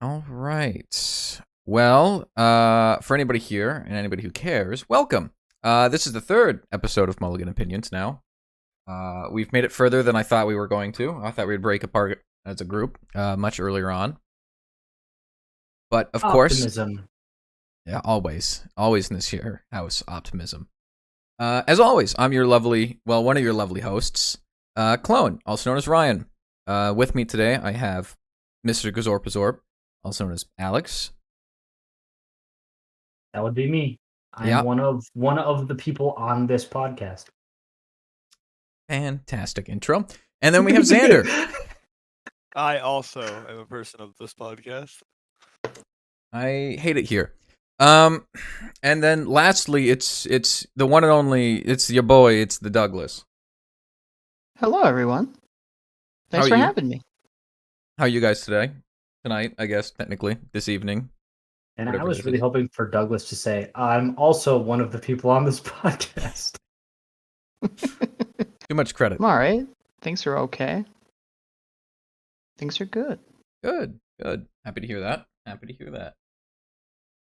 All right. Well, for anybody here and anybody who cares, welcome. This is the third episode of Mulligan Opinions now. We've made it further than I thought we were going to. I thought we'd break apart as a group much earlier on. But, of course, Optimism. yeah, always in this here house, optimism. As always, I'm one of your lovely hosts, Clone, also known as Ryan. With me today, I have Mr. Gazorpazorp, also known as Alex. That would be me. I'm Yeah. one of the people on this podcast. Fantastic intro. And then we have Xander. I also am a person of this podcast. I hate it here. And then lastly, it's the one and only, it's your boy, it's the Douglas. Hello, everyone. Thanks for having me. How are you guys today? Tonight, I guess, technically, this evening. And I was really hoping for Douglas to say, I'm also one of the people on this podcast. Too much credit. I'm all right. Things are okay. Things are good. Good. Happy to hear that.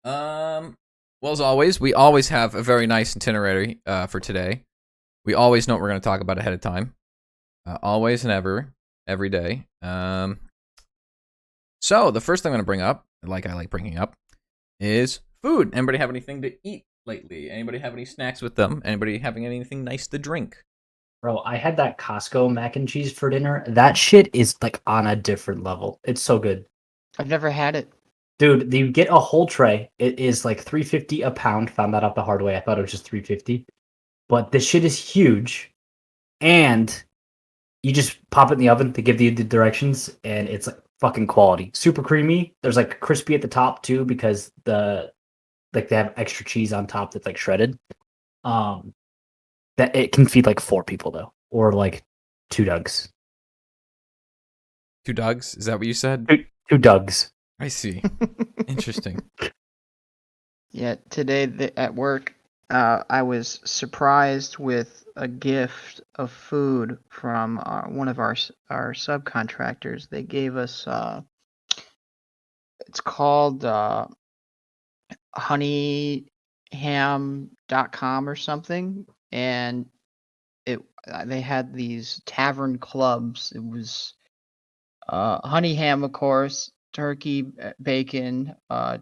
Well, as always, we always have a very nice itinerary for today. We always know what we're going to talk about ahead of time. Always and every day. So the first thing I'm going to bring up, like I like bringing up, is food. Anybody have anything to eat lately? Anybody have any snacks with them? Anybody having anything nice to drink? Bro, I had that Costco mac and cheese for dinner. That shit is like on a different level. It's so good. I've never had it. Dude, you get a whole tray. It is like $3.50 a pound. Found that out the hard way. I thought it was just $3.50. But this shit is huge. And you just pop it in the oven to give you the directions, and it's like fucking quality. Super creamy. There's like crispy at the top too, because they have extra cheese on top that's like shredded. That it can feed like 4 people though, or like 2 Dougs. 2 Dougs? Is that what you said? 2 Dougs. I see. Interesting. Yeah, today at work, I was surprised with a gift of food from one of our subcontractors. They gave us, it's called honeyham.com or something, and they had these tavern clubs. It was honey ham, of course, turkey, bacon,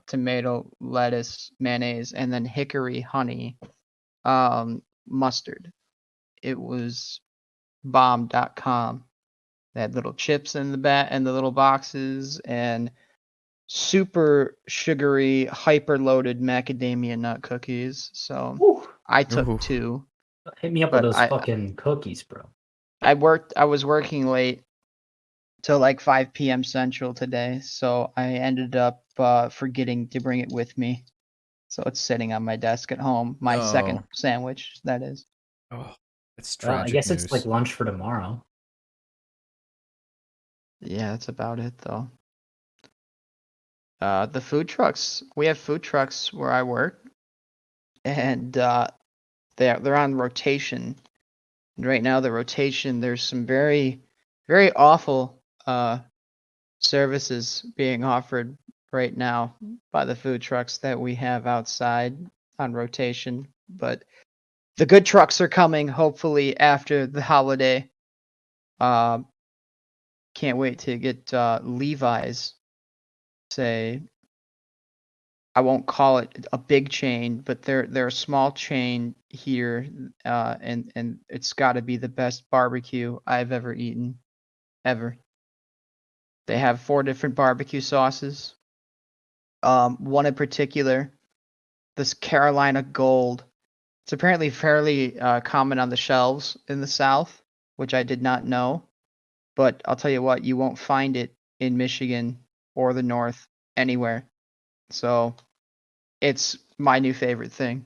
tomato, lettuce, mayonnaise, and then hickory honey mustard. It was bomb.com. They had little chips in the little boxes, and super sugary, hyper loaded macadamia nut cookies. So Ooh. I took 2. Hit me up with those fucking cookies, bro. I was working late till like 5 p.m. Central today, so I ended up forgetting to bring it with me. So it's sitting on my desk at home. My second sandwich, that is. Oh, it's tragic. I guess news. it's like lunch for tomorrow. Yeah, that's about it though. The food trucks. We have food trucks where I work, and they're on rotation. And right now, the rotation, there's some very, very awful services being offered right now by the food trucks that we have outside on rotation. But the good trucks are coming, hopefully, after the holiday. Can't wait to get Levi's. Say, I won't call it a big chain, but they're a small chain here, and it's got to be the best barbecue I've ever eaten, ever. They have 4 different barbecue sauces. One in particular, this Carolina Gold. It's apparently fairly common on the shelves in the South, which I did not know. But I'll tell you what, you won't find it in Michigan or the North anywhere. So it's my new favorite thing.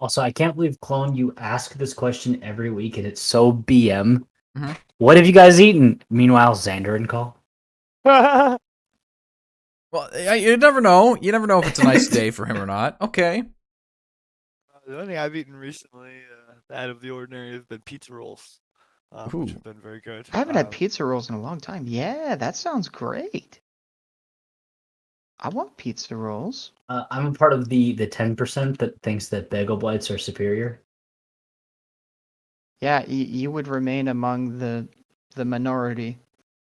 Also, I can't believe, Clone, you ask this question every week, and it's so BM. Mm-hmm. What have you guys eaten? Meanwhile, Xander and call. Well, you never know. You never know if it's a nice day for him or not. Okay. The only thing I've eaten recently, out of the ordinary, has been pizza rolls. which have been very good. I haven't had pizza rolls in a long time. Yeah, that sounds great. I want pizza rolls. I'm a part of the 10% that thinks that bagel bites are superior. Yeah, you would remain among the minority.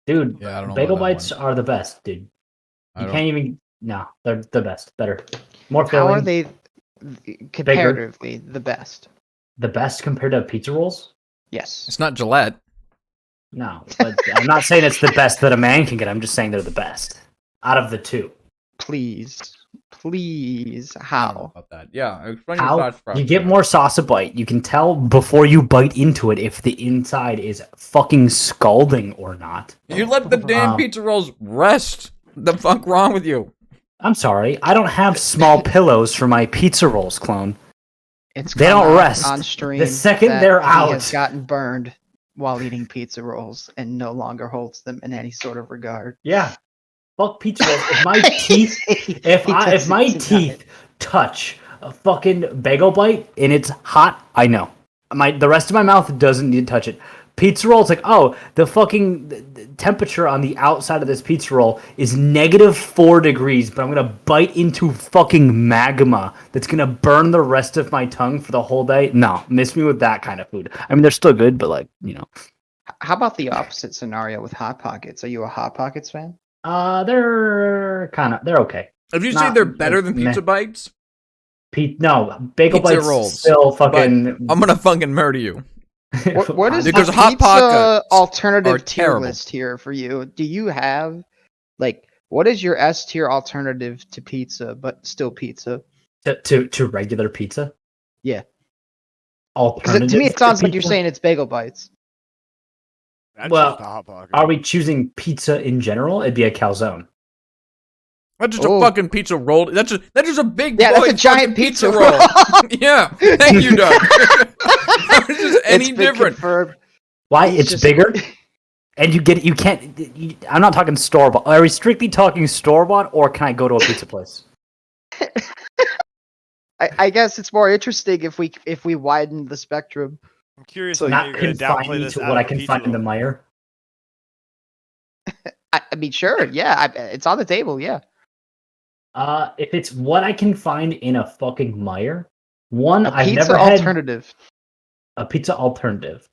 Dude, Yeah, I don't know bagel about that bites one. are the best, dude. I You don't- can't even. No, they're the best. Better. More How are filling. they comparatively the best? The best compared to pizza rolls? Yes. It's not Gillette. No, but I'm not saying it's the best that a man can get. I'm just saying they're the best out of the two. Please. I don't know How? about that. Yeah, explain your How thoughts, Rob. you get more sauce a bite. You can tell before you bite into it if the inside is fucking scalding or not. You let the damn Um, pizza rolls rest. The fuck wrong with you? I'm sorry, I don't have small pillows for my pizza rolls, clone. It's They come don't out rest. on stream. The second that they're he out. has gotten burned while eating pizza rolls and no longer holds them in any sort of regard. Yeah, fuck pizza rolls. If my teeth, if my teeth touch a fucking bagel bite and it's hot, I know. The rest of my mouth doesn't need to touch it. Pizza roll, it's like, oh, the fucking the temperature on the outside of this pizza roll is -4 degrees, but I'm gonna bite into fucking magma that's gonna burn the rest of my tongue for the whole day. No, miss me with that kind of food. I mean, they're still good, but like, you know. How about the opposite scenario with Hot Pockets? Are you a Hot Pockets fan? They're okay. If you say Not they're better than meh. pizza bites, No, bagel Pizza bites rolls, still fucking. I'm gonna fucking murder you. What is Because the Hot pizza Pockets are alternative tier terrible. list here for you? Do you have like what is your S tier alternative to pizza, but still pizza? to regular pizza? Yeah. Alternative Because to me, it sounds like you're pizza? saying it's bagel bites. That's Well, just a hot pocket. Are we choosing pizza in general? It'd be a calzone. That's just Oh. a fucking pizza roll. That's just a big Yeah, that's boy a giant fucking pizza roll. roll. Yeah, thank you, Doug. How is this any It's been different? confirmed. Why? He's It's just- bigger, and you can't. I'm not talking store bought. Are we strictly talking store bought, or can I go to a pizza place? I guess it's more interesting if we widen the spectrum. I'm curious So how Not you're going to confined downplay me this to out what of I can pizza find in the roll. Meyer. I mean, sure, yeah, it's on the table, yeah. If it's what I can find in a fucking Meyer, one A I've pizza never had alternative. a pizza alternative.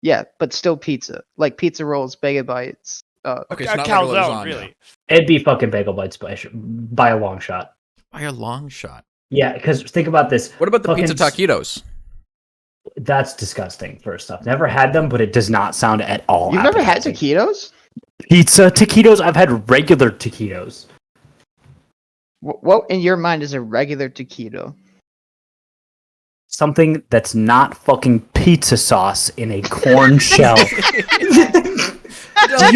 Yeah, but still pizza. Like pizza rolls, bagel bites. Okay, A so not regular calzone, lasagna. really. It'd be fucking bagel bites by a long shot. By a long shot. Yeah, because think about this. What about the Fucking pizza taquitos? That's disgusting. First off, never had them, but it does not sound at all. You've never had appetizing. taquitos? Pizza taquitos? I've had regular taquitos. What in your mind is a regular taquito? Something that's not fucking pizza sauce in a corn shell. Do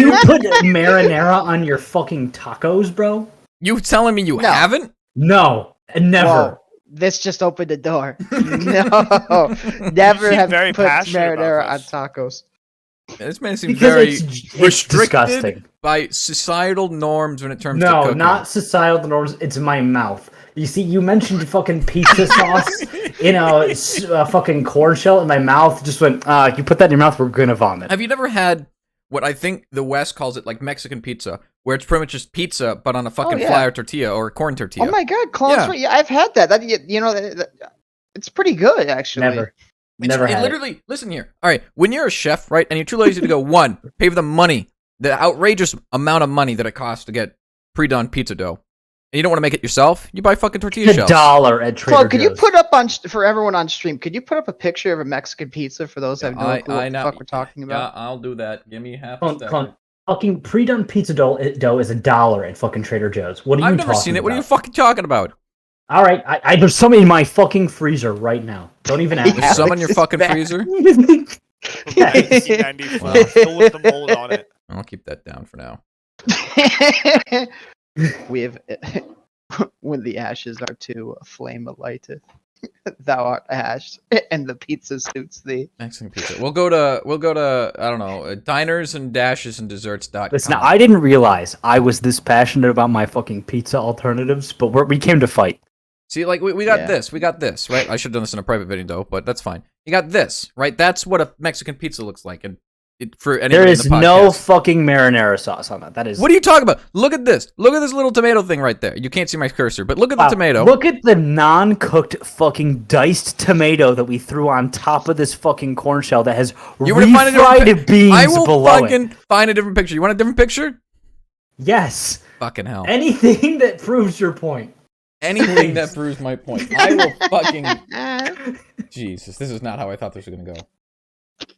you put marinara on your fucking tacos, bro? You telling me you No. haven't? No, never. Whoa, this just opened the door. No, never seem have very put passionate about marinara on this. tacos. This man seems Because very it's restricted disgusting. by societal norms when it comes to No, cooking. not societal norms. It's my mouth. You see, you mentioned fucking pizza sauce in a fucking corn shell, and my mouth just went, you put that in your mouth, we're gonna vomit. Have you never had what I think the West calls it like Mexican pizza, where it's pretty much just pizza but on a fucking yeah. flour tortilla or a corn tortilla? Oh my god, clones! Yeah. Yeah, I've had that. It's pretty good actually. Never. Never It had it. literally, listen here. All right, when you're a chef, right, and you're too lazy to go, one, pay for the money, the outrageous amount of money that it costs to get pre-done pizza dough, and you don't want to make it yourself, you buy fucking tortilla shells. $1 at Trader Clone, could you Joe's. put up on for everyone on stream? Could you put up a picture of a Mexican pizza for those that have no clue what the know. fuck we're talking Yeah, about? I'll do that. Give me half a Clone, second. clone. Fucking pre-done pizza dough is $1 at fucking Trader Joe's. What are you I've talking never seen it. about? What are you fucking talking about? All right, there's some in my fucking freezer right now. Don't even ask. There's some in Alex your is fucking back. freezer? Yeah. 1994, Wow. still with the mold on it. I'll keep that down for now. We have when the ashes are too, a flame alighteth. Thou art ash, and the pizza suits thee. Mexican pizza. We'll go to I don't know, diners and dashes and desserts.com. Listen, I didn't realize I was this passionate about my fucking pizza alternatives, but we came to fight. See, like, we got Yeah. this, right? I should have done this in a private video, though, but that's fine. You got this, right? That's what a Mexican pizza looks like, and for anybody There in is the podcast. no fucking marinara sauce on that. That is. What are you talking about? Look at this. Look at this little tomato thing right there. You can't see my cursor, but look at the Wow, tomato. Look at the non-cooked fucking diced tomato that we threw on top of this fucking corn shell that has You want to find a different refried beans I will below fucking it. find a different picture. You want a different picture? Yes. Fucking hell. Anything that proves your point. Anything that proves my point. I will fucking... Jesus, this is not how I thought this was going to go.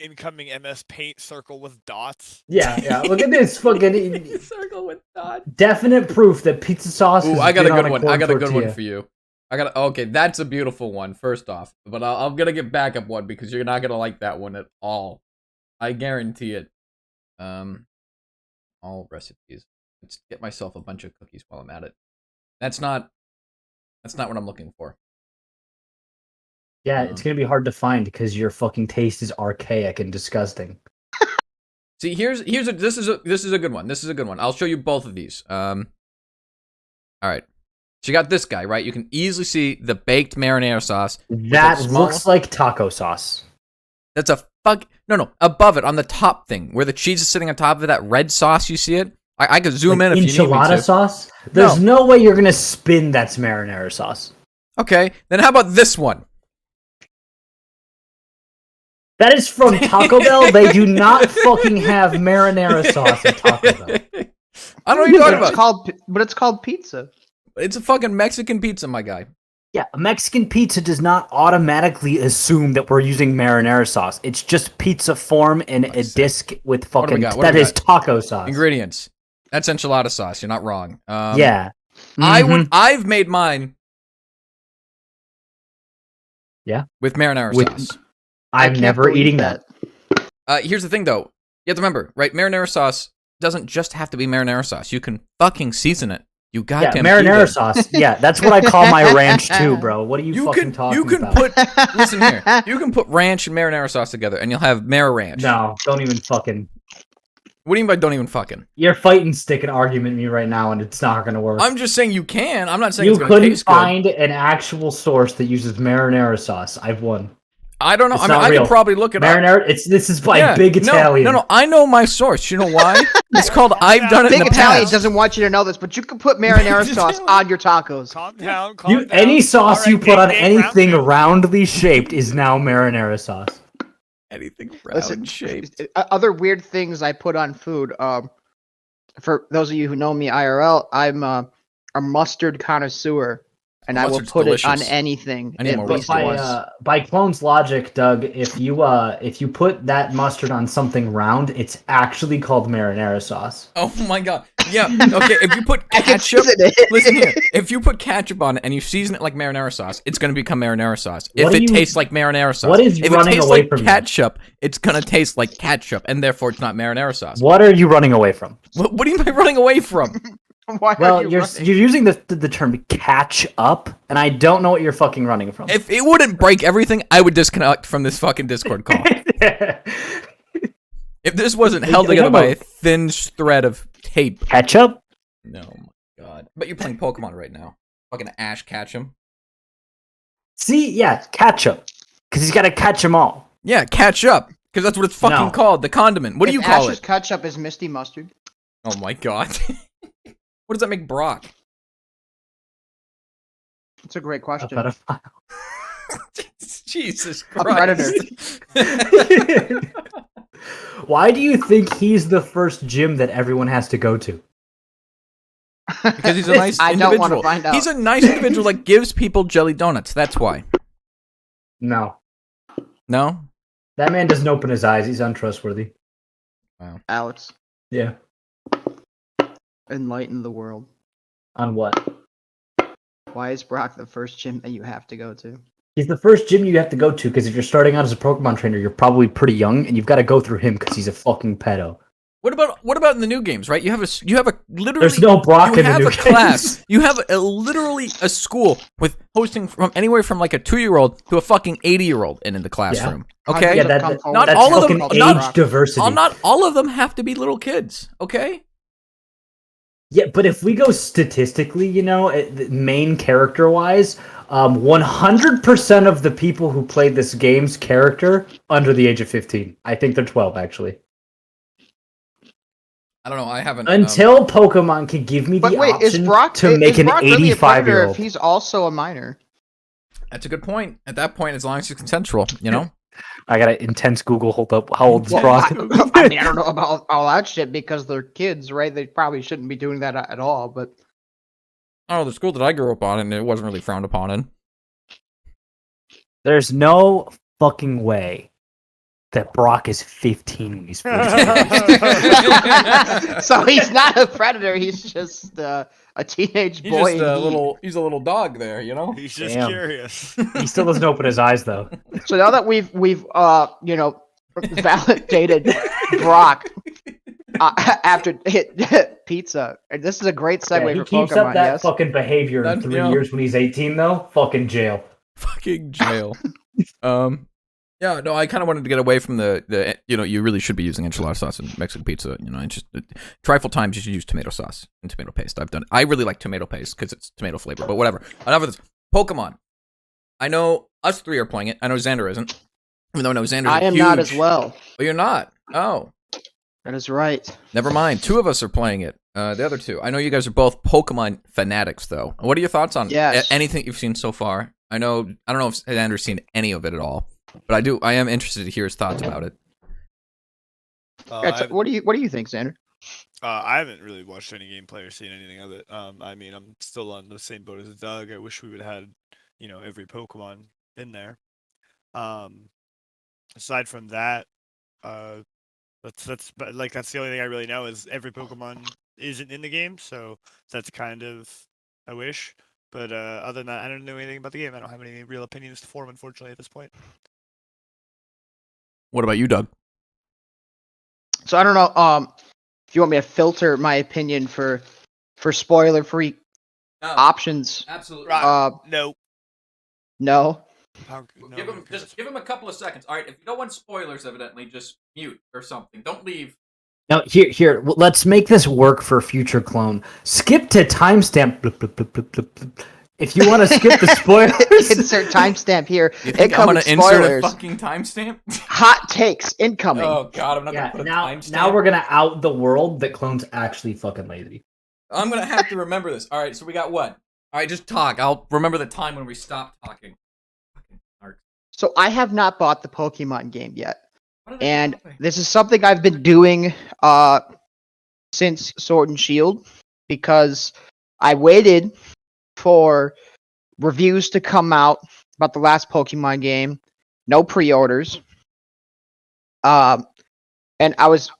Incoming MS Paint circle with dots. Yeah. Look at this fucking Circle with dots. definite proof that pizza sauce. Ooh, has I got a been on good one. corn I got a good one tortilla. for you. Okay, that's a beautiful one, first off. But I'm going to get backup one because you're not going to like that one at all. I guarantee it. All recipes. Let's get myself a bunch of cookies while I'm at it. That's not what I'm looking for. Yeah, it's gonna be hard to find because your fucking taste is archaic and disgusting. See, this is a good one. This is a good one. I'll show you both of these. All right. So you got this guy, right? You can easily see the baked marinara sauce. That small- looks like taco sauce. That's a no, above it on the top thing where the cheese is sitting on top of that red sauce. You see it? I could zoom Like in if you need me enchilada to. sauce? There's no way you're gonna spin that's marinara sauce. Okay, then how about this one? That is from Taco Bell. They do not fucking have marinara sauce at Taco Bell. I don't know what you're talking It's about. but it's called pizza. It's a fucking Mexican pizza, my guy. Yeah, a Mexican pizza does not automatically assume that we're using marinara sauce. It's just pizza form in a disc with do we fucking. got? What That do we is got? taco sauce. Ingredients. That's enchilada sauce. You're not wrong. Yeah. Mm-hmm. I've made mine. Yeah. With marinara With- sauce. I I'm can't never believe eating that. Here's the thing, though. You have to remember, right? Marinara sauce doesn't just have to be marinara sauce. You can fucking season it. You Yeah, goddamn marinara sauce. Yeah, that's what I call my ranch too, bro. What are you fucking talking about? Listen here. You can put ranch and marinara sauce together, and you'll have Mara Ranch. No, don't even fucking. What do you mean by don't even fucking? You're fighting stick an argument with me right now, and it's not gonna work. I'm just saying you can. I'm not saying You it's going to couldn't taste good. find an actual source that uses marinara sauce. I've won. I don't know. It's I mean, not I real. can probably look it up. Marinara. This is by Yeah, Big Italian. No. I know my source. You know why? It's called I've done it in Big the Italian past. doesn't want you to know this, but you can put marinara sauce on your tacos. Calm down. Any sauce you Alright, put on big anything round roundly shaped is now marinara sauce. Anything round Listen, shaped. other weird things I put on food. For those of you who know me IRL, I'm a mustard connoisseur, and I will Mustard's put it on delicious. anything I need at more least mustard. once. By Clone's logic, Doug, if you put that mustard on something round, it's actually called marinara sauce. Oh my god. Yeah. Okay. If you put I can ketchup, season it. listen here. If you put ketchup on it and you season it like marinara sauce, it's going to become marinara sauce. If What it are you- tastes like marinara sauce, what is if it running tastes away like from you? ketchup, it's going to taste like ketchup, and therefore it's not marinara sauce. What are you running away from? What do you mean running away from? Why Well, are you you're running? using the term catch up, and I don't know what you're fucking running from. If it wouldn't break everything, I would disconnect from this fucking Discord call. If this wasn't held together by a thin thread of tape. Ketchup? No, my god. But you're playing Pokemon right now. Fucking Ash Ketchum. See, yeah, ketchup, because he's got to catch them all. Yeah, catch up. Because that's what it's fucking No. called. The condiment. What do you call Ash's it? ketchup is Misty mustard. Oh my god. What does that make Brock? It's a great A question. pedophile. Jesus A Christ. predator. Why do you think he's the first gym that everyone has to go to? Because he's a nice I individual. don't want to find out. He's a nice individual that gives people jelly donuts. That's why. No. No? That man doesn't open his eyes. He's untrustworthy. Alex, Yeah. enlighten the world. On what? Why is Brock the first gym that you have to go to? He's the first gym you have to go to because if you're starting out as a Pokemon trainer, you're probably pretty young, and you've got to go through him because he's a fucking pedo. What about in the new games, right? You have a literally There's no Brock you in the have new a class. games. You have literally a school with hosting from anywhere from like a 2-year-old to a fucking 80-year-old in the classroom. Okay? Yeah, Come that, forward. Not that's all of them- fucking not- age diversity. Not all of them have to be little kids. Okay? Yeah, but if we go statistically, main character-wise, 100% of the people who played this game's character under the age of 15. I think they're 12, actually. I don't know. I haven't Until Pokemon can give me the But wait, is option Brock to make an Brock really a predator 85-year-old. if he's also a minor? That's a good point. At that point, as long as it's consensual, you know. I got an intense Google. Hold up. How old is Well, Brock? I mean, I don't know about all that shit because they're kids, right? They probably shouldn't be doing that at all. But Oh, the school that I grew up on, and it wasn't really frowned upon in. There's no fucking way that Brock is 15 when he's 14. so he's not a predator. He's just a teenage He's boy. just a little. He's a little dog there, you know. He's just Damn. curious. He still doesn't open his eyes though. So now that we've validated Brock after pizza, and this is a great segue He for keeps Pokemon. up that Yes. fucking behavior in That- 3 yeah. years when he's 18 though. Fucking jail. Fucking jail. Yeah, no, I kind of wanted to get away from the you really should be using enchilada sauce in Mexican pizza. It's just trifle times you should use tomato sauce and tomato paste. I've done it. I really like tomato paste because it's tomato flavor, but whatever. Enough of this. Pokemon. I know us three are playing it. I know Xander isn't. Even though I know Xander. I am not as well. Oh, you're not. Oh, That is right. never mind. Two of us are playing it. The other two. I know you guys are both Pokemon fanatics, though. What are your thoughts on Yes. anything you've seen so far? I don't know if Xander's seen any of it at all, but I am interested to hear his thoughts about it. What do you think, Xander? I haven't really watched any gameplay or seen anything of it. I mean, I'm still on the same boat as Doug. I wish we would have had, every Pokemon in there. Aside from that, that's the only thing I really know is every Pokemon isn't in the game, so that's kind of a wish. But other than that, I don't know anything about the game. I don't have any real opinions to form, unfortunately, at this point. What about you, Doug? So I don't know. If you want me to filter my opinion for spoiler-free options, Absolutely. No. no. Give him a couple of seconds. All right, if you don't want spoilers, evidently, just mute or something. Don't leave. Now here. Let's make this work for future clone. Skip to timestamp. Blip, blip, blip, blip, blip, blip. If you want to skip the spoilers, Insert timestamp here. You think I'm Incoming gonna insert a spoilers. fucking timestamp? Hot takes incoming. Oh god, I'm not yeah. gonna put a Now timestamp. we're gonna out the world that clones actually fucking lazy. I'm gonna have to remember this. All right, so we got what? All right, just talk. I'll remember the time when we stopped talking. Fucking narc. So I have not bought the Pokemon game yet. What did I And do? this is something I've been doing since Sword and Shield because I waited for reviews to come out about the last Pokemon game, no pre-orders. And I was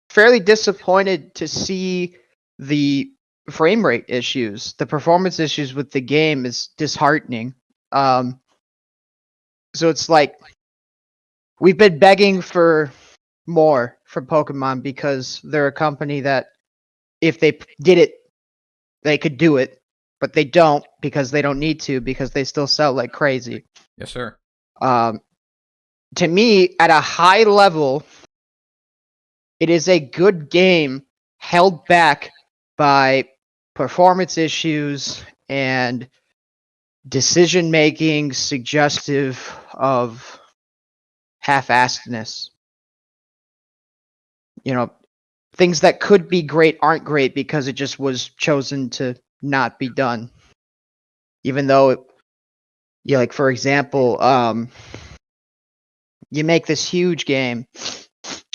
fairly disappointed to see the frame rate issues. The performance issues with the game is disheartening. So it's like we've been begging for more from Pokemon because they're a company that if they did it, they could do it, but they don't because they don't need to because they still sell like crazy. Yes, sir. To me, at a high level, it is a good game held back by performance issues and decision making suggestive of half-assedness. Things that could be great aren't great because it just was chosen to not be done. Even though, like for example, you make this huge game.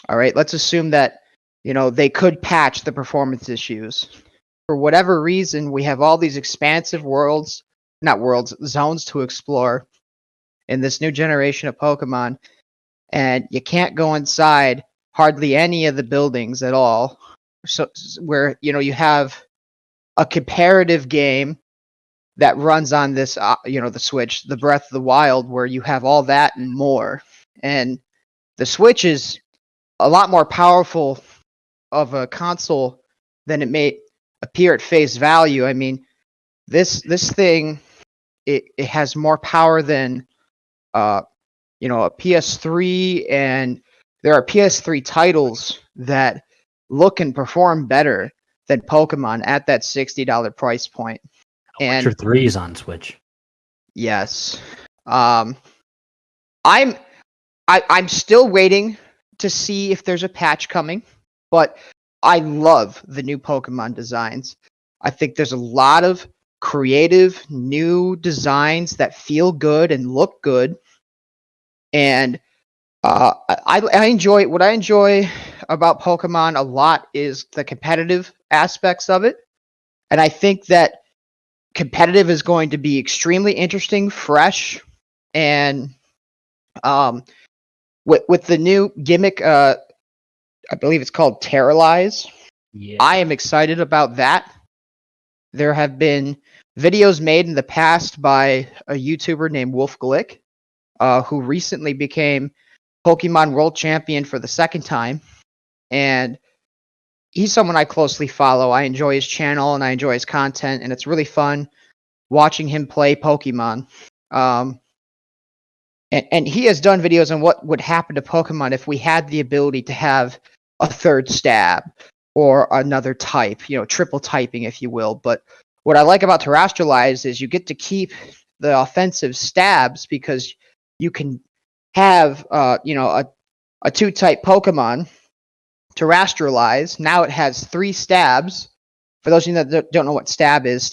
All right, let's assume that they could patch the performance issues. For whatever reason, we have all these expansive zones to explore in this new generation of Pokemon, and you can't go inside hardly any of the buildings at all. So where you have a comparative game that runs on this the Switch, the Breath of the Wild, where you have all that and more. And the Switch is a lot more powerful of a console than it may appear at face value. I mean, this thing it has more power than a PS3, and there are PS3 titles that look and perform better than Pokemon at that $60 price point. And Witcher 3 is on Switch. yes, I'm still waiting to see if there's a patch coming, but I love the new Pokemon designs. I think there's a lot of creative new designs that feel good and look good. And I enjoy what I enjoy about Pokemon a lot is the competitive aspects of it. And I think that competitive is going to be extremely interesting, fresh, and with the new gimmick, I believe it's called Terralize. Yeah. I am excited about that. There have been videos made in the past by a YouTuber named Wolf Glick, who recently became Pokemon World Champion for the second time. And he's someone I closely follow. I enjoy his channel and I enjoy his content, and it's really fun watching him play Pokemon. And he has done videos on what would happen to Pokemon if we had the ability to have a third stab or another type, triple typing, if you will. But what I like about Terrestrialize is you get to keep the offensive stabs because you can have, a two-type Pokemon, Terrestrialize. Now it has 3 stabs. For those of you that don't know what stab is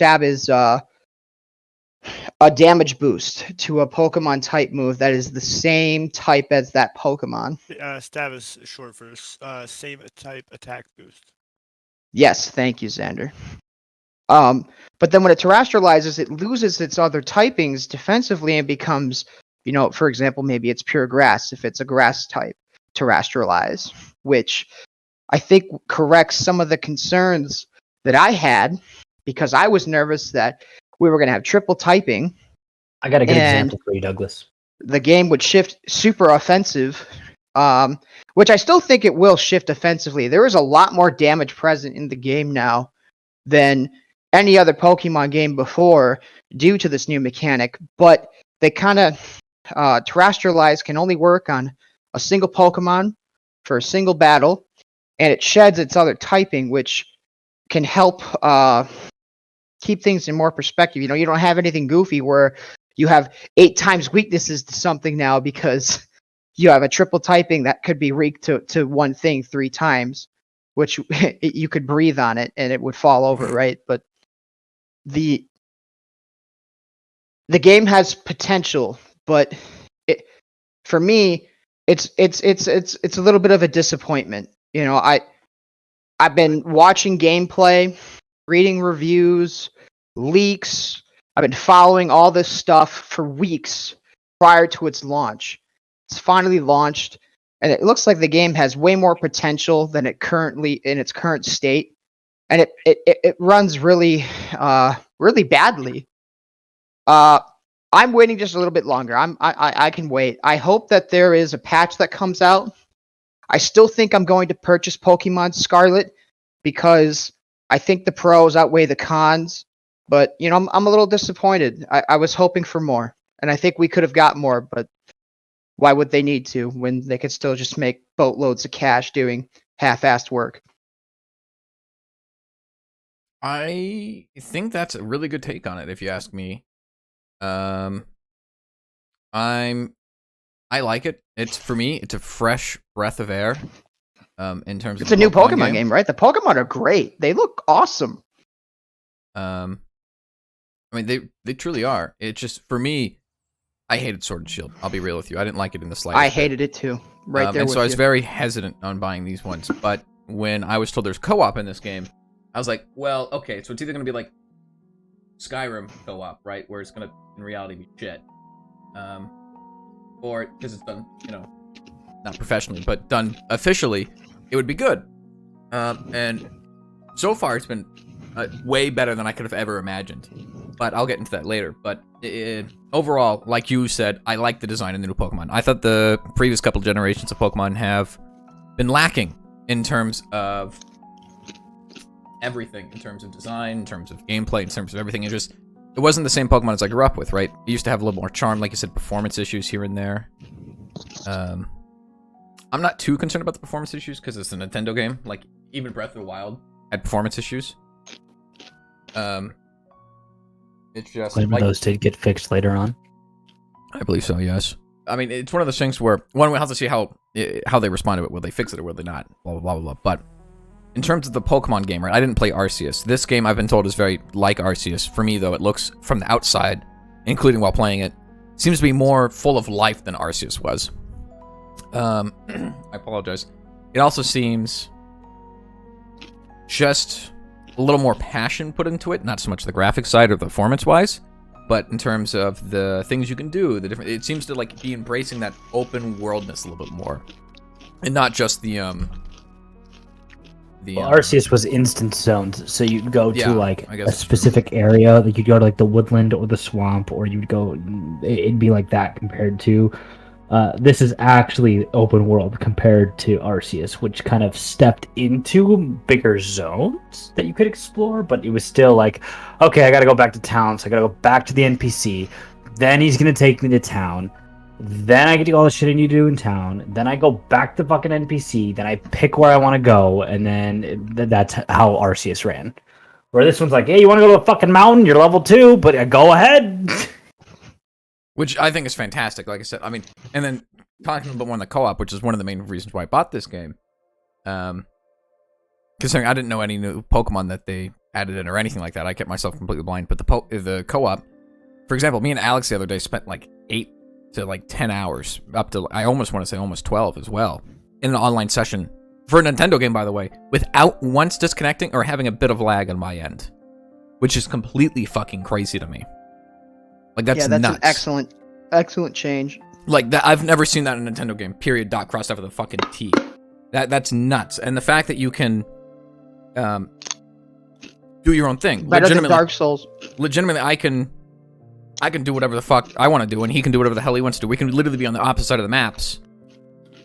a damage boost to a Pokemon type move that is the same type as that Pokemon. Stab is short for same type attack boost. Yes, thank you, Xander. But then when it terrestrializes, it loses its other typings defensively and becomes, for example, maybe it's pure grass if it's a grass type, terrestrialize, which I think corrects some of the concerns that I had because I was nervous that we were going to have triple typing. I got a good example for you, Douglas. The game would shift super offensive, which I still think it will shift offensively. There is a lot more damage present in the game now than any other Pokemon game before due to this new mechanic, but they kind of terrestrialize can only work on a single Pokemon for a single battle, and it sheds its other typing, which can help keep things in more perspective. You don't have anything goofy where you have 8 times weaknesses to something now because you have a triple typing that could be wreaked to one thing 3 times, which you could breathe on it and it would fall over, right? But the game has potential, but for me, it's a little bit of a disappointment. I've been watching gameplay, reading reviews, leaks. I've been following all this stuff for weeks prior to its launch. It's finally launched, and it looks like the game has way more potential than it currently in its current state, and it runs really really badly. I'm waiting just a little bit longer. I can wait. I hope that there is a patch that comes out. I still think I'm going to purchase Pokemon Scarlet because I think the pros outweigh the cons. But I'm a little disappointed. I was hoping for more, and I think we could have got more. But why would they need to when they could still just make boatloads of cash doing half-assed work? I think that's a really good take on it, if you ask me. I like it. For me, it's a fresh breath of air. In terms of it's a new Pokemon game, right? The Pokemon are great. They look awesome. I mean, they truly are. It just, for me, I hated Sword and Shield. I'll be real with you. I didn't like it in the slightest. I hated it too. Right there. And with so I was you. very hesitant on buying these ones. But when I was told there's co-op in this game, I was like, well, okay, so it's either going to be like Skyrim co-op, right, where it's going to, in reality, be shit. Or, because it's done, not professionally, but done officially, it would be good. And so far, it's been way better than I could have ever imagined. But I'll get into that later. But overall, like you said, I like the design of the new Pokemon. I thought the previous couple generations of Pokemon have been lacking in terms of everything, in terms of design, in terms of gameplay, in terms of everything. It wasn't the same Pokemon as I grew up with, right? It used to have a little more charm, like you said, performance issues here and there. I'm not too concerned about the performance issues because it's a Nintendo game. Like, even Breath of the Wild had performance issues. It's just Whatever those did get fixed later on. I believe so, yes. I mean, it's one of those things where one will have to see how they respond to it. Will they fix it or will they not? Blah, blah, blah, blah, blah. But in terms of the Pokemon game, right? I didn't play Arceus. This game, I've been told, is very like Arceus. For me, though, it looks from the outside, including while playing it, seems to be more full of life than Arceus was. I apologize. It also seems just a little more passion put into it, not so much the graphic side or the performance-wise, but in terms of the things you can do, the different. It seems to like be embracing that open worldness a little bit more, and not just the Arceus was instant zoned, so you'd go Yeah, to like I guess a that's true. specific area, like you'd go to like the woodland or the swamp, or you'd go. It'd be like that compared to. This is actually open world compared to Arceus, which kind of stepped into bigger zones that you could explore, but it was still like, okay, I gotta go back to town, so I gotta go back to the NPC. Then he's gonna take me to town. Then I get to do all the shit I need to do in town. Then I go back to fucking NPC. Then I pick where I want to go, and then that's how Arceus ran. Where this one's like, hey, you want to go to a fucking mountain? You're level 2, but go ahead. Which I think is fantastic. Like I said, I mean, and then talking a little bit more on the co-op, which is one of the main reasons why I bought this game. Considering I didn't know any new Pokemon that they added in or anything like that, I kept myself completely blind. But the co-op, for example, me and Alex the other day spent like 8 to like 10 hours, up to, I almost want to say almost 12 as well, in an online session for a Nintendo game, by the way, without once disconnecting or having a bit of lag on my end, which is completely fucking crazy to me. Like, that's nuts. An excellent change. Like, that, I've never seen that in a Nintendo game, period, dot, crossed out with a fucking T. That's nuts. And the fact that you can do your own thing. Better than Dark Souls. Legitimately, I can do whatever the fuck I want to do, and he can do whatever the hell he wants to do. We can literally be on the opposite side of the maps.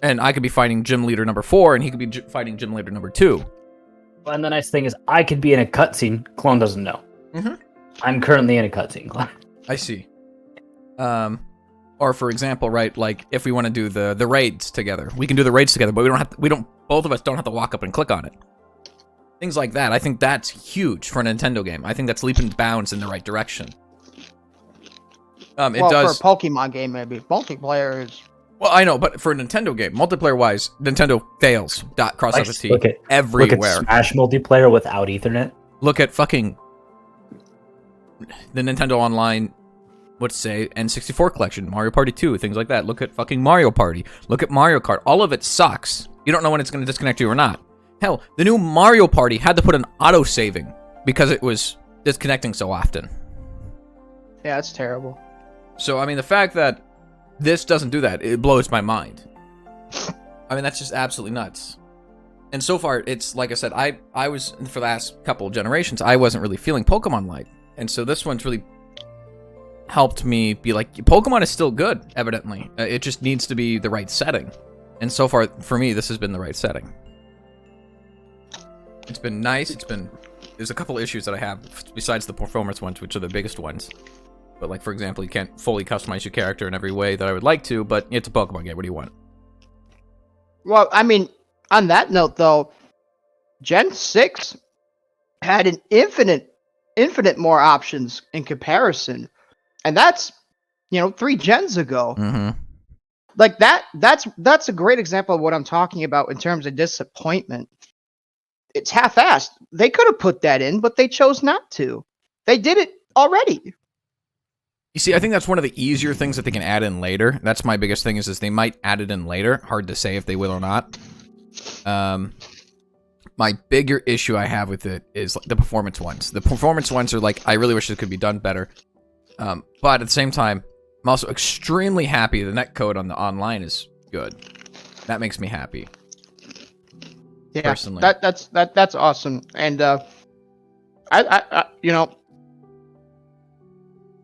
And I could be fighting gym leader number 4, and he could be fighting gym leader number 2. And the nice thing is, I could be in a cutscene. Clone doesn't know. Mm-hmm. I'm currently in a cutscene. I see. Or for example, right, like if we want to do the raids together, we can do the raids together, but both of us don't have to walk up and click on it. Things like that. I think that's huge for a Nintendo game. I think that's leaping bounds in the right direction. It does for a Pokemon game, maybe multiplayer is. Well, I know, but for a Nintendo game, multiplayer-wise, Nintendo fails. Cross out the T everywhere. Look at Smash multiplayer without Ethernet. Look at fucking the Nintendo Online, let's say, N64 collection, Mario Party 2, things like that. Look at fucking Mario Party. Look at Mario Kart. All of it sucks. You don't know when it's going to disconnect you or not. Hell, the new Mario Party had to put an auto-saving because it was disconnecting so often. Yeah, it's terrible. So, I mean, the fact that this doesn't do that, it blows my mind. I mean, that's just absolutely nuts. And so far, it's, like I said, I was, for the last couple of generations, I wasn't really feeling Pokemon-like. And so this one's really helped me be like, Pokemon is still good, evidently. It just needs to be the right setting. And so far, for me, this has been the right setting. It's been nice. There's a couple issues that I have, besides the performance ones, which are the biggest ones. But, like, for example, you can't fully customize your character in every way that I would like to, but it's a Pokemon game. What do you want? Well, I mean, on that note, though, Gen 6 had an infinite more options in comparison. And that's, 3 gens ago. Mm-hmm. Like, that's a great example of what I'm talking about in terms of disappointment. It's half-assed. They could have put that in, but they chose not to. They did it already. You see, I think that's one of the easier things that they can add in later. That's my biggest thing, is they might add it in later. Hard to say if they will or not. My bigger issue I have with it is the performance ones. The performance ones are like, I really wish it could be done better. But at the same time, I'm also extremely happy the netcode on the online is good. That makes me happy. Yeah, personally. That's awesome. And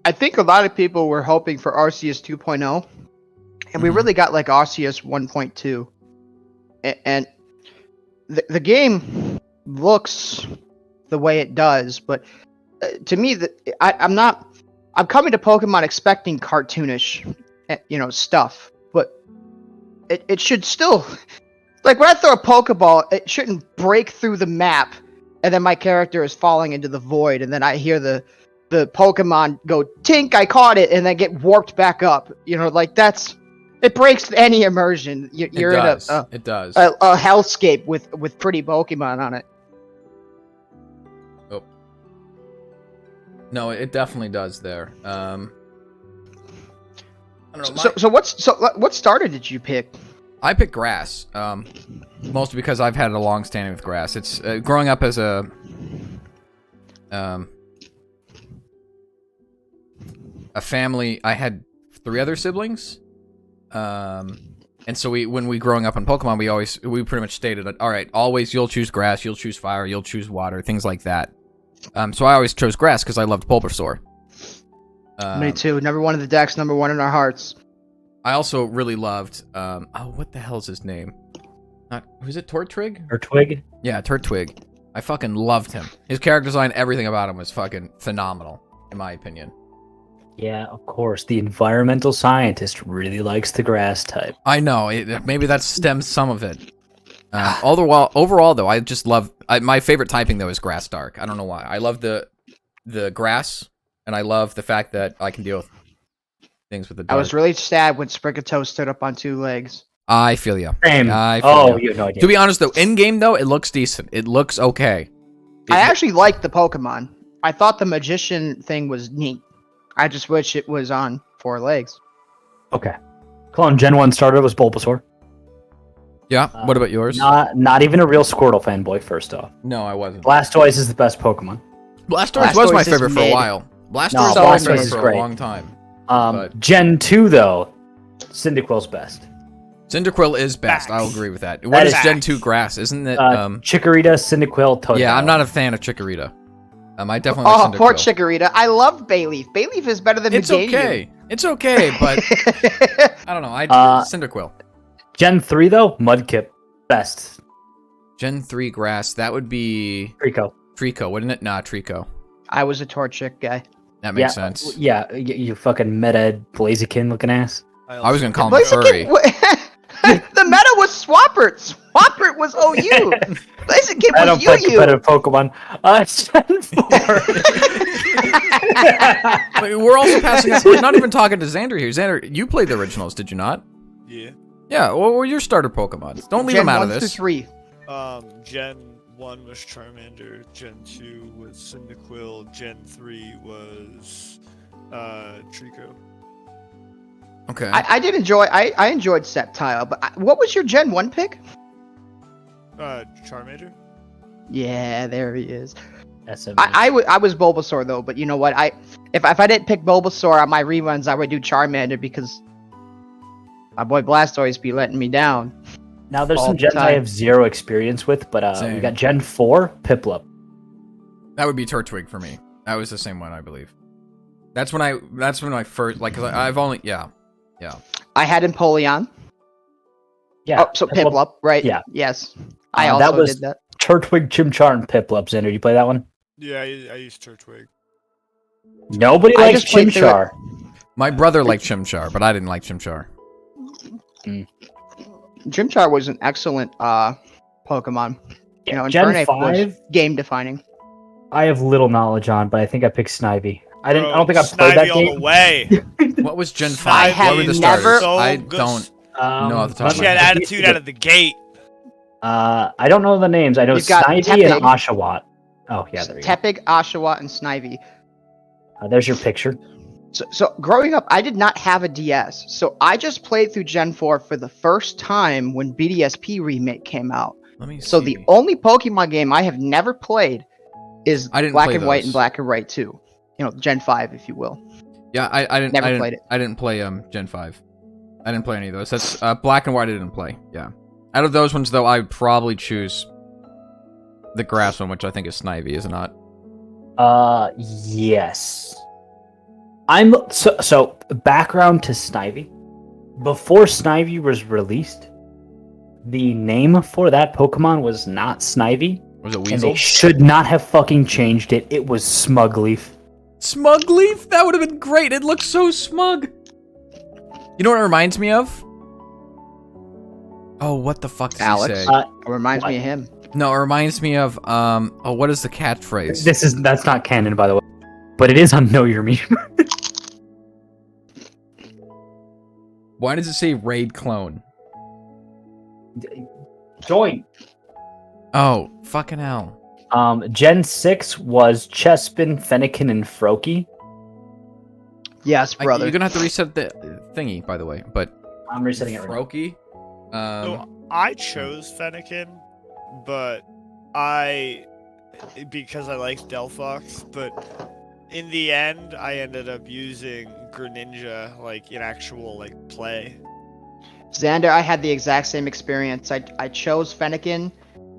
I think a lot of people were hoping for Arceus 2.0, and we really got like Arceus 1.2. And the game looks the way it does, but to me, I'm coming to Pokemon expecting cartoonish, stuff, but it should still, like when I throw a Pokeball, it shouldn't break through the map, and then my character is falling into the void, and then I hear the Pokemon go, tink, I caught it, and then get warped back up. It breaks any immersion. You're it does. in a hellscape with pretty Pokemon on it. No, it definitely does there. I don't know. So what starter did you pick? I picked grass, mostly because I've had a long standing with grass. It's growing up as a family. I had 3 other siblings, and so when we growing up in Pokemon, we pretty much stated, all right, always you'll choose grass, you'll choose fire, you'll choose water, things like that. So I always chose grass because I loved Bulbasaur. Me too. Number 1 in the decks, number 1 in our hearts. I also really loved, what the hell's his name? Was it Tortwig? Or Twig? Yeah, Turtwig. I fucking loved him. His character design, everything about him was fucking phenomenal, in my opinion. Yeah, of course. The environmental scientist really likes the grass type. I know. Maybe that stems some of it. Overall, though, I just love... my favorite typing, though, is Grass Dark. I don't know why. I love the grass, and I love the fact that I can deal with things with the dark. I was really sad when Sprigatito stood up on 2 legs. I feel you. Same. I feel you have no idea. To be honest, though, in-game, though, it looks decent. It looks okay. I actually liked the Pokemon. I thought the magician thing was neat. I just wish it was on 4 legs. Okay. Clone Gen 1 starter was Bulbasaur. Yeah, what about yours? Not even a real Squirtle fanboy, first off. No, I wasn't. Blastoise is the best Pokemon. Blastoise was my Blastoise is favorite for a mid. while. Blastoise No, was my Blastoise favorite is for a great. long time. But- Gen 2, though, Cyndaquil's best. Cyndaquil is best. I'll Facts. agree with that. That What is is Gen 2 grass? Isn't it? Chikorita, Cyndaquil, Totodile. Yeah, I'm not a fan of Chikorita. I definitely like Oh, Cyndaquil. poor Chikorita. I love Bayleaf. Bayleaf is better than It's Meganium. okay. It's okay, but I don't know. Cyndaquil. Gen 3, though, Mudkip, best. Gen 3 grass. That would be Trico. Trico, wouldn't it? Nah, Trico. I was a Torchic guy. That makes sense. Yeah, you fucking meta Blaziken looking ass. I was gonna call him furry. The meta was Swampert. Swampert was OU. Blaziken I don't was play UU. competitive Pokemon. Gen 4. But we're also passing up. We're not even talking to Xander here. Xander, you played the originals, did you not? Yeah. Yeah. What were your starter Pokemon? Don't leave Gen them out of 1 this. through 3. Gen 1 was Charmander, Gen 2 was Cyndaquil, Gen 3 was Trico. Okay. I did enjoy. I enjoyed Sceptile, but what was your Gen 1 pick? Charmander? Yeah, there he is. SM. I was Bulbasaur though, but you know what? If I didn't pick Bulbasaur on my reruns, I would do Charmander because my boy Blastoise be letting me down. Now there's all some the gens I time. have 0 experience with, but we Same. got Gen 4, Piplup. That would be Turtwig for me. That was the same one, I believe. That's when I first, like, cause I've only, yeah. I had Empoleon. Yeah. Oh, so Piplup, right? Yeah. Yes. I that also was- did that. Turtwig, Chimchar, and Piplup. Xander, you play that one? Yeah, I used Turtwig. Nobody I likes just played through Chimchar. My brother liked Chimchar, but I didn't like Chimchar. Chimchar was an excellent Pokemon. You know, Gen Infernape 5, was game defining. I have little knowledge on, but I think I picked Snivy. I Bro, don't think I played Snivy that all game. the way. What was Gen 5? I have what were the never- starters? So I good. don't know off the top of She my had head. attitude out of the gate. I don't know the names. I know You've got Snivy and Tepig. Oshawott. Oh, yeah, there you go. Tepig, Oshawott, and Snivy. There's your picture. So growing up, I did not have a DS, so I just played through Gen 4 for the first time when BDSP Remake came out. Let me So see. the only Pokemon game I have never played is I didn't Black play and White those. and Black and White 2. You know, Gen 5, if you will. Yeah, I didn't. Never I didn't, played it. I didn't play Gen 5. I didn't play any of those. That's Black and White. I didn't play. Yeah. Out of those ones, though, I would probably choose the grass one, which I think is Snivy, is it not? Yes. So background to Snivy. Before Snivy was released, the name for that Pokemon was not Snivy, Was it and Weasel? they should not have fucking changed it. It was Smugleaf. Smugleaf? That would have been great. It looks so smug. You know what it reminds me of? Oh, what the fuck did Alex? he say? It reminds me of him. No, it reminds me of oh, what is the catchphrase? That's not canon, by the way, but it is on Know Your Meme. Why does it say raid clone? Join. Oh, fucking hell. Gen 6 was Chespin, Fennekin, and Froakie. Yes, brother. You're gonna have to reset the thingy, by the way. But I'm resetting it right now. Froakie. So I chose Fennekin, but because I liked Delphox, but in the end I ended up using Greninja like in actual like play. Xander, I had the exact same experience. I chose Fennekin,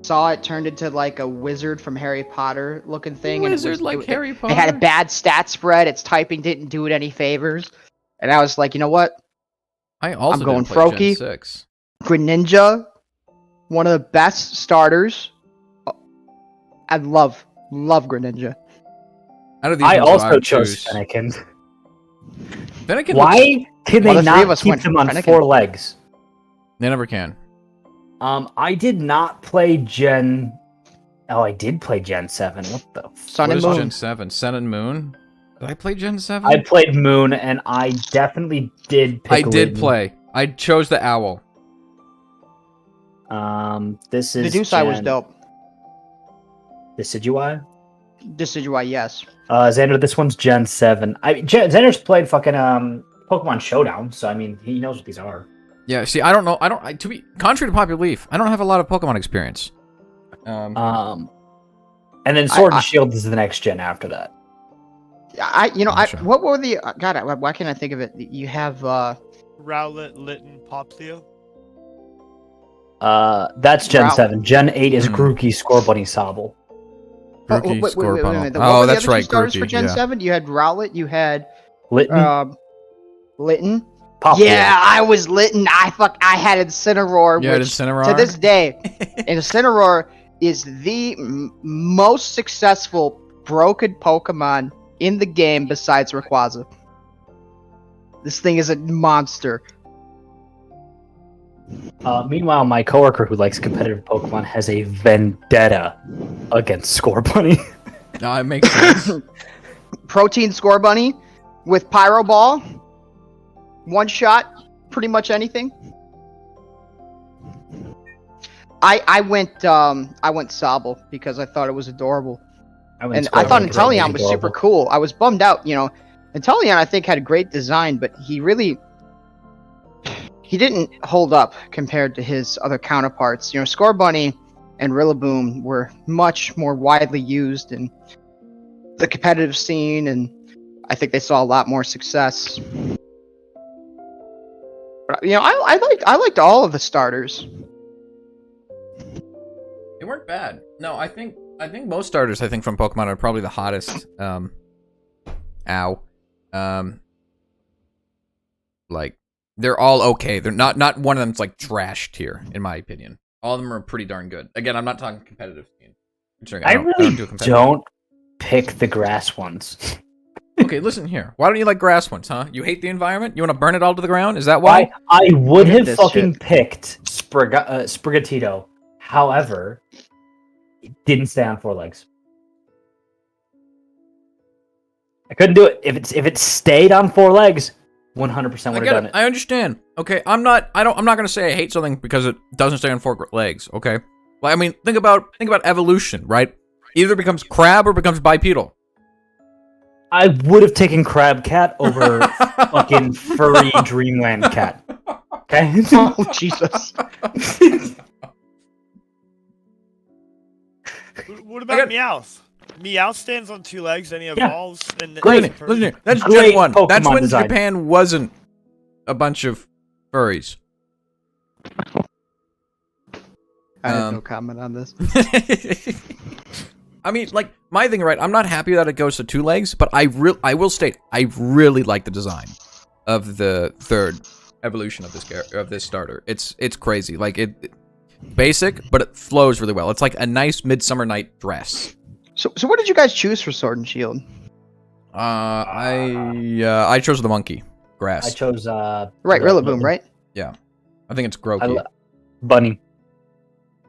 saw it turned into like a wizard from Harry Potter looking thing. Wizard like Harry Potter. It had a bad stat spread. Its typing didn't do it any favors. And I was like, you know what? I also I'm going didn't play Gen Froakie. 6. Greninja, one of the best starters. I love Greninja. Out of these I ones, also would chose choose- Fennekin. Fennekin looks- Why can Well, they the three of not us keep went them on Fennekin. 4 legs? They never can. I did not play Gen. Oh, I did play Gen 7. What the? Sun What and is Moon. Gen 7? Sun and Moon? Did I play Gen 7? I played Moon, and I definitely did pick I did Litten. play. I chose the owl. This The is Dusai was Gen- dope. Decidueye? Decidueye, yes. Xander, this one's Gen 7. Xander's played fucking Pokemon Showdown, so I mean, he knows what these are. Yeah, see, I don't know. To be contrary to popular belief, I don't have a lot of Pokemon experience. And then Sword I- and Shield is the next gen after that. Gotcha. What were the God? Why can't I think of it? You have Rowlet, Litten, Popplio. That's Gen Rowlet. 7. Gen 8 is Hmm. Grookey, Scorbunny, Sobble. Grookey, wait a Scorbunny. minute. What Oh, were the that's other two right, starters Grookey. for Gen Yeah. 7? You had Rowlet, you had Litten, Litten. Popplio. Yeah, I was Litten. I had Incineroar, Yeah, which Incineroar. to this day, Incineroar is the most successful broken Pokemon in the game besides Rayquaza. This thing is a monster. Meanwhile, my coworker who likes competitive Pokemon has a vendetta against Scorbunny. No, it makes sense. Protein Scorbunny with Pyro Ball. One shot, pretty much anything. I went Sobble because I thought it was adorable. And I thought Inteleon was super cool. I was bummed out, Inteleon I think had a great design, but he didn't hold up compared to his other counterparts. Scorbunny and Rillaboom were much more widely used in the competitive scene, and I think they saw a lot more success. But, I liked all of the starters. They weren't bad. No, I think most starters from Pokemon are probably the hottest. Like they're all okay. They're not one of them's like trash tier in my opinion. All of them are pretty darn good. Again, I'm not talking competitive scene. I really do competitive. don't pick the grass ones. Okay, listen here. Why don't you like grass ones, huh? You hate the environment? You want to burn it all to the ground? Is that why? I would Look at have this fucking shit. picked Sprigatito. However, it didn't stay on 4 legs. I couldn't do it. If it stayed on 4 legs, 100% I would have get done it. it. I understand. Okay, I'm not gonna say I hate something because it doesn't stay on 4 legs. Okay, well, I mean, think about evolution, right? Either becomes crab or becomes bipedal. I would have taken Crab Cat over fucking furry Dreamland Cat. Okay? Oh, Jesus. What about Meowth? Meowth stands on 2 legs and he evolves. And Great. Listen here. That's Great Gen 1. That's Pokemon when design. Japan wasn't a bunch of furries. I have no comment on this. I mean, like, my thing, right, I'm not happy that it goes to 2 legs, but I will state, I really like the design of the 3rd evolution of this starter. It's crazy. Like, it basic, but it flows really well. It's like a nice Midsummer Night dress. So what did you guys choose for Sword and Shield? I chose the monkey. Grass. I chose Right, Rillaboom, right? I think it's Groki. Bunny.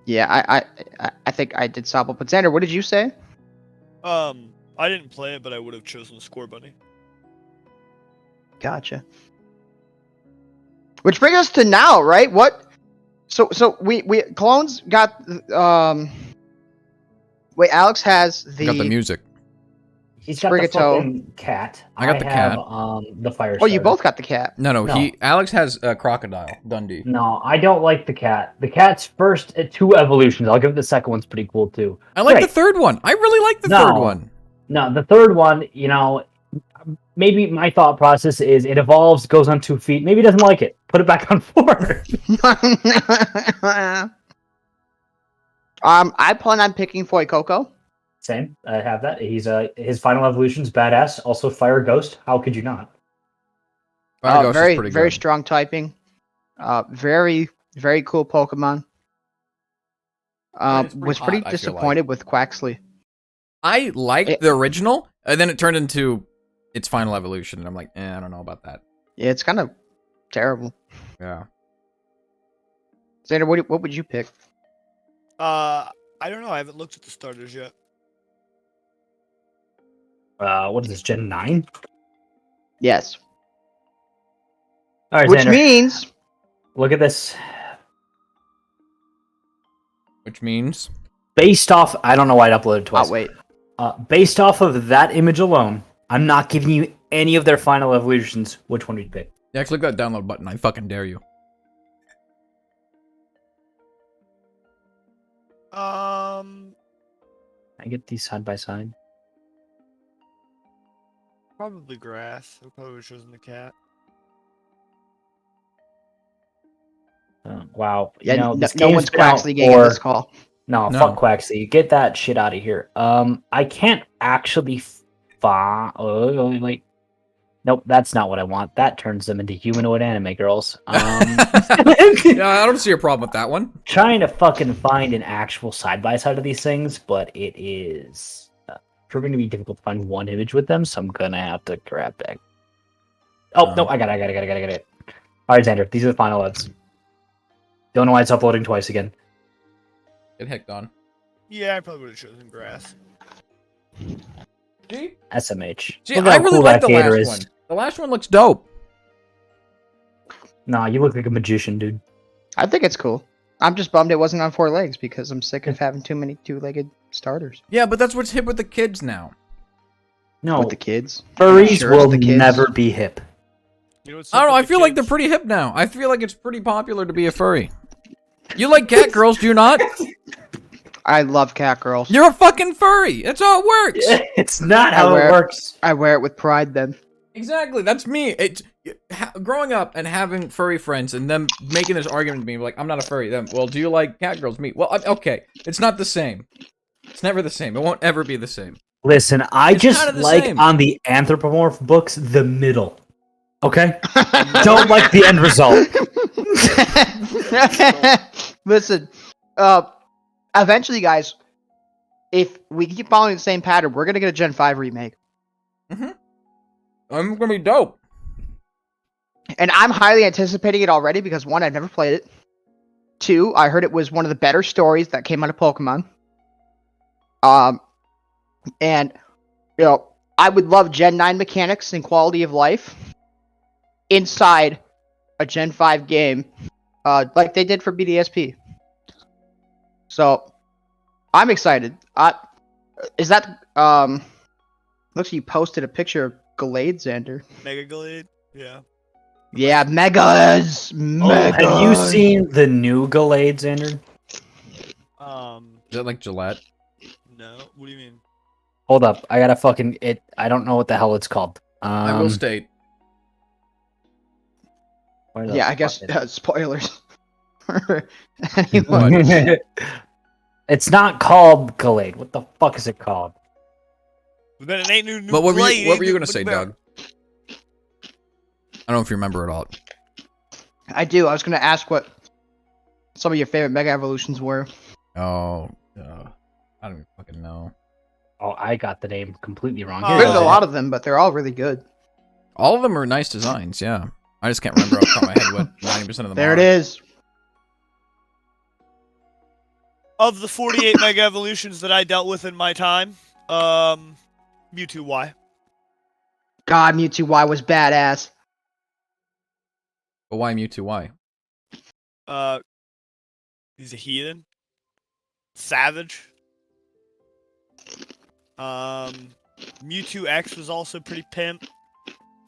Yeah, I think I did Sobble. But Xander, what did you say? I didn't play it, but I would have chosen Scorbunny. Gotcha. Which brings us to now, right? What? So we clones got Wait, Alex has I got the the. music. He's got the Sprigato. fucking cat. I got the have, cat. The fire Oh, you starter. both got the cat. No. No. Alex has Crocodile Dundee. No, I don't like the cat. The cat's first two evolutions. I'll give it the second one's pretty cool too. I like Great. the third one. I really like the No. third one. No, the third one, maybe my thought process is it evolves, goes on 2 feet. Maybe it doesn't like it. Put it back on 4. I plan on picking Foy Coco. Same. I have that. He's his final evolution's badass. Also, Fire Ghost. How could you not? Fire Ghost is Very, pretty very good. strong typing. Very, very cool Pokemon. It's pretty Was pretty hot, I feel disappointed with Quaxley. I liked It- the original, and then it turned into its final evolution, and I'm like, I don't know about that. Yeah, it's kind of terrible. Yeah. Xander, what would you pick? I don't know. I haven't looked at the starters yet. What is this, Gen 9? Yes. All right, Which Xander, means look at this. Which means Based off, I don't know why it uploaded twice. oh wait. Based off of that image alone, I'm not giving you any of their final evolutions. Which one would you pick? yeah, click that download button. I fucking dare you. I get these side by side. Probably grass. I probably chosen the cat. Wow. Yeah, this no game's one's been out Quaxley getting for- this call. No, No. fuck Quaxley. Get that shit out of here. I can't actually oh, wait. Nope, that's not what I want. That turns them into humanoid anime girls. Yeah, I don't see a problem with that one. Trying to fucking find an actual side-by-side of these things, but it is proving to be difficult to find one image with them, so I'm gonna have to grab back. Oh, no, I got it. Alright, Xander, these are the final odds. Don't know why it's uploading twice again. Get hicked on. Yeah, I probably would have chosen grass. See, SMH. see Look I how really cool like that the gator last is. one. The last one looks dope. Nah, you look like a magician, dude. I think it's cool. I'm just bummed it wasn't on 4 legs because I'm sick of having too many 2-legged starters Yeah, but that's what's hip with the kids now. No, with the kids. furries Sure, it's will the kids. never be hip. You know what's I don't know. I up with the feel like they're kids? pretty hip now. I feel like it's pretty popular to be a furry. You like cat girls, do you not? I love cat girls. You're a fucking furry. That's how it works. It's not I how wear- it works. I wear it with pride then. Exactly. That's me. It's growing up and having furry friends and them making this argument to me like, I'm not a furry. Them, well, do you like cat girls? Me. Well, okay. It's not the same. It's never the same. It won't ever be the same. Listen, I It's just kinda the like same. on the anthropomorph books the middle. Okay? Don't like the end result. Listen, eventually, guys, if we keep following the same pattern, we're gonna get a Gen 5 remake, I'm gonna be dope. and I'm highly anticipating it already because 1, I've never played it. 2, I heard it was one of the better stories that came out of Pokemon. And I would love Gen 9 mechanics and quality of life inside a Gen 5 game, like they did for BDSP. So, I'm excited. Is that looks like you posted a picture of Gallade, Xander. Mega Glade? Yeah. Yeah, Megas! Megas! Have you seen the new Gallade, Xander? Is that like Gillette? No. What do you mean? Hold up, I gotta fucking it. I don't know what the hell it's called. I will state. where the Yeah, I guess fuck spoilers. For anyone. is- It's not called Gallade. What the fuck is it called? Then it ain't new. But what were Glade, you, what were you ain't gonna it? say, What about- Doug? I don't know if you remember at all. I do. I was going to ask what some of your favorite Mega Evolutions were. Oh, I don't even fucking know. Oh, I got the name completely wrong. Oh. Here it There's is. a lot of them, but they're all really good. All of them are nice designs. Yeah, I just can't remember off the top of my head what 90% of them There are. it is. Of the 48 Mega Evolutions that I dealt with in my time, Mewtwo Y. God, Mewtwo Y was badass. But why Mewtwo? Why? He's a heathen. Savage. Mewtwo X was also pretty pimp.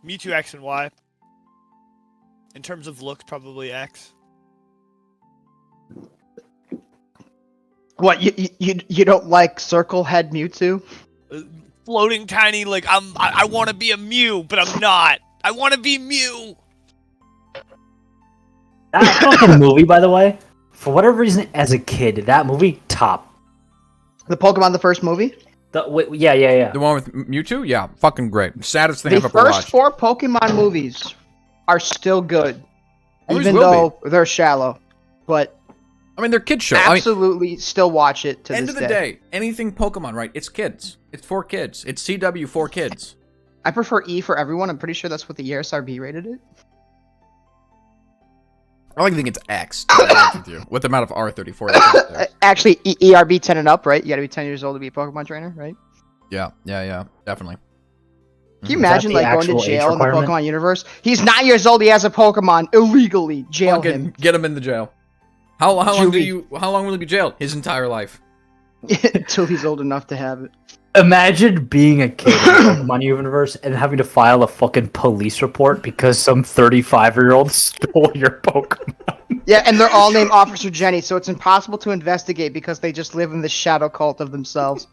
Mewtwo X and Y. In terms of looks, probably X. What you don't like circle head Mewtwo? Floating tiny, like I want to be a Mew, but I'm not. I want to be Mew. That fucking movie, by the way, for whatever reason, as a kid, that movie top. The Pokemon, the first movie. Yeah. The one with Mewtwo? Yeah, fucking great. Saddest thing The I've ever first watched. 4 Pokemon movies are still good, Always even will though they're shallow. But I mean, they're kids show. absolutely still watch it to End this of the day, anything Pokemon, right? It's kids. It's for kids. It's CW for kids. I prefer E for everyone. I'm pretty sure that's what the ESRB rated it. I like to think it's X, to be honest with you, with the amount of R34. that's out there. Actually, ERB 10 and up, right? You gotta be 10 years old to be a Pokemon trainer, right? Yeah, definitely. Can you Is imagine that the like going to actual age jail in the requirement? Pokemon universe? He's 9 years old. He has a Pokemon illegally. Jail Fucking him get him in the jail. How long Juvie. How long will he be jailed? His entire life. until he's old enough to have it. Imagine being a kid in the Pokemon universe and having to file a fucking police report because some 35-year-old stole your Pokemon. Yeah, and they're all named Officer Jenny, so it's impossible to investigate because they just live in the shadow cult of themselves.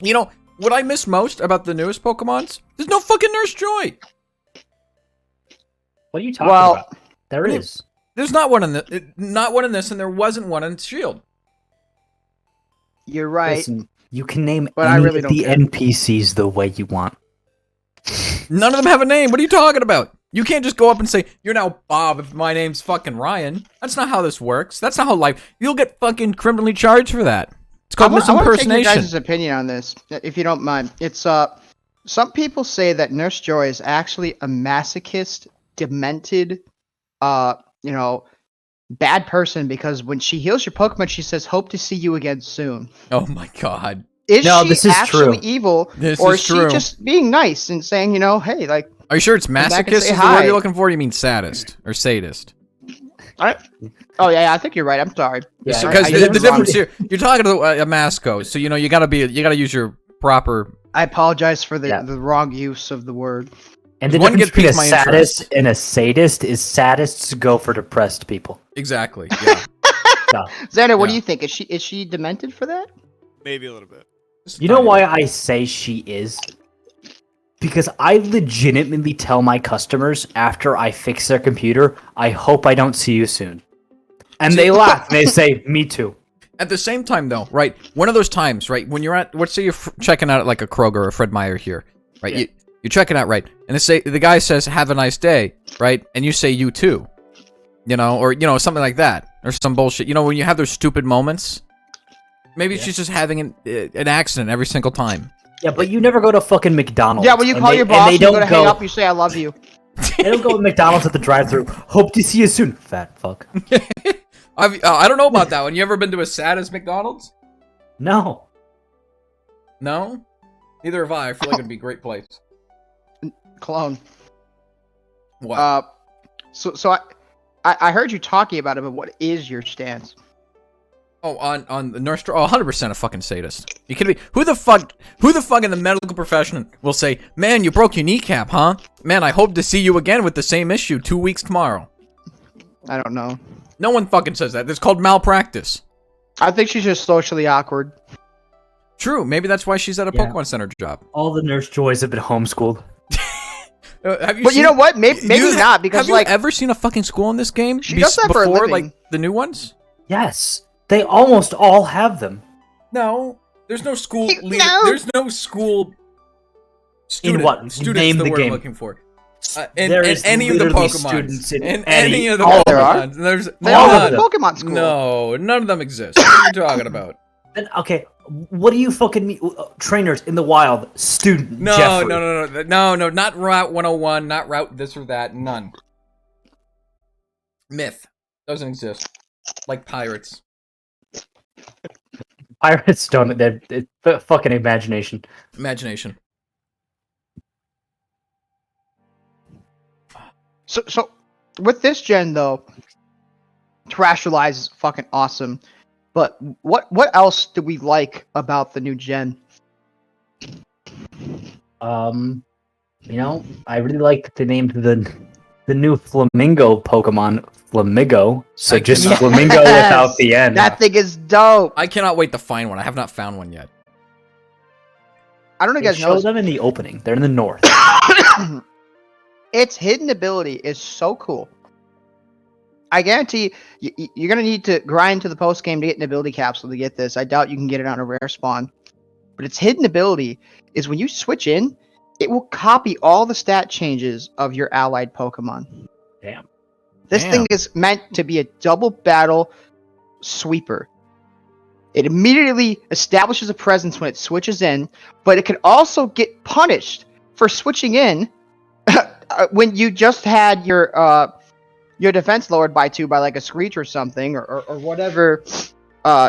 You know what I miss most about the newest Pokemons? There's no fucking Nurse Joy. What are you talking Well, about? There is. There's not one in this, and there wasn't one in Shield. You're right. Listen, you can name But I any really of don't the care. NPCs the way you want. None of them have a name. What are you talking about? You can't just go up and say, you're now Bob if my name's fucking Ryan. That's not how this works. That's not how life... You'll get fucking criminally charged for that. It's called I want to take your misimpersonation. guys' opinion on this, if you don't mind. It's some people say that Nurse Joy is actually a masochist, demented, bad person because when she heals your Pokemon, she says, "Hope to see you again soon." Oh my god. Is No, she this is actually true. evil, This or is is true. she just being nice and saying, hey, like, Are you sure it's back and masochist say is the hi. word you're looking for? Or you mean sadist or sadist? oh yeah, I think you're right. I'm sorry. Yeah, Because I the used it wrong. difference here, you're talking to a Masco, so you gotta use your proper. I apologize for the, Yeah. the wrong use of the word. And the One difference gets between a piqued my sadist interest. and a sadist is sadists go for depressed people. Exactly. Yeah. Xander, what Yeah. do you think? Is she demented for that? Maybe a little bit. You know why I say she is? Because I legitimately tell my customers after I fix their computer, I hope I don't see you soon. And they laugh and they say, me too. At the same time, though, right? One of those times, right? When you're at, let's say you're checking out at like a Kroger or a Fred Meyer here, right? Yeah. You're checking out, right? And the guy says, "Have a nice day," right? And you say, "You too," or something like that, or some bullshit. When you have those stupid moments, maybe she's just having an accident every single time. Yeah, but you never go to fucking McDonald's. Yeah, when you and call they- your and boss, they you go don't to hang up, you say, "I love you." They don't go to McDonald's at the drive-thru. Hope to see you soon, fat fuck. I don't know about that one. You ever been to a saddest McDonald's? No. No, neither have I. I feel like it'd be a great place. Clone. What? So I heard you talking about it, but what is your stance? On the nurse. 100% a fucking sadist. You kidding me? Who the fuck in the medical profession will say, "Man, you broke your kneecap, huh? Man, I hope to see you again with the same issue 2 weeks tomorrow." I don't know. No one fucking says that. It's called malpractice. I think she's just socially awkward. True. Maybe that's why she's at a Yeah. Pokemon Center job. All the Nurse Joys have been homeschooled. Have you But you seen- know what? Maybe not, because have you like ever seen a fucking school in this game? She does that for a before, living. like the new ones. Yes. They almost all have them. No, there's no school You- leader. no. There's no school. Student, what? Students Name the the word game. I'm looking for. In There is any of the literally Pokemon. students in any any- of the all there are. Pokemon. There's they all all have of a them. Pokemon school. no, none of them exist. What are you talking about? Then, okay, what do you fucking mean? Trainers in the wild, student No, Jeffrey. no, not Route 101, not Route this or that, none. Myth doesn't exist. Like pirates. Pirates don't. It's fucking imagination. Imagination. So with this gen though, Terastallize is fucking awesome. But what else do we like about the new gen? I really like the name of the new Flamingo Pokemon, Flamigo. So just cannot- Flamingo without the N. That thing is dope. I cannot wait to find one. I have not found one yet. I don't know if They you guys know show them in the opening. They're in the north. its hidden ability is so cool. I guarantee you're gonna need to grind to the post game to get an ability capsule to get this. I doubt you can get it on a rare spawn. But its hidden ability is when you switch in, it will copy all the stat changes of your allied Pokemon. Damn. This Damn. thing is meant to be a double battle sweeper. It immediately establishes a presence when it switches in, but it can also get punished for switching in when you just had your defense lowered by 2 by like a screech or something or whatever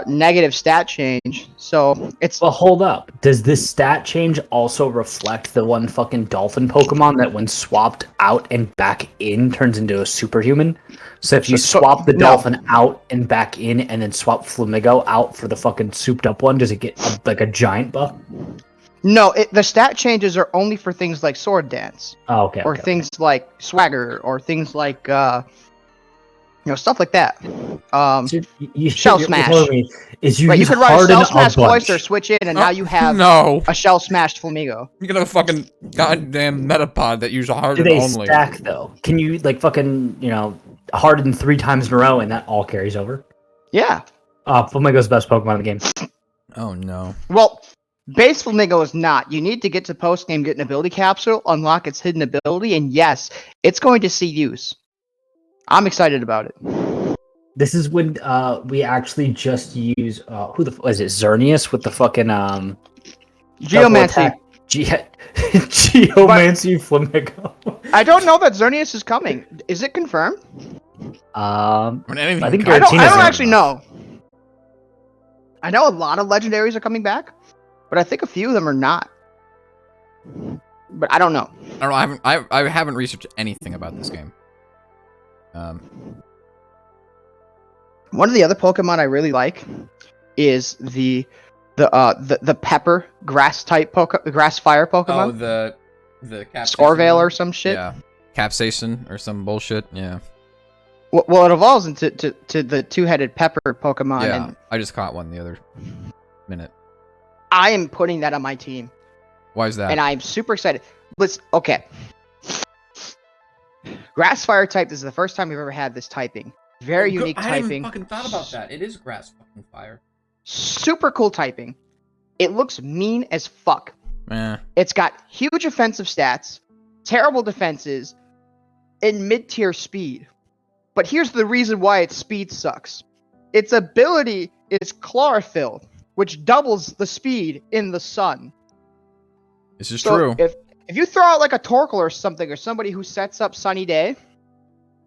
negative stat change. So it's But hold up. Does this stat change also reflect the one fucking dolphin Pokemon that when swapped out and back in turns into a superhuman? So if you swap the no. dolphin out and back in and then swap Flamigo out for the fucking souped up one, does it get like a giant buff? no, the stat changes are only for things like Sword Dance Oh, okay. or things like Swagger or things like stuff like that. Shell Smash. Is you Right, you use could run a harden Shell Smash bunch. Cloyster, switch in, and now you have No. a Shell Smashed Flamigo. You're gonna have a fucking goddamn Metapod that use a Do harden they only. stack though? Can you like fucking harden 3 times in a row and that all carries over? Yeah. Flamigo's the best Pokemon in the game. Oh no. Well, base Flamigo is not. You need to get to post game, get an ability capsule, unlock its hidden ability, and yes, it's going to see use. I'm excited about it. This is when we actually just use was it Xerneas with the fucking Geomancy. Geomancy Flamigo. I don't know that Xerneas is coming. Is it confirmed? I mean, anything I think can I don't Giratina's in. actually know. I know a lot of legendaries are coming back, but I think a few of them are not. But I don't know. I don't know. I haven't researched anything about this game. One of the other Pokemon I really like is the pepper grass type grass fire Pokemon. Oh, the Capsaicin Scorvale one? or some shit. Yeah, Capsaicin or some bullshit. Yeah. Well, it evolves into the 2-headed pepper Pokemon, Yeah. and I just caught one the other minute. I am putting that on my team, Why is that? and I'm super excited. Okay. Grass fire type. This is the first time we've ever had this typing. Very unique I hadn't typing. even fucking thought about that. It is grass fucking fire. Super cool typing. It looks mean as fuck. It's got huge offensive stats, terrible defenses, and mid-tier speed. But here's the reason why its speed sucks. Its ability is Chlorophyll, which doubles the speed in the sun. This is So true. if you throw out like a Torkoal or something, or somebody who sets up Sunny Day,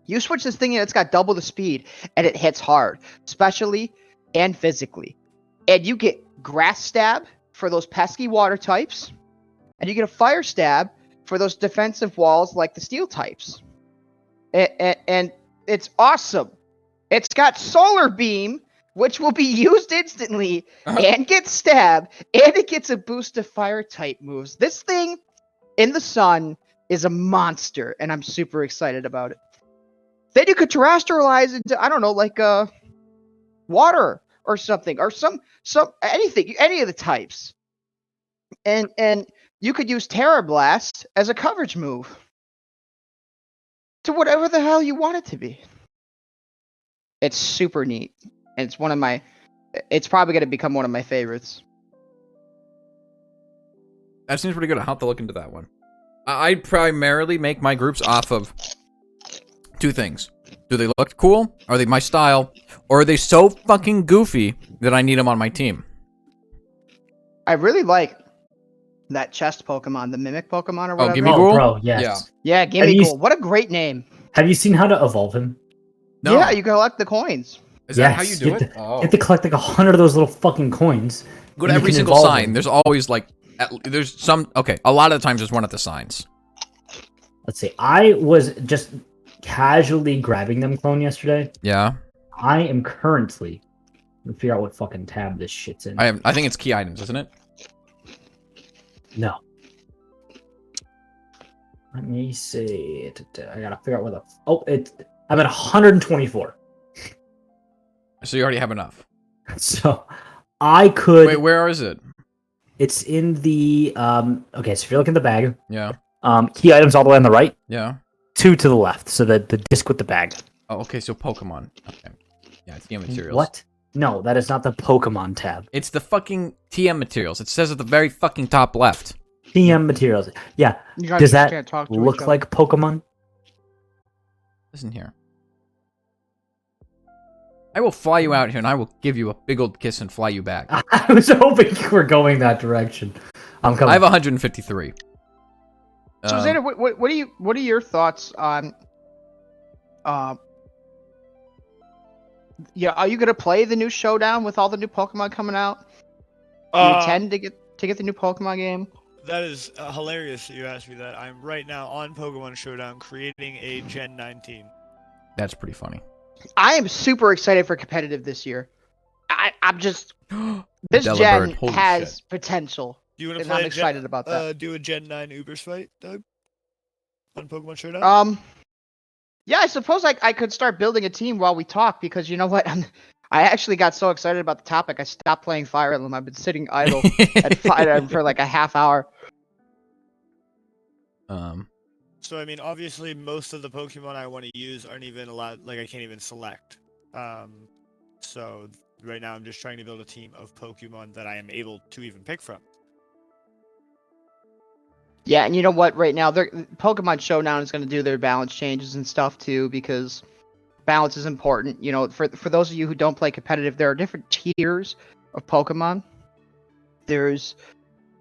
you switch this thing in, it's got double the speed, and it hits hard, specially and physically. And you get Grass Stab for those pesky water types, and you get a Fire Stab for those defensive walls like the Steel types. And it's awesome. It's got Solar Beam, which will be used instantly, and gets Stab, and it gets a boost of Fire type moves. This thing in the sun is a monster, and I'm super excited about it. Then you could terrestrialize into, I don't know, like water or something, or some anything, any of the types. And you could use Terra Blast as a coverage move to whatever the hell you want it to be. It's super neat. And it's probably going to become one of my favorites. That seems pretty good. I'll have to look into that one. I primarily make my groups off of 2 things. Do they look cool? Are they my style? Or are they so fucking goofy that I need them on my team? I really like that chest Pokemon, the Mimic Pokemon or whatever. Gimme Oh, Ghoul? bro, yes. Yeah. Yeah, Gimme you- Ghoul. What a great name. Have you seen how to evolve him? No. Yeah, you collect the coins. Is that how you do You have it? to- You have to collect like 100 of those little fucking coins. Go to and you every can single evolve sign. them. There's always like, there's some, okay, a lot of the times there's one at the signs. Let's see. I was just casually grabbing them clone yesterday. Yeah. I am currently Let me figure out what fucking tab this shit's in. I think it's key items, isn't it? No. Let me see. I gotta figure out where the. Oh, I'm at 124. So you already have enough. So I could. Wait, where is it? It's in the. Okay, so if you're looking at the bag, Yeah. Key items all the way on the right, Yeah. 2 to the left. So the disc with the bag. Oh, okay. So Pokemon. Okay. Yeah, TM materials. What? No, that is not the Pokemon tab. It's the fucking TM materials. It says at the very fucking top left. TM materials. Yeah. You guys Does just that can't talk to look each other. like Pokemon? Listen here. I will fly you out here and I will give you a big old kiss and fly you back. I was hoping you were going that direction. I'm coming. I have 153. So Xander, what are your thoughts on yeah, are you gonna play the new Showdown with all the new Pokemon coming out? Do you intend to get the new Pokemon game? That is hilarious that you asked me that. I'm right now on Pokemon Showdown creating a Gen 19. That's pretty funny. I am super excited for competitive this year. I'm just this Delibird, gen holy has shit. potential, Do you want to and play I'm excited about that. do a Gen 9 Ubers fight, Doug? On Pokemon Showdown? Yeah, I suppose I could start building a team while we talk, because you know what? I actually got so excited about the topic, I stopped playing Fire Emblem. I've been sitting idle at Fire Emblem for like a half hour. So, I mean, obviously, most of the Pokemon I want to use aren't even allowed, like, I can't even select. So, right now, I'm just trying to build a team of Pokemon that I am able to even pick from. Yeah, and you know what? Right now, Pokemon Showdown is going to do their balance changes and stuff too, because balance is important. You know, for those of you who don't play competitive, there are different tiers of Pokemon. There's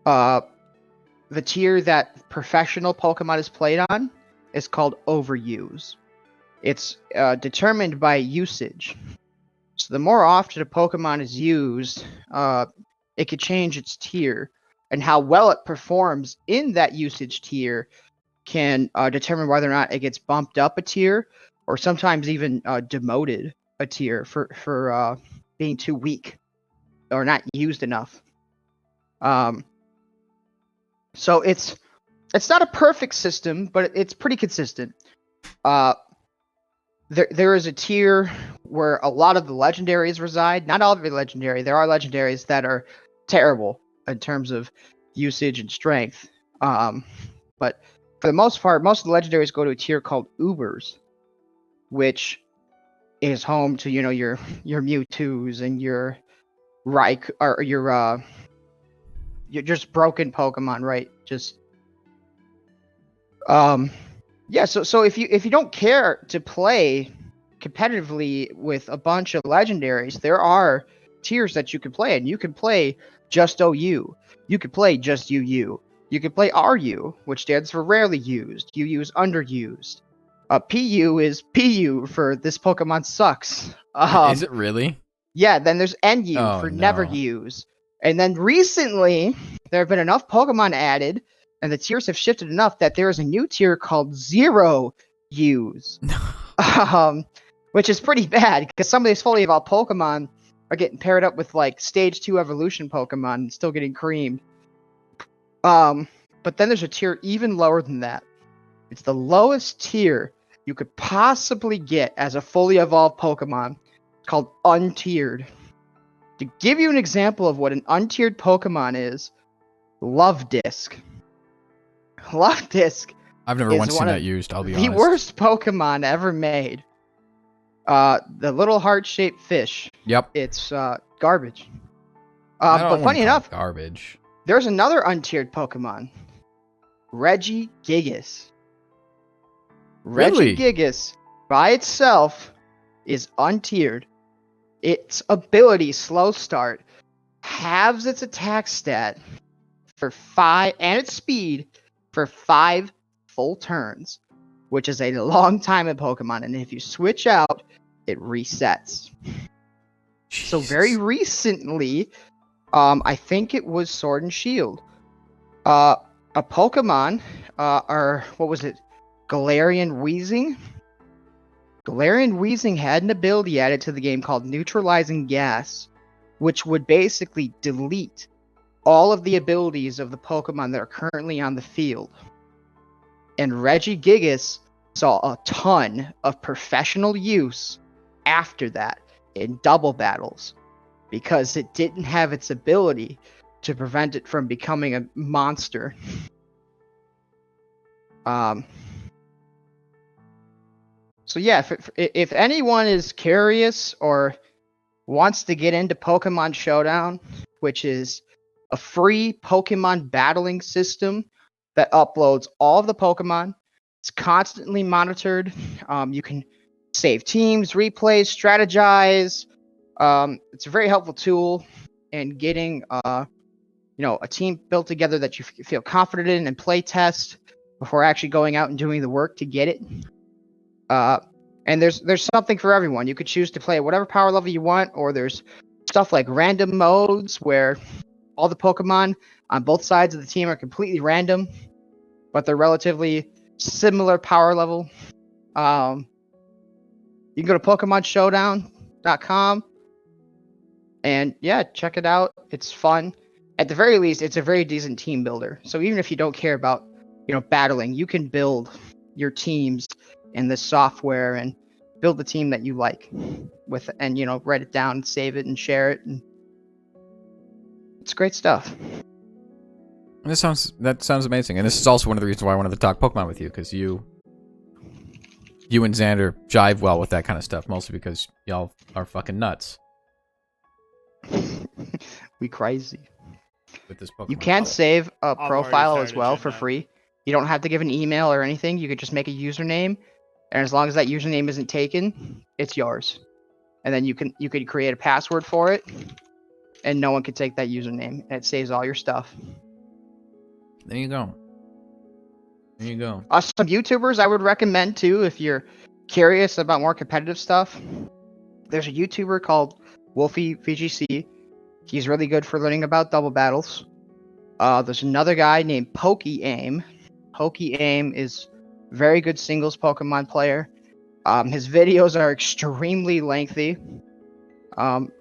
the tier that professional Pokemon is played on is called Overuse. It's determined by usage. So the more often a Pokemon is used, it could change its tier. And how well it performs in that usage tier can determine whether or not it gets bumped up a tier, or sometimes even demoted a tier for being too weak or not used enough. So it's not a perfect system, but it's pretty consistent. There is a tier where a lot of the legendaries reside. Not all of the legendary. There are legendaries that are terrible in terms of usage and strength. But for the most part, most of the legendaries go to a tier called Ubers, which is home to, you know, your Mewtwo's and your or your just broken Pokemon, right? Just yeah, so if you don't care to play competitively with a bunch of legendaries, there are tiers that you can play, and you can play just OU. You could play just UU. You could play RU, which stands for rarely used. UU is underused. PU is PU for this Pokemon sucks. Is it really? Yeah, then there's NU Oh, for never no. use. And then recently, there have been enough Pokemon added, and the tiers have shifted enough that there is a new tier called Zero Use. Which is pretty bad, because some of these fully evolved Pokemon are getting paired up with like stage 2 evolution Pokemon and still getting creamed. But then there's a tier even lower than that. It's the lowest tier you could possibly get as a fully evolved Pokemon. It's called untiered. To give you an example of what an untiered Pokemon is, Love Disc. Love Disc I've never is once seen one of that used, I'll be the honest. worst Pokemon ever made. The little heart-shaped fish. Yep. It's garbage. I don't But wanna funny call it enough, garbage. there's another untiered Pokemon. Regigigas. Really? Regigigas by itself is untiered. Its ability, Slow Start, halves its attack stat for 5 and its speed for 5 full turns, which is a long time in Pokemon. And if you switch out, it resets. So very Jesus. recently, I think it was Sword and Shield. A Pokemon, or what was it? Galarian Weezing? Galarian Weezing had an ability added to the game called Neutralizing Gas, which would basically delete all of the abilities of the Pokemon that are currently on the field. And Regigigas saw a ton of professional use after that in double battles because it didn't have its ability to prevent it from becoming a monster. So yeah, if anyone is curious or wants to get into Pokemon Showdown, which is a free Pokemon battling system that uploads all of the Pokemon, it's constantly monitored. You can save teams, replays, strategize. It's a very helpful tool in getting a team built together that you feel confident in and play test before actually going out and doing the work to get it. And there's something for everyone. You could choose to play at whatever power level you want, or there's stuff like random modes where all the Pokemon on both sides of the team are completely random, but they're relatively similar power level. You can go to PokemonShowdown.com and yeah, check it out. It's fun. At the very least, it's a very decent team builder. So even if you don't care about battling, you can build your teams in this software and build the team that you like with, and write it down, save it, and share it. And it's great stuff. That sounds amazing, and this is also one of the reasons why I wanted to talk Pokemon with you, because you and Xander jive well with that kind of stuff, mostly because y'all are fucking nuts. We crazy. With this Pokemon. You can save a I'm profile already as well started for now. free. You don't have to give an email or anything. You could just make a username, and as long as that username isn't taken, it's yours. And then you could create a password for it, and no one can take that username, and it saves all your stuff. There you go. There you go. Some YouTubers I would recommend too, if you're curious about more competitive stuff. There's a YouTuber called Wolfie VGC. He's really good for learning about double battles. There's another guy named PokeAim. PokeAim is very good singles Pokemon player. His videos are extremely lengthy.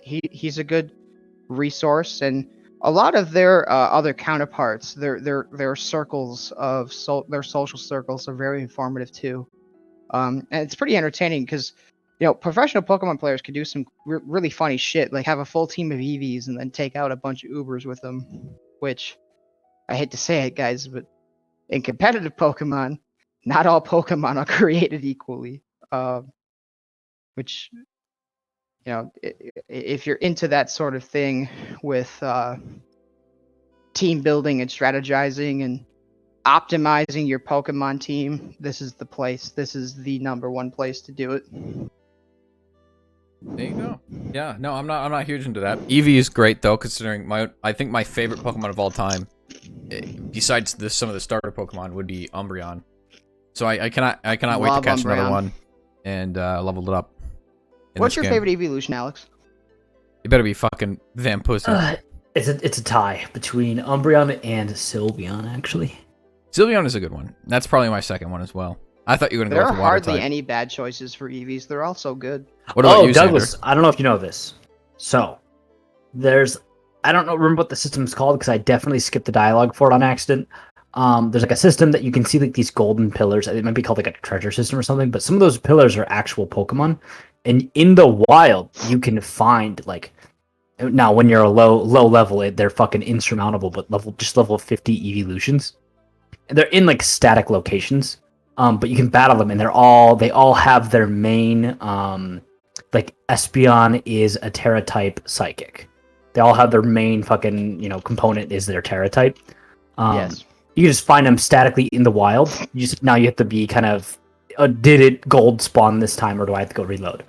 He's a good resource, and a lot of their other counterparts, their circles of their social circles are very informative too. And it's pretty entertaining because professional Pokemon players can do some really funny shit, like have a full team of EVs and then take out a bunch of Ubers with them, which I hate to say it, guys, but in competitive Pokemon, not all Pokemon are created equally. Which, if you're into that sort of thing with team building and strategizing and optimizing your Pokemon team, this is the place. This is the #1 place to do it. There you go. Yeah, no, I'm not huge into that. Eevee is great though, considering I think my favorite Pokemon of all time, besides some of the starter Pokemon, would be Umbreon. So I cannot wait to Love catch Umbreon. another one and level it up. What's your favorite evolution, Alex? It better be fucking Vampusa. It's a tie between Umbreon and Sylveon, actually. Sylveon is a good one. That's probably my second one as well. I thought you were going to There go are with the water hardly type. any bad choices for EVs. They're all so good. What about you, Douglas, Xander? I don't know if you know this. So, I don't remember what the system's called because I definitely skipped the dialogue for it on accident. There's like a system that you can see like these golden pillars. It might be called like a treasure system or something, but some of those pillars are actual Pokemon. And in the wild, you can find like, now when you're a low level, they're fucking insurmountable, but level 50 evolutions. And they're in like static locations. But you can battle them, and they all have their main, like Espeon is a Terra type psychic. They all have their main fucking component is their Terra type. Yes. You can just find them statically in the wild. Now you have to be kind of, did it gold spawn this time, or do I have to go reload?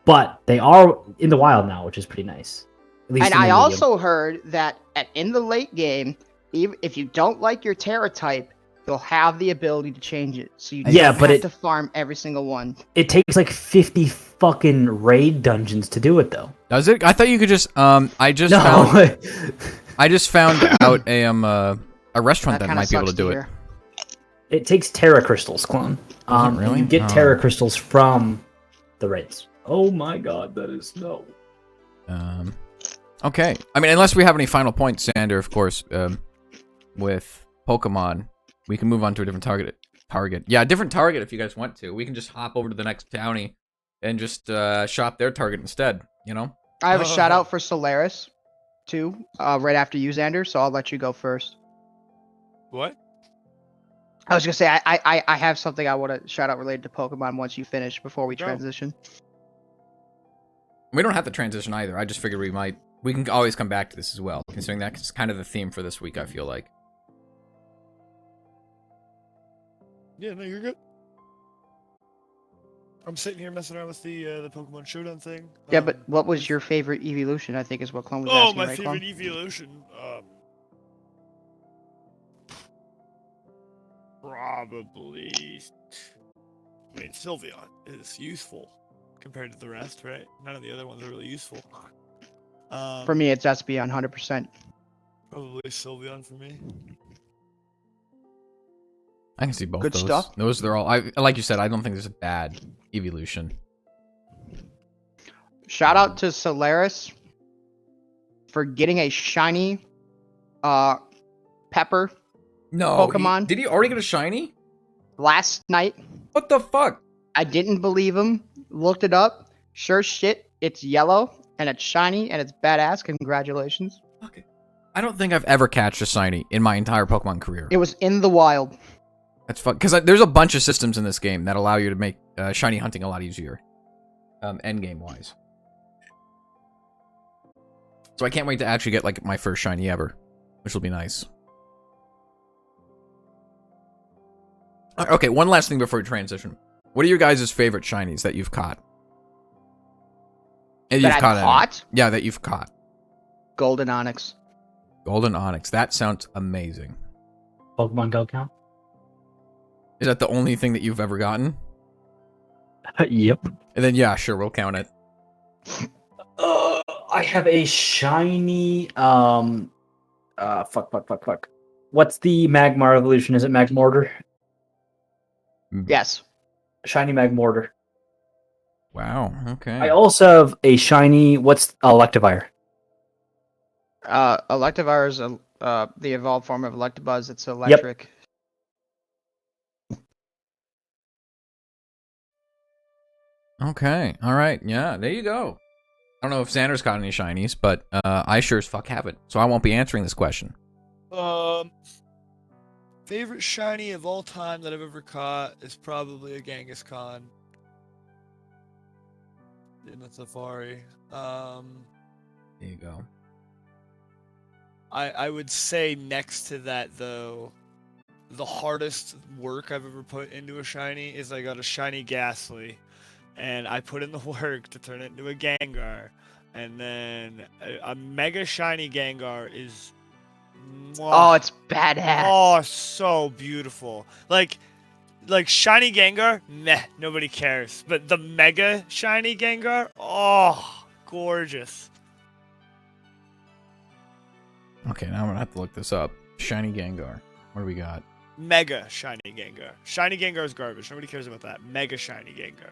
But they are in the wild now, which is pretty nice. At least And in the I medium. also heard that in the late game, even if you don't like your Terra type, you'll have the ability to change it. So you don't have to farm every single one. It takes like 50 fucking raid dungeons to do it, though. Does it? I thought you could just. I just found out a restaurant that kinda might be able to sucks do it. hear. It takes Terra Crystals, clone. Does it really? You get Oh. Terra Crystals from the raids. Oh my god, that is no. Okay. I mean, unless we have any final points, Sander, of course, with Pokemon, we can move on to a different target. Yeah, a different target if you guys want to. We can just hop over to the next townie and just shop their target instead, you know? I have a shout out for Solaris, too, right after you, Xander, so I'll let you go first. What? I was gonna say I have something I want to shout out related to Pokemon once you finish before we Go. transition. We don't have to transition either. I just figured we can always come back to this as well, considering that's kind of the theme for this week, I feel like. Yeah, no, you're good. I'm sitting here messing around with the Pokemon Showdown thing. Yeah, but what was your favorite evolution? I think is what Clone was Oh, asking. my right, favorite Clone? evolution. Probably. I mean, Sylveon is useful compared to the rest, right? None of the other ones are really useful. For me, it's Espeon, 100%. Probably Sylveon for me. I can see both Good those. stuff. They're all. Like you said, I don't think there's a bad evolution. Shout out to Solaris for getting a shiny Pepper No, Pokemon. did he already get a shiny? last night. What the fuck? I didn't believe him. Looked it up. Sure shit, it's yellow and it's shiny and it's badass. Congratulations. Okay. I don't think I've ever catched a shiny in my entire Pokemon career. It was in the wild. That's fun because there's a bunch of systems in this game that allow you to make shiny hunting a lot easier, end game wise. So I can't wait to actually get like my first shiny ever, which will be nice. Okay, one last thing before we transition. What are your guys' favorite shinies that you've caught? That I've caught? Yeah, that you've caught. Golden Onyx. Golden Onyx. That sounds amazing. Pokemon Go count? Is that the only thing that you've ever gotten? Yep. And then, yeah, sure, we'll count it. I have a shiny. Fuck. What's the Magmar evolution? Is it Magmortar? Yes. Shiny Magmortar. Wow, okay. I also have a shiny. What's Electivire? Electivire is the evolved form of Electabuzz. It's electric. Okay, alright, yeah, there you go. I don't know if Xander's caught any shinies, but I sure as fuck haven't, so I won't be answering this question. Favorite shiny of all time that I've ever caught is probably a Kangaskhan in the Safari. There you go. I would say next to that though, the hardest work I've ever put into a shiny is I got a shiny Ghastly, and I put in the work to turn it into a Gengar, and then a mega shiny Gengar is. Oh, it's badass. Oh, so beautiful. Like shiny Gengar, meh, nobody cares. But the mega shiny Gengar, oh, gorgeous. Okay, now I'm gonna have to look this up. Shiny Gengar. What do we got? Mega shiny Gengar. Shiny Gengar is garbage. Nobody cares about that. Mega shiny Gengar.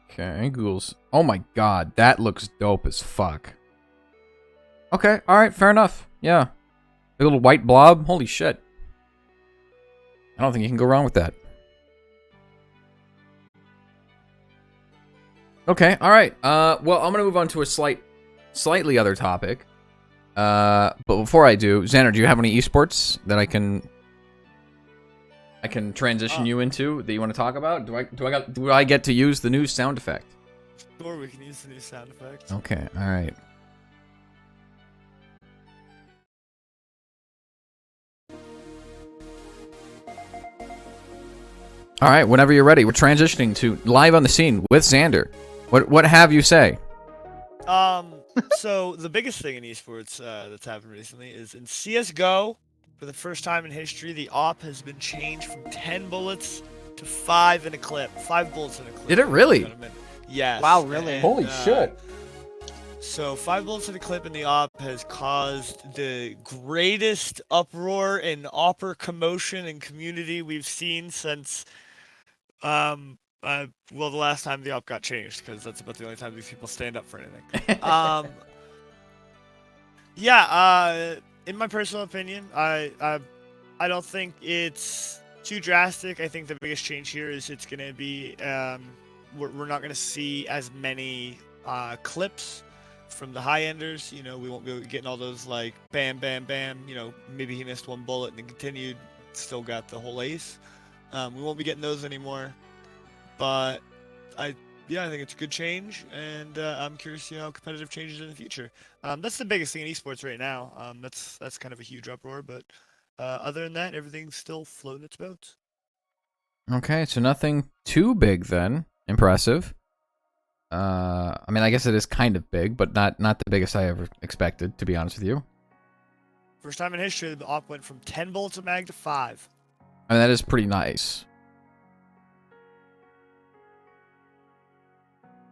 Okay, Google's. Oh my god, that looks dope as fuck. Okay, alright, fair enough. Yeah. A little white blob? Holy shit. I don't think you can go wrong with that. Okay, alright. Well, I'm gonna move on to a slightly other topic. But before I do, Xander, do you have any esports that I can transition you into that you want to talk about? Do I get to use the new sound effect? Sure, we can use the new sound effect. Okay, alright. All right, whenever you're ready, we're transitioning to live on the scene with Xander. What have you say? So the biggest thing in esports that's happened recently is in CS:GO, for the first time in history, the AWP has been changed from 10 bullets to 5 in a clip. 5 bullets in a clip. Did it really? Yes. Wow, really? And, Holy shit! So 5 bullets in a clip in the AWP has caused the greatest uproar and AWPer commotion and community we've seen since Well, the last time the op got changed, because that's about the only time these people stand up for anything. Yeah. In my personal opinion, I don't think it's too drastic. I think the biggest change here is it's gonna be we're not gonna see as many clips from the high enders. You know, we won't be getting all those like bam, bam, bam. You know, maybe he missed one bullet and then continued, still got the whole ace. We won't be getting those anymore. But I think it's a good change, and I'm curious to see how competitive changes in the future. That's the biggest thing in esports right now. That's kind of a huge uproar, but other than that, everything's still floating its boats. Okay, so nothing too big then. Impressive. I mean, I guess it is kind of big, but not the biggest I ever expected, to be honest with you. First time in history, the op went from 10 bullets a mag to 5. I mean, that is pretty nice.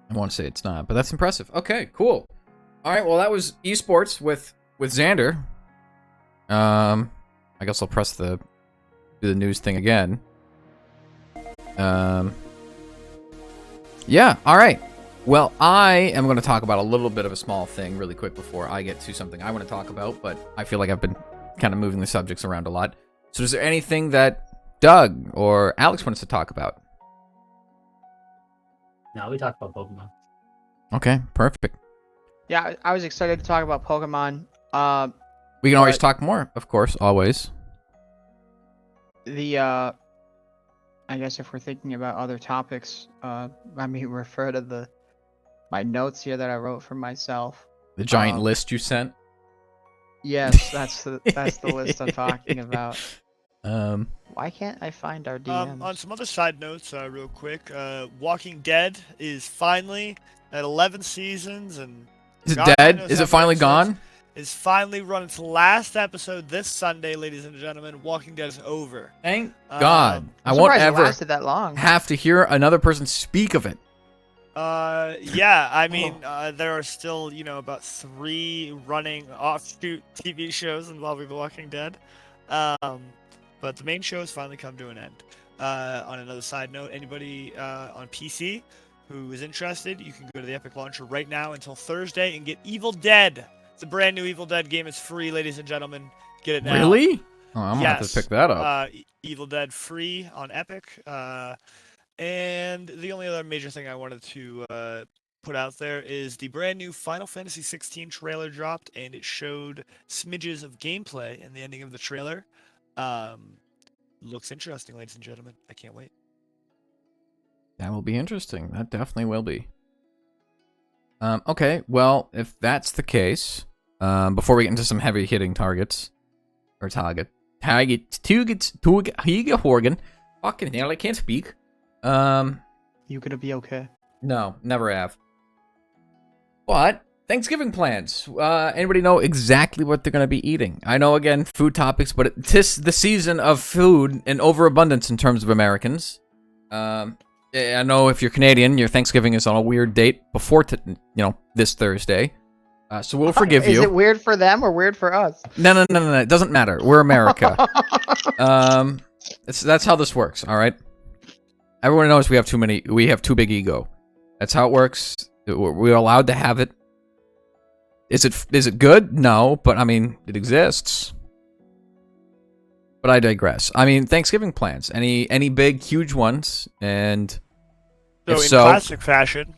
I want to say it's not, but that's impressive. Okay, cool. All right, well, that was esports with Xander. I guess I'll press do the news thing again. Yeah, all right. Well, I am going to talk about a little bit of a small thing really quick before I get to something I want to talk about, but I feel like I've been kind of moving the subjects around a lot. So is there anything that Doug or Alex wants to talk about? No, we talked about Pokemon. Okay, perfect. Yeah, I was excited to talk about Pokemon. We can always talk more, of course, always. I guess if we're thinking about other topics, I mean, refer to my notes here that I wrote for myself. The giant list you sent? Yes, that's the list I'm talking about. Why can't I find our DMs? On some other side notes, real quick, Walking Dead is finally at 11 seasons, and is it dead? Is it finally gone? Is finally run its last episode this Sunday, ladies and gentlemen. Walking Dead is over. Thank God. I I'm won't surprised it ever lasted that long. have to hear another person speak of it. Yeah, I mean, there are still, about 3 running offshoot TV shows involving The Walking Dead. But the main show has finally come to an end. On another side note, anybody on PC who is interested, you can go to the Epic Launcher right now until Thursday and get Evil Dead. It's a brand new Evil Dead game. It's free, ladies and gentlemen. Get it now. Really? Oh, I'm gonna have to pick that up. Evil Dead free on Epic. And the only other major thing I wanted to put out there is the brand new Final Fantasy 16 trailer dropped, and it showed smidges of gameplay in the ending of the trailer. Looks interesting, ladies and gentlemen. I can't wait. That will be interesting. That definitely will be. Okay, well, if that's the case, before we get into some heavy hitting targets, fucking hell, I can't speak. You gonna be okay? No, never have. But Thanksgiving plans. Anybody know exactly what they're gonna be eating? I know, again, food topics, but it's the season of food and overabundance in terms of Americans. I know if you're Canadian, your Thanksgiving is on a weird date before, this Thursday. So we'll forgive you. Is it weird for them or weird for us? No. It doesn't matter. We're America. That's how this works. All right. Everyone knows we have too big ego. That's how it works. We're allowed to have it. Is it good? No, but I mean, it exists. But I digress. I mean, Thanksgiving plans. Any big, huge ones? And So if in classic fashion,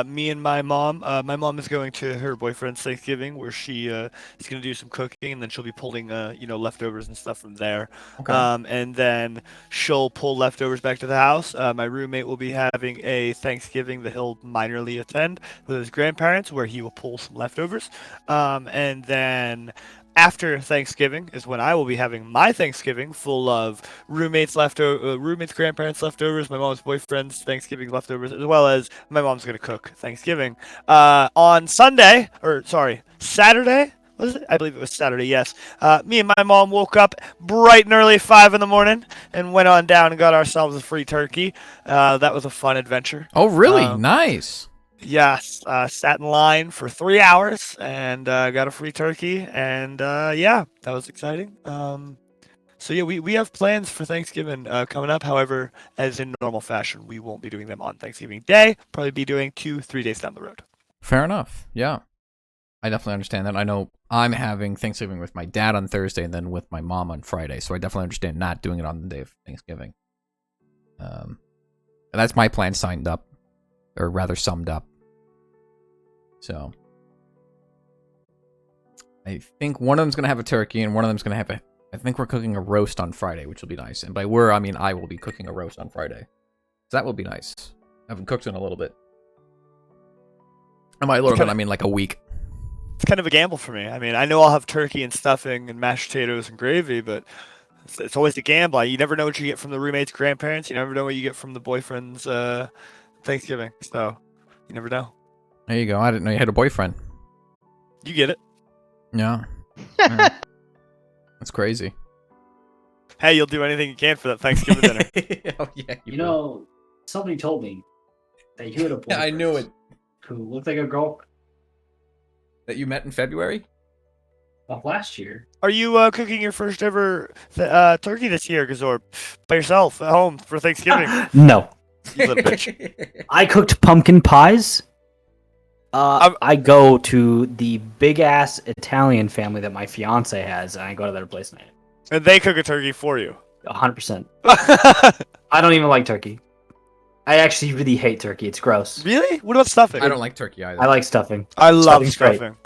me and my mom is going to her boyfriend's Thanksgiving, where she is going to do some cooking, and then she'll be pulling leftovers and stuff from there. Okay. And then she'll pull leftovers back to the house. My roommate will be having a Thanksgiving that he'll minorly attend with his grandparents, where he will pull some leftovers. And then after Thanksgiving is when I will be having my Thanksgiving, full of roommates' grandparents' leftovers, my mom's boyfriend's Thanksgiving leftovers, as well as my mom's gonna cook Thanksgiving. On Saturday, was it? I believe it was Saturday, yes. Me and my mom woke up bright and early at 5 in the morning and went on down and got ourselves a free turkey. That was a fun adventure. Oh, really? Nice. Yes, sat in line for 3 hours and got a free turkey, and that was exciting. So yeah, we have plans for Thanksgiving coming up. However, as in normal fashion, we won't be doing them on Thanksgiving Day. Probably be doing 2-3 days down the road. Fair enough. Yeah. I definitely understand that. I know I'm having Thanksgiving with my dad on Thursday and then with my mom on Friday, so I definitely understand not doing it on the day of Thanksgiving. And that's my plan signed up, or rather summed up. So I think one of them's going to have a turkey and one of them's going to have I think we're cooking a roast on Friday, which will be nice. And by we're, I mean I will be cooking a roast on Friday. So that will be nice. I haven't cooked in a little bit. And by a little bit, I mean like a week. It's kind of a gamble for me. I mean, I know I'll have turkey and stuffing and mashed potatoes and gravy, but it's always a gamble. You never know what you get from the roommate's grandparents. You never know what you get from the boyfriend's Thanksgiving. So you never know. There you go. I didn't know you had a boyfriend. You get it. Yeah. Yeah. That's crazy. Hey, you'll do anything you can for that Thanksgiving dinner. Oh, yeah, You know, somebody told me that you had a boyfriend. I knew it. Who looked like a girl That you met in February? of last year. Are you cooking your first ever turkey this year, Gazor, by yourself at home for Thanksgiving? No, You little bitch. I cooked pumpkin pies. I go to the big ass Italian family that my fiance has, and I go to their place and I eat. And they cook a turkey for you. 100%. I don't even like turkey. I actually really hate turkey. It's gross. Really? What about stuffing? I don't like turkey either. I like stuffing. I love Stuffing's great. stuffing.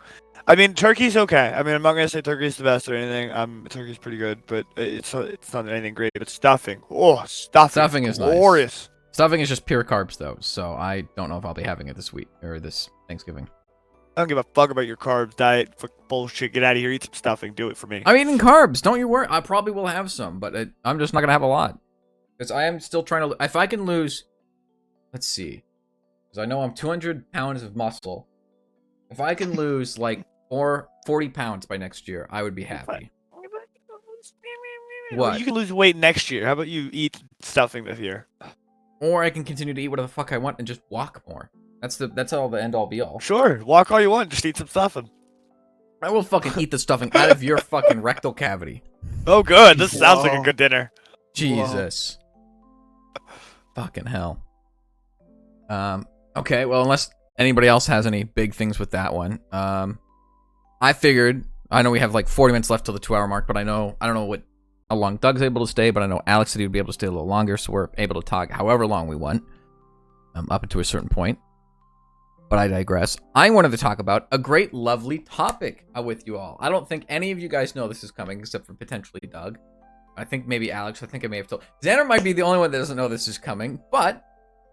I mean, turkey's okay. I mean, I'm not gonna say turkey's the best or anything. Turkey's pretty good, but it's not anything great. But stuffing, Stuffing is nice. glorious. Stuffing is just pure carbs, though, so I don't know if I'll be having it this week or this Thanksgiving. I don't give a fuck about your carbs diet. Fuck bullshit. Get out of here. Eat some stuffing. Do it for me. I'm eating carbs. Don't you worry. I probably will have some, but I'm just not gonna have a lot because I am still trying to. If I can lose, let's see, because I know I'm 200 pounds of muscle. If I can lose like 40 pounds by next year, I would be happy. What? You can lose weight next year. How about you eat stuffing this year? Or I can continue to eat whatever the fuck I want and just walk more. That's all the end all be all. Sure. Walk all you want. Just eat some stuffing. I will fucking eat the stuffing out of your fucking rectal cavity. Oh, good. This sounds like a Whoa. good dinner. Jesus. Fucking hell. Okay, well, unless anybody else has any big things with that one. I figured, I know we have like 40 minutes left till the 2-hour mark, but I don't know how long Doug's able to stay, but I know Alex said he'd be able to stay a little longer, so we're able to talk however long we want, up to a certain point. But I digress. I wanted to talk about a great, lovely topic with you all. I don't think any of you guys know this is coming, except for potentially Doug. I think maybe Alex. I think I may have told. Xander might be the only one that doesn't know this is coming, but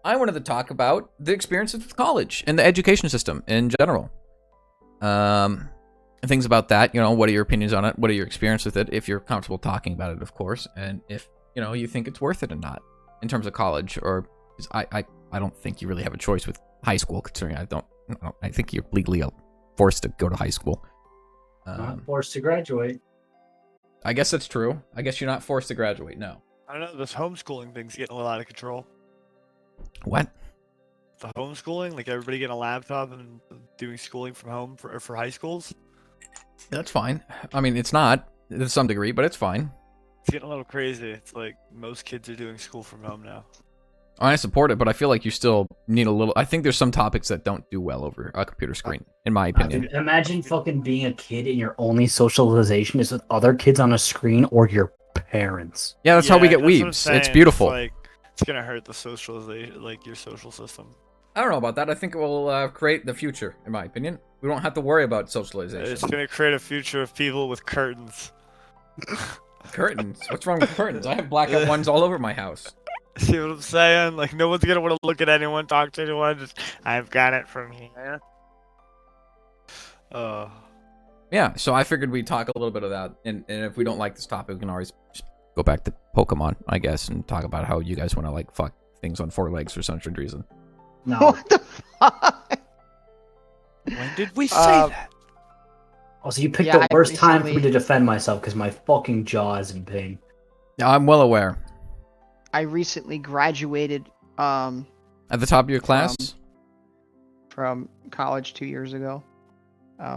I wanted to talk about the experiences with college and the education system in general. Things about that, what are your opinions on it? What are your experiences with it? If you're comfortable talking about it, of course, and if, you think it's worth it or not in terms of college, or I don't think you really have a choice with high school, considering I think you're legally forced to go to high school. Not forced to graduate. I guess that's true. I guess you're not forced to graduate, no. I don't know. This homeschooling thing's getting a little out of control. What? The homeschooling, like everybody getting a laptop and doing schooling from home for high schools. That's fine. I mean, it's not to some degree, but it's fine. It's getting a little crazy. It's like most kids are doing school from home now. I support it, but I feel like you still need a little. I think there's some topics that don't do well over a computer screen, in my opinion. Dude, imagine fucking being a kid and your only socialization is with other kids on a screen or your parents. Yeah, that's how we get that's what I'm weebs. saying. It's beautiful. It's gonna hurt the socialization, like your social system. I don't know about that. I think it will create the future, in my opinion. We don't have to worry about socialization. It's gonna create a future of people with curtains. Curtains? What's wrong with curtains? I have blackout ones all over my house. See what I'm saying? Like no one's gonna want to look at anyone, talk to anyone. Just I've got it from here. Yeah, so I figured we'd talk a little bit of that, and if we don't like this topic, we can always just go back to Pokemon, I guess, and talk about how you guys want to like fuck things on 4 legs for some strange reason. No. What the fuck? When did we say that? Also, you picked Yeah, the I worst time for me recently- to defend myself because my fucking jaw is in pain. Yeah, I'm well aware. I recently graduated At the top of your class? from college 2 years ago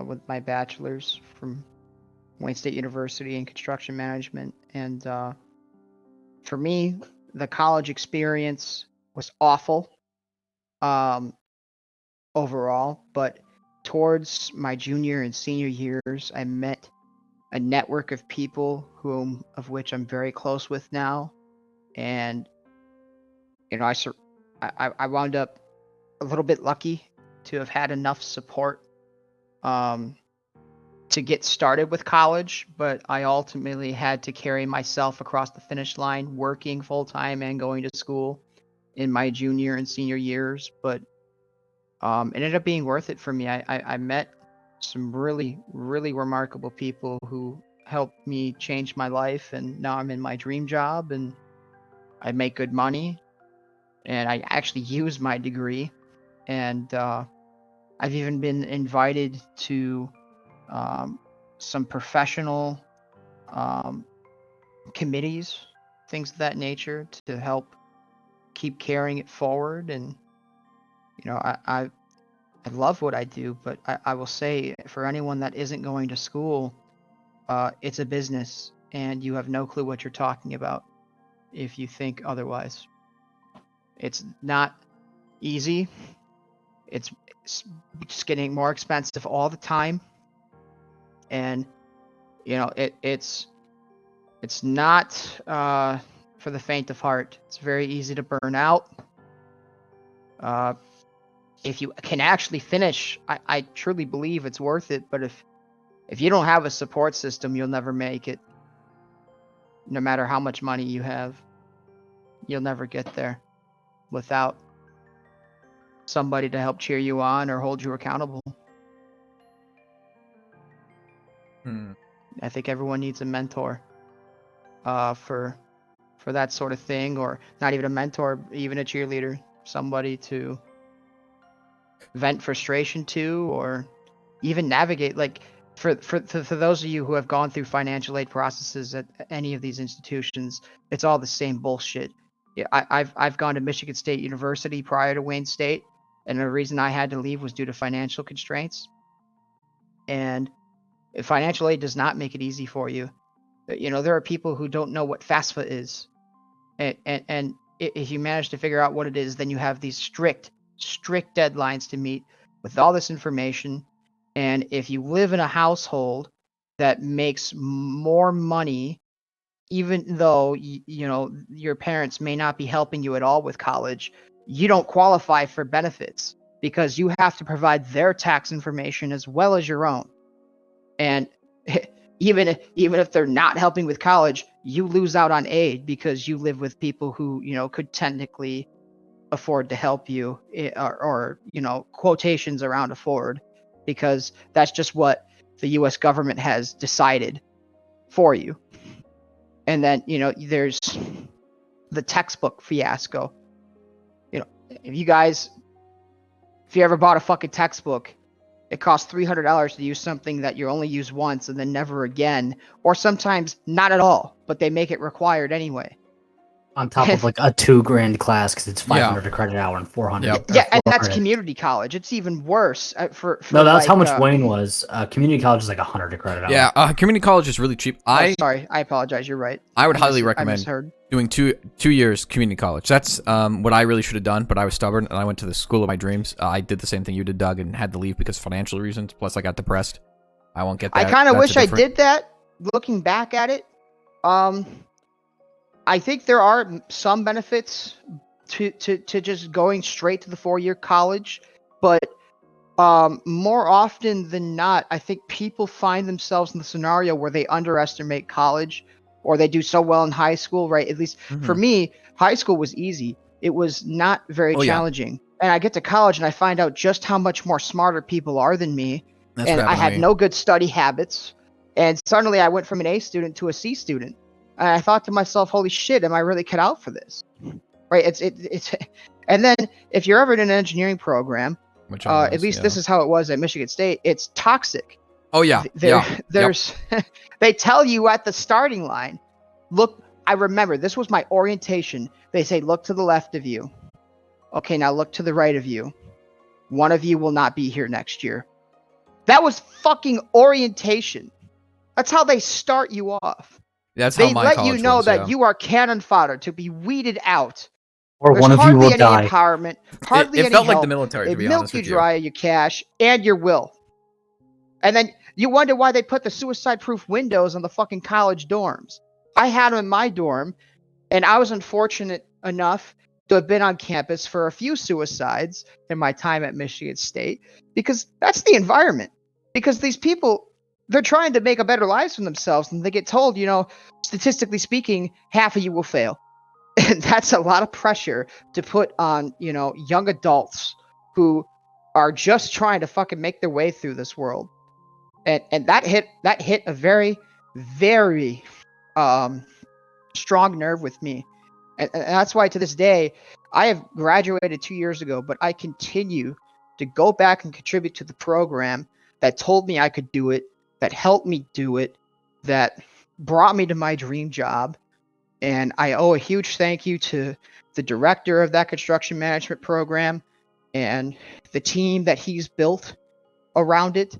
with my bachelor's from Wayne State University in construction management. And for me, the college experience was awful overall, but towards my junior and senior years, I met a network of people of which I'm very close with now. And, I wound up a little bit lucky to have had enough support to get started with college, but I ultimately had to carry myself across the finish line, working full time and going to school in my junior and senior years. But it ended up being worth it for me. I met some really, really remarkable people who helped me change my life, and now I'm in my dream job and I make good money, and I actually use my degree, and I've even been invited to some professional committees, things of that nature, to help keep carrying it forward. And I love what I do, but I will say, for anyone that isn't going to school, it's a business, and you have no clue what you're talking about if you think otherwise. It's not easy. It's just getting more expensive all the time. And it's not for the faint of heart. It's very easy to burn out. If you can actually finish, I truly believe it's worth it. But if you don't have a support system, you'll never make it. No matter how much money you have, you'll never get there without somebody to help cheer you on or hold you accountable. I think everyone needs a mentor for that sort of thing, or not even a mentor, even a cheerleader, somebody to vent frustration to, or even navigate. Like for those of you who have gone through financial aid processes at any of these institutions, it's all the same bullshit. Yeah, I've gone to Michigan State University prior to Wayne State, and the reason I had to leave was due to financial constraints. And financial aid does not make it easy for you. There are people who don't know what FAFSA is. And if you manage to figure out what it is, then you have these strict deadlines to meet with all this information. And if you live in a household that makes more money, even though your parents may not be helping you at all with college, you don't qualify for benefits because you have to provide their tax information as well as your own. And even if they're not helping with college, you lose out on aid because you live with people who could technically afford to help you, or quotations around afford, because that's just what the U.S. government has decided for you. And then there's the textbook fiasco. If you ever bought a fucking textbook, it costs $300 to use something that you only use once and then never again, or sometimes not at all, but they make it required anyway. On top of like a $2,000 class, because it's 500 a credit hour and 400. Yep. Yeah, and that's community college. It's even worse. No, that's how much Wayne was. Community college is like 100 a credit hour. Yeah, community college is really cheap. Sorry, I apologize. You're right. I would highly recommend doing two years community college. That's what I really should have done, but I was stubborn and I went to the school of my dreams. I did the same thing you did, Doug, and had to leave because of financial reasons. Plus, I got depressed. I won't get that. I kind of wish I did that. Looking back at it, I think there are some benefits to just going straight to the 4-year college, but more often than not, I think people find themselves in the scenario where they underestimate college, or they do so well in high school, right? At least for me, high school was easy. It was not very challenging. Yeah. And I get to college and I find out just how much more smarter people are than me. And I had no good study habits. And suddenly I went from an A student to a C student. And I thought to myself, holy shit, am I really cut out for this? Right? It's and then if you're ever in an engineering program, at least this is how it was at Michigan State, it's toxic. Oh yeah. There's they tell you at the starting line, look, I remember this was my orientation. They say, look to the left of you. Okay, now look to the right of you. One of you will not be here next year. That was fucking orientation. That's how they start you off. That's how They my let college you know was, that yeah. you are cannon fodder to be weeded out. Or There's one of you hardly will any die. empowerment, hardly It any felt like help. the military, They to be milk honest you with you. dry of your cash and your will. And then you wonder why they put the suicide-proof windows on the fucking college dorms. I had them in my dorm, and I was unfortunate enough to have been on campus for a few suicides in my time at Michigan State, because that's the environment. Because these people, they're trying to make a better lives for themselves, and they get told, statistically speaking, half of you will fail. And that's a lot of pressure to put on, young adults who are just trying to fucking make their way through this world. And that hit a very, very strong nerve with me. And that's why to this day, I have graduated 2 years ago, but I continue to go back and contribute to the program that told me I could do it, that helped me do it, that brought me to my dream job. And I owe a huge thank you to the director of that construction management program and the team that he's built around it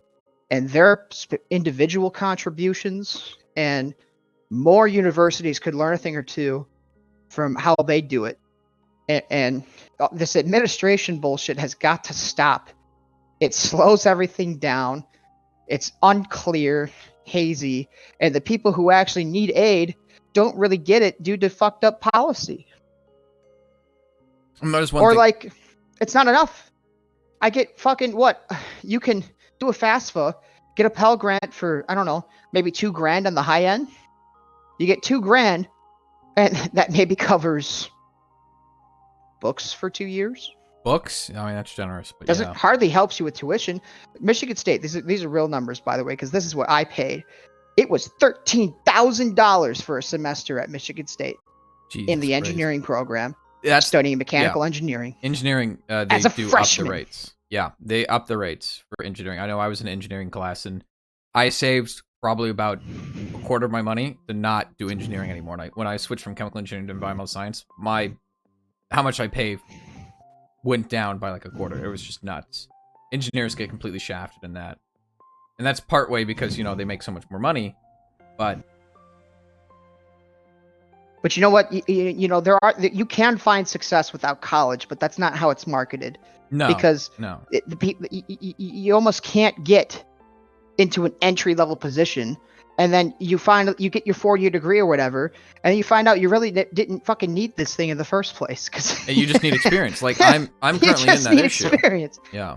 and their individual contributions. And more universities could learn a thing or two from how they do it. And this administration bullshit has got to stop. It slows everything down. It's unclear, hazy, and the people who actually need aid don't really get it due to fucked up policy. Or like, it's not enough. I get fucking what? You can do a FAFSA, get a Pell Grant for, I don't know, maybe $2,000 on the high end. You get $2,000, and that maybe covers books for 2 years. Books? I mean, that's generous, but Doesn't hardly helps you with tuition. Michigan State, these are real numbers, by the way, because this is what I paid. It was $13,000 for a semester at Michigan State in the engineering program. That's studying mechanical engineering. Engineering, they as a do freshman. up the rates. Yeah, they up the rates for engineering. I know I was in an engineering class, and I saved probably about a quarter of my money to not do engineering anymore. And when I switched from chemical engineering to environmental science, how much I pay went down by like a quarter. It was just nuts. Engineers get completely shafted in that. And that's part way because, they make so much more money, but you know what? You can find success without college, but that's not how it's marketed. No, because no. You almost can't get into an entry-level position, and then you get your 4-year degree or whatever, and you find out you really didn't fucking need this thing in the first place. And you just need experience. Like, I'm currently in that issue. Experience. Yeah.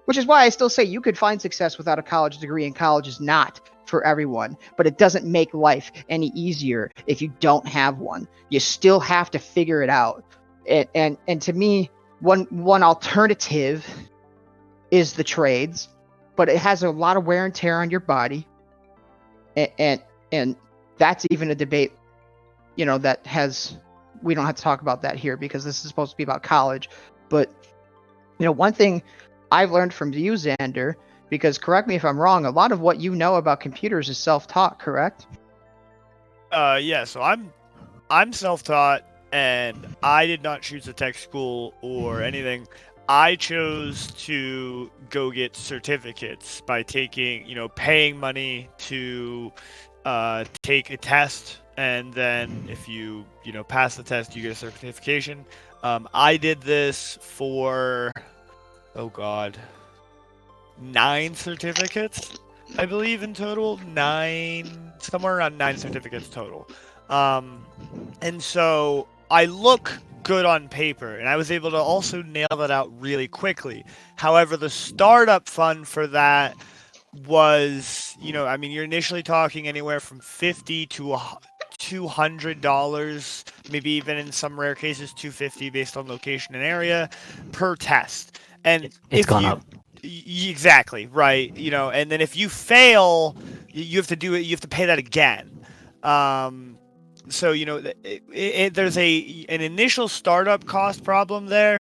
Which is why I still say you could find success without a college degree, and college is not for everyone. But it doesn't make life any easier if you don't have one. You still have to figure it out. And to me, one alternative is the trades, but it has a lot of wear and tear on your body. And that's even a debate, that has, we don't have to talk about that here because this is supposed to be about college. But, one thing I've learned from you, Xander, because correct me if I'm wrong, a lot of what you know about computers is self-taught, correct? Yeah, so I'm self-taught, and I did not choose a tech school or anything. I chose to go get certificates by taking, paying money to take a test, and then if you, pass the test, you get a certification. I did this for, 9 certificates, I believe, in total. Somewhere around 9 certificates total. And so I look good on paper, and I was able to also nail that out really quickly. However, the startup fund for that was, you're initially talking anywhere from $50 to $200, maybe even in some rare cases $250 based on location and area per test. And it's gone up. Exactly, right. And then if you fail, you have to do it. You have to pay that again. So there's an initial startup cost problem there,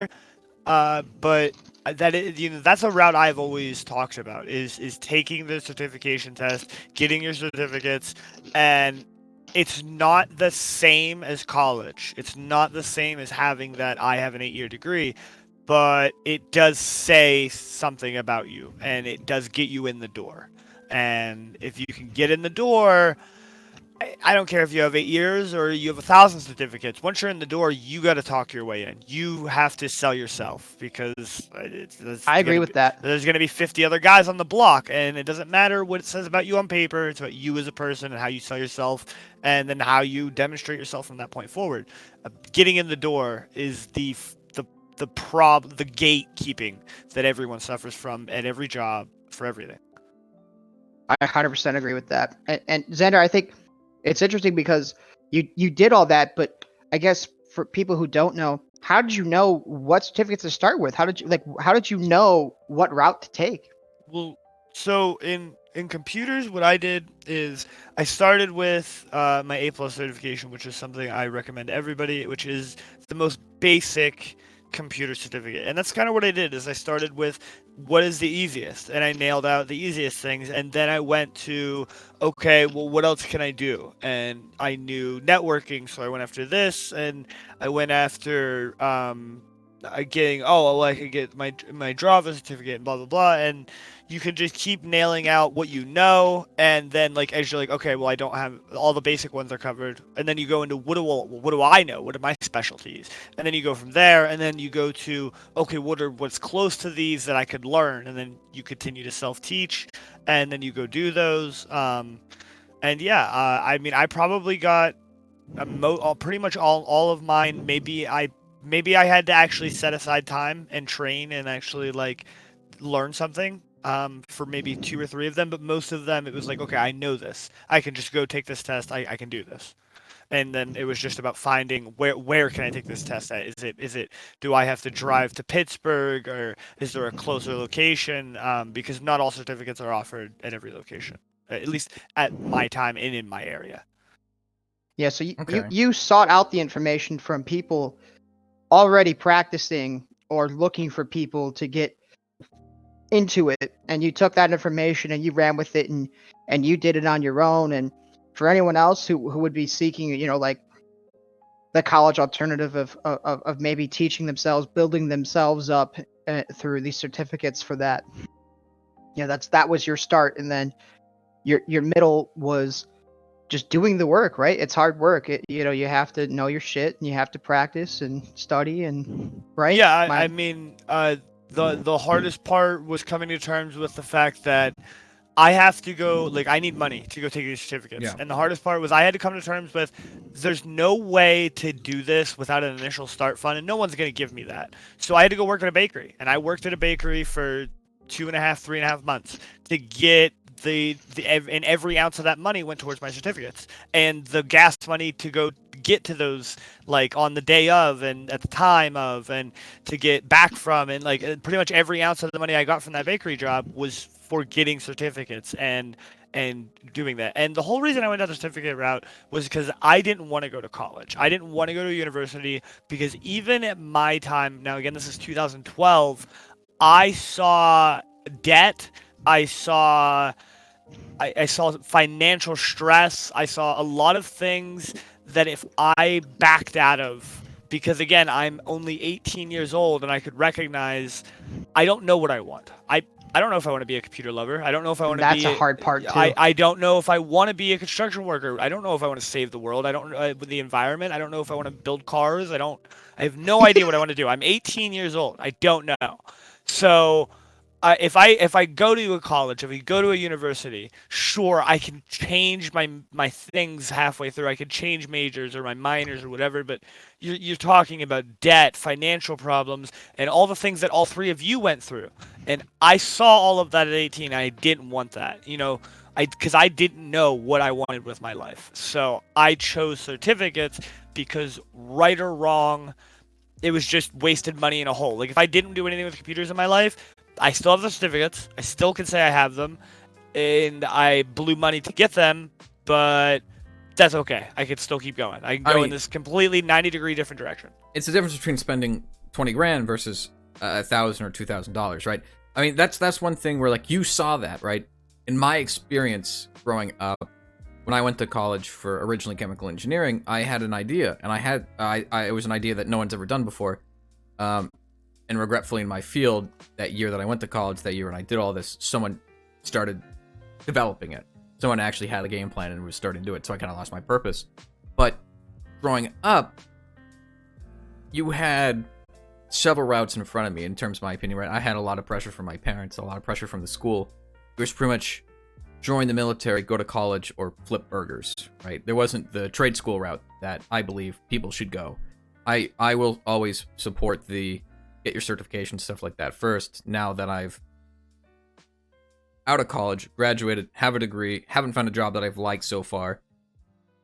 but that's a route I've always talked about is taking the certification test, getting your certificates, and it's not the same as college. It's not the same as having that I have an 8-year degree, but it does say something about you, and it does get you in the door. And if you can get in the door, I don't care if you have 8 years or you have 1,000 certificates. Once you're in the door, you got to talk your way in. You have to sell yourself because I agree with that. There's going to be 50 other guys on the block, and it doesn't matter what it says about you on paper. It's about you as a person and how you sell yourself, and then how you demonstrate yourself from that point forward. Getting in the door is the gatekeeping that everyone suffers from at every job for everything. I 100% agree with that. And Xander, I think it's interesting because you did all that, but I guess for people who don't know, how did you know what certificates to start with? How did you know what route to take? Well, so in computers, what I did is I started with my A+ certification, which is something I recommend everybody, which is the most basic computer certificate. And that's kind of what I did, is I started with what is the easiest, and I nailed out the easiest things, and then I went to, okay, well, what else can I do? And I knew networking, so I went after this, and I went after I could get my Java certificate and blah blah blah, and you can just keep nailing out what you know, and then like as you're like, okay, well, I don't have all the basic ones are covered, and then you go into what do I know? What are my specialties? And then you go from there, and then you go to, okay, what's close to these that I could learn, and then you continue to self-teach, and then you go do those. And yeah, I mean, I probably got pretty much all of mine. Maybe I had to actually set aside time and train and actually like learn something for maybe 2 or 3 of them, but most of them it was like, okay, I know this. I can just go take this test. I can do this. And then it was just about finding where can I take this test at? Is it do I have to drive to Pittsburgh, or is there a closer location? Because not all certificates are offered at every location, at least at my time and in my area. Yeah, so Okay. you sought out the information from people already practicing or looking for people to get into it, and you took that information and you ran with it, and you did it on your own. And for anyone else who would be seeking, like the college alternative of maybe teaching themselves, building themselves up through these certificates for that, that was your start, and then your middle was just doing the work, right? It's hard work. You have to know your shit, and you have to practice and study, and right. Yeah, I mean, the hardest part was coming to terms with the fact that I have to go, like, I need money to go take these certificates. Yeah. And the hardest part was I had to come to terms with there's no way to do this without an initial start fund, and no one's going to give me that. So I had to go work at a bakery, and I worked at a bakery for 3.5 months to get and every ounce of that money went towards my certificates, and the gas money to go get to those, like on the day of and at the time of, and to get back from, and like pretty much every ounce of the money I got from that bakery job was for getting certificates and doing that. And the whole reason I went down the certificate route was because I didn't want to go to college. I didn't want to go to a university, because even at my time, now again, this is 2012, I saw debt, I saw financial stress, I saw a lot of things that if I backed out of, because again, I'm only 18 years old, and I could recognize I don't know what I want. I don't know if I want to be a computer lover. I don't know if I want to be... That's a hard part, too. I don't know if I want to be a construction worker. I don't know if I want to save the world. I don't know the environment. I don't know if I want to build cars. I have no idea what I want to do. I'm 18 years old. I don't know. So if I go to a college, if we go to a university, sure, I can change my things halfway through. I can change majors or my minors or whatever, but you're talking about debt, financial problems, and all the things that all three of you went through. And I saw all of that at 18. I didn't want that, because I didn't know what I wanted with my life. So I chose certificates because, right or wrong, it was just wasted money in a hole. Like, if I didn't do anything with computers in my life, I still have the certificates. I still can say I have them, and I blew money to get them, but that's okay. I could still keep going. I can go in this completely 90-degree different direction. It's the difference between spending 20 grand versus $1,000 or $2,000, right? I mean, that's one thing where, like, you saw that, right? In my experience growing up, when I went to college for originally chemical engineering, I had an idea, and it was an idea that no one's ever done before. And regretfully, in my field, that year that I went to college, that year when I did all this, someone started developing it. Someone actually had a game plan and was starting to do it, so I kind of lost my purpose. But growing up, you had several routes in front of me in terms of my opinion, right? I had a lot of pressure from my parents, a lot of pressure from the school. It was pretty much join the military, go to college, or flip burgers, right? There wasn't the trade school route that I believe people should go. I will always support the get your certification, stuff like that first. Now that I've out of college, graduated, have a degree, haven't found a job that I've liked so far,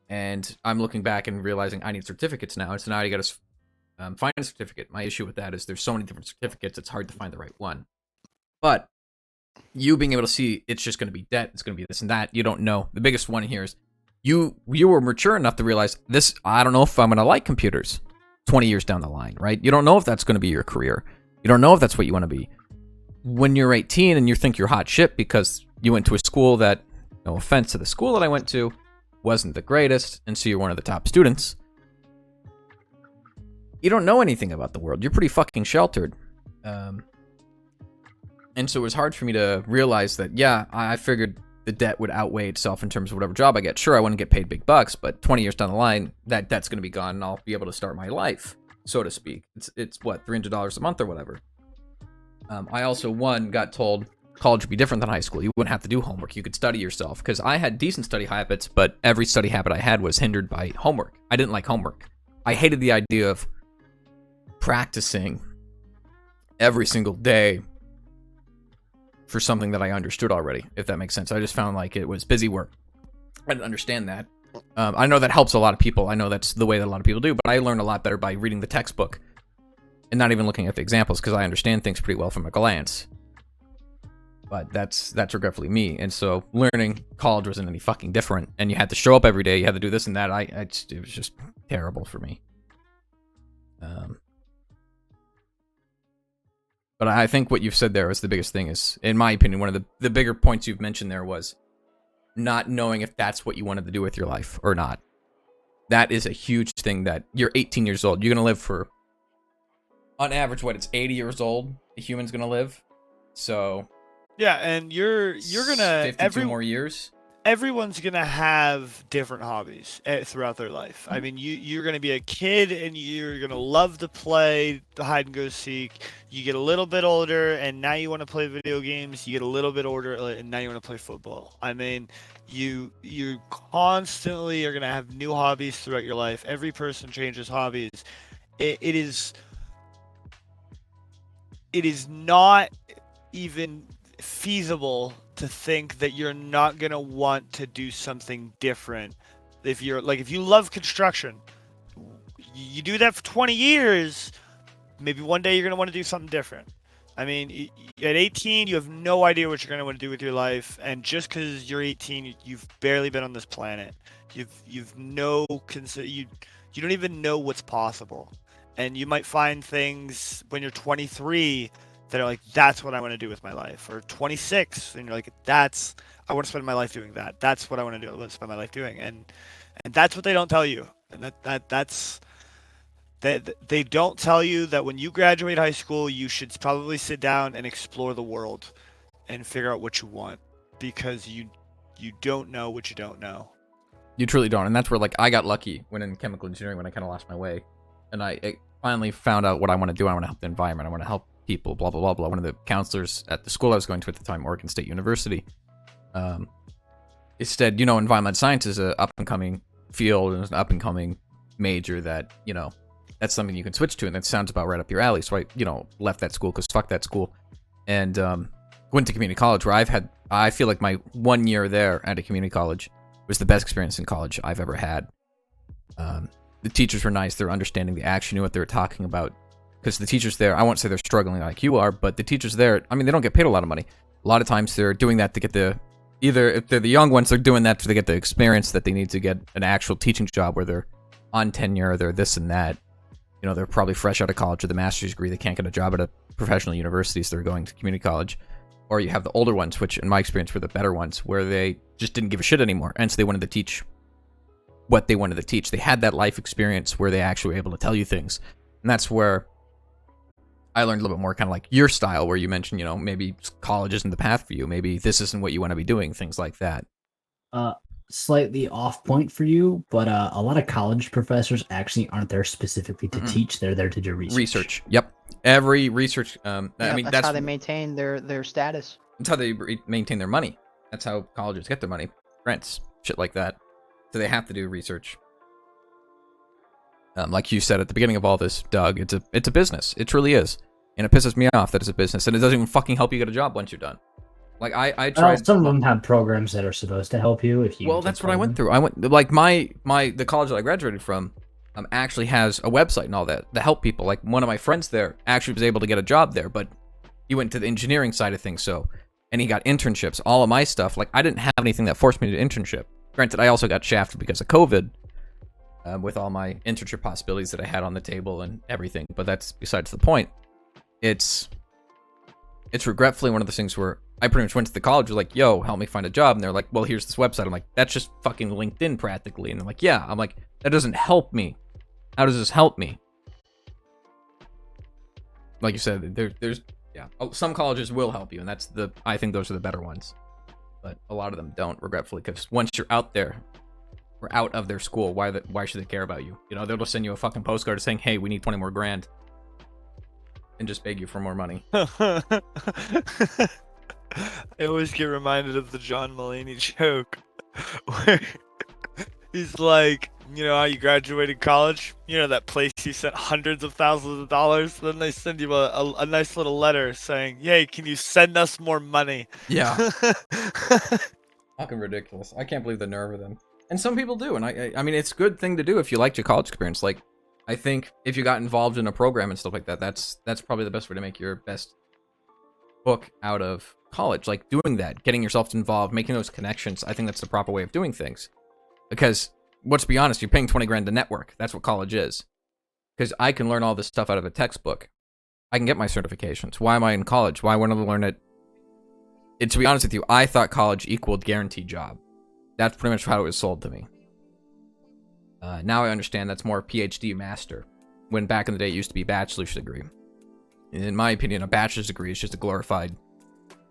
and I'm looking back and realizing I need certificates now. And so now you got to find a certificate. My issue with that is there's so many different certificates, it's hard to find the right one. But you being able to see it's just going to be debt, it's going to be this and that, you don't know. The biggest one here is you were mature enough to realize this, I don't know if I'm going to like computers 20 years down the line, right? You don't know if that's going to be your career. You don't know if that's what you want to be. When you're 18 and you think you're hot shit because you went to a school that, no offense to the school that I went to, wasn't the greatest, and so you're one of the top students, you don't know anything about the world. You're pretty fucking sheltered. And so it was hard for me to realize that, yeah, I figured the debt would outweigh itself in terms of whatever job I get. Sure, I wouldn't get paid big bucks, but 20 years down the line, that debt's going to be gone, and I'll be able to start my life, so to speak. It's what, $300 a month or whatever. I also, got told college would be different than high school. You wouldn't have to do homework. You could study yourself, because I had decent study habits, but every study habit I had was hindered by homework. I didn't like homework. I hated the idea of practicing every single day for something that I understood already, if that makes sense. I just found like it was busy work. I didn't understand that. I know that helps a lot of people. I know that's the way that a lot of people do, but I learned a lot better by reading the textbook and not even looking at the examples, because I understand things pretty well from a glance. But that's regretfully me. And so learning college wasn't any fucking different. And you had to show up every day. You had to do this and that. It was just terrible for me. But I think what you've said there is the biggest thing is, in my opinion, one of the bigger points you've mentioned there was not knowing if that's what you wanted to do with your life or not. That is a huge thing that you're 18 years old. You're going to live for, on average, it's 80 years old a human's going to live. So yeah, and you're gonna 52 more years. Everyone's gonna have different hobbies throughout their life. I mean, you're gonna be a kid and you're gonna love to play the hide and go seek. You get a little bit older and now you want to play video games. You get a little bit older and now you want to play football. I mean, you constantly are gonna have new hobbies throughout your life. Every person changes hobbies. It is not even feasible to think that you're not going to want to do something different. If you love construction, you do that for 20 years, maybe one day you're going to want to do something different. I mean, at 18, you have no idea what you're going to want to do with your life, and just because you're 18, you've barely been on this planet. You don't even know what's possible. And you might find things when you're 23 that are like, that's what I want to do with my life. Or 26, and you're like, I want to spend my life doing that. That's what I want to do. I want to spend my life doing. And that's what they don't tell you. And they don't tell you that when you graduate high school, you should probably sit down and explore the world and figure out what you want, because you don't know what you don't know. You truly don't. And that's where, like, I got lucky when in chemical engineering, when I kind of lost my way. And I finally found out what I want to do. I want to help the environment. I want to help people, blah, blah, blah, blah. One of the counselors at the school I was going to at the time, Oregon State University, instead, environmental science is an up-and-coming field and an up-and-coming major that, that's something you can switch to, and that sounds about right up your alley. So I, left that school because fuck that school, and went to community college, where I feel like my 1 year there at a community college was the best experience in college I've ever had. The teachers were nice. They're understanding. They actually knew what they were talking about. Because the teachers there, I won't say they're struggling like you are, but the teachers there, I mean, they don't get paid a lot of money. A lot of times they're doing that to get either if they're the young ones, they're doing that to get the experience that they need to get an actual teaching job where they're on tenure, they're this and that. They're probably fresh out of college with a master's degree. They can't get a job at a professional university, so they're going to community college. Or you have the older ones, which in my experience were the better ones, where they just didn't give a shit anymore. And so they wanted to teach what they wanted to teach. They had that life experience where they actually were able to tell you things. And that's where I learned a little bit more kind of like your style, where you mentioned, you know, maybe college isn't the path for you. Maybe this isn't what you want to be doing, things like that. Slightly off point for you, but a lot of college professors actually aren't there specifically to teach. They're there to do research. Yep. Every research, I Yeah, mean, that's how they maintain their status. that's how they maintain their money. That's how colleges get their money. Grants, shit like that. So they have to do research. Like you said at the beginning of all this, Doug, it's a business. It truly is. And it pisses me off that it's a business, and it doesn't even fucking help you get a job once you're done. Like I tried. Well, some of them have programs that are supposed to help you if you. Well, that's what I went through. I went like the college that I graduated from actually has a website and all that to help people. Like one of my friends there actually was able to get a job there, but he went to the engineering side of things. And he got internships. All of my stuff, like I didn't have anything that forced me to internship. Granted, I also got shafted because of COVID with all my internship possibilities that I had on the table and everything. But that's besides the point. It's regretfully one of those things where I pretty much went to the college, was like, yo, help me find a job. And they're like, well, here's this website. I'm like, that's just fucking LinkedIn practically. And they're like, yeah. I'm like, that doesn't help me. How does this help me? Like you said, there's some colleges will help you, and I think those are the better ones. But a lot of them don't, regretfully, because once you're out there, or out of their school, why should they care about you? You know, they'll just send you a fucking postcard saying, hey, we need 20 more grand. And just beg you for more money. I always get reminded of the John Mulaney joke where he's like, you know how you graduated college? You know that place you sent hundreds of thousands of dollars? Then they send you a nice little letter saying, yay, can you send us more money? Yeah. Fucking ridiculous. I can't believe the nerve of them. And some people do, and I mean, it's a good thing to do if you liked your college experience. Like, I think if you got involved in a program and stuff like that, that's probably the best way to make your best book out of college. Like doing that, getting yourself involved, making those connections. I think that's the proper way of doing things. Because let's be honest, you're paying 20 grand to network. That's what college is. Because I can learn all this stuff out of a textbook. I can get my certifications. Why am I in college? Why wouldn't I learn it? And to be honest with you, I thought college equaled guaranteed job. That's pretty much how it was sold to me. Now I understand that's more PhD master, when back in the day it used to be bachelor's degree. And in my opinion, a bachelor's degree is just a glorified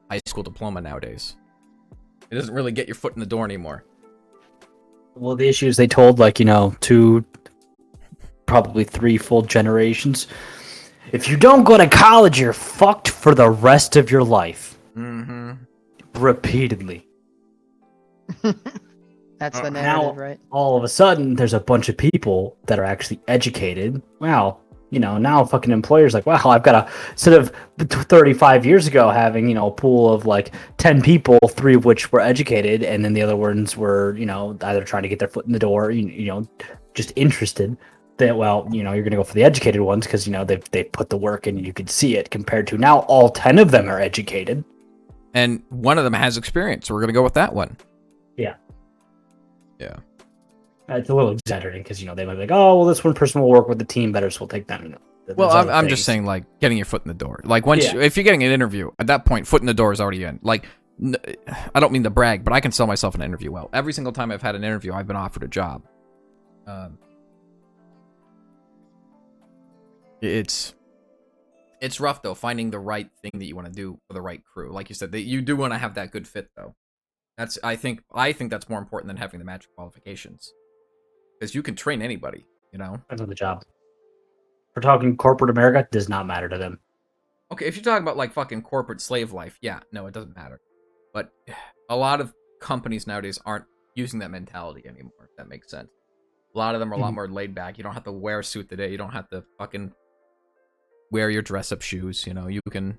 high school diploma nowadays. It doesn't really get your foot in the door anymore. Well, the issue is they told, like, you know, 2, probably 3 full generations, if you don't go to college, you're fucked for the rest of your life. Mm-hmm. Repeatedly. That's the Now, narrative, right? all of a sudden, there's a bunch of people that are actually educated. Wow. You know, now fucking employers like, wow, I've got a, instead of 35 years ago having, you know, a pool of like 10 people, 3 of which were educated, and then the other ones were, you know, either trying to get their foot in the door, you know, just interested. That, well, you know, you're going to go for the educated ones because, you know, they put the work in and you can see it, compared to now all 10 of them are educated. And one of them has experience, so we're going to go with that one. Yeah. Yeah. It's a little exaggerating because, you know, they might be like, oh, well, this one person will work with the team better, so we'll take them. You know, well, I'm just saying, like, getting your foot in the door. Like, once if you're getting an interview, at that point, foot in the door is already in. Like, I don't mean to brag, but I can sell myself an interview well. Every single time I've had an interview, I've been offered a job. It's rough, though, finding the right thing that you want to do for the right crew. Like you said, you do want to have that good fit, though. I think that's more important than having the magic qualifications. Because you can train anybody, you know? Depends on the job. We're talking corporate America, does not matter to them. Okay, if you're talking about, like, fucking corporate slave life, yeah, no, it doesn't matter. But a lot of companies nowadays aren't using that mentality anymore, if that makes sense. A lot of them are a lot more laid back. You don't have to wear a suit today. You don't have to fucking wear your dress-up shoes, you know? You can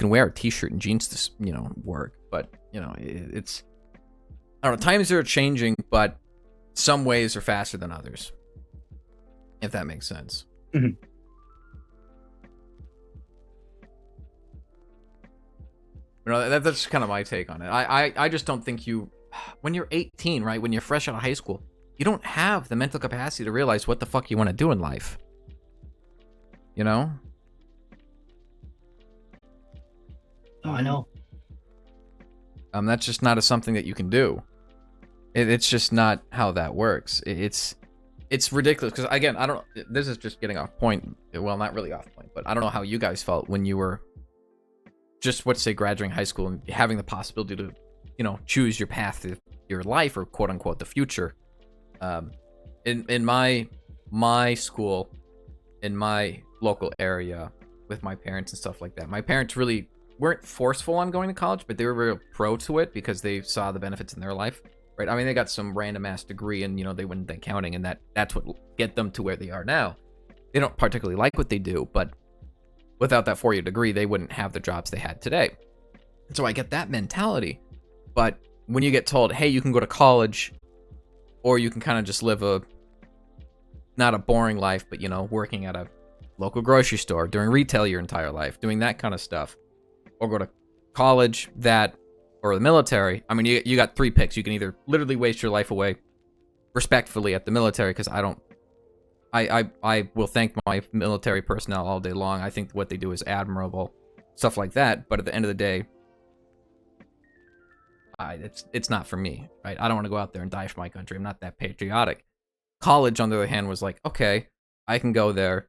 wear a t-shirt and jeans to, you know, work. But, you know, it's... I don't know, times are changing, but some ways are faster than others. If that makes sense. Mm-hmm. You know, that's kind of my take on it. I just don't think when you're 18, right, when you're fresh out of high school, you don't have the mental capacity to realize what the fuck you want to do in life. You know? Oh, I know. That's just not something that you can do. It's just not how that works. It's ridiculous because, again, I don't. This is just getting off point. Well, not really off point, but I don't know how you guys felt when you were just, let's say, graduating high school and having the possibility to, choose your path to your life, or quote unquote the future. In my school, in my local area, with my parents and stuff like that, my parents really weren't forceful on going to college, but they were real pro to it because they saw the benefits in their life, right? I mean, they got some random ass degree and they went into accounting, and that's what get them to where they are now. They don't particularly like what they do, but without that 4-year degree, they wouldn't have the jobs they had today. And so I get that mentality. But when you get told, hey, you can go to college, or you can kind of just live not a boring life, but, working at a local grocery store, doing retail your entire life, doing that kind of stuff, or go to college, or the military. I mean, you got 3 picks. You can either literally waste your life away respectfully at the military, because I will thank my military personnel all day long. I think what they do is admirable, stuff like that. But at the end of the day, it's not for me, right? I don't want to go out there and die for my country. I'm not that patriotic. College, on the other hand, was like, okay, I can go there.